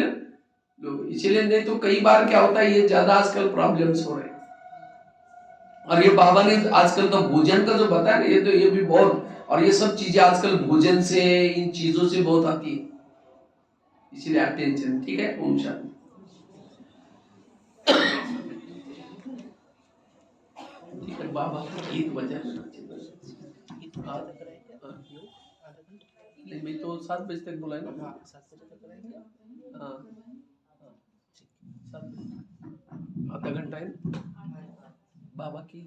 इसलिए नहीं तो कई बार क्या होता है, ये ज्यादा आजकल प्रॉब्लम्स हो रहे हैं। और ये बाबा ने आजकल का भोजन का जो बताया ना, ये तो ये भी बहुत, और ये सब चीजें आजकल भोजन से, इन चीजों से बहुत आती है। इसलिए अटेंशन। ठीक है, ओम शांति। ठीक है बाबा, 1 बजे नहीं, मैं तो 7 बजे तक बोला है ना। 7 बजे तक करेंगे। हाँ, 7 आधा घंटा है बाबा की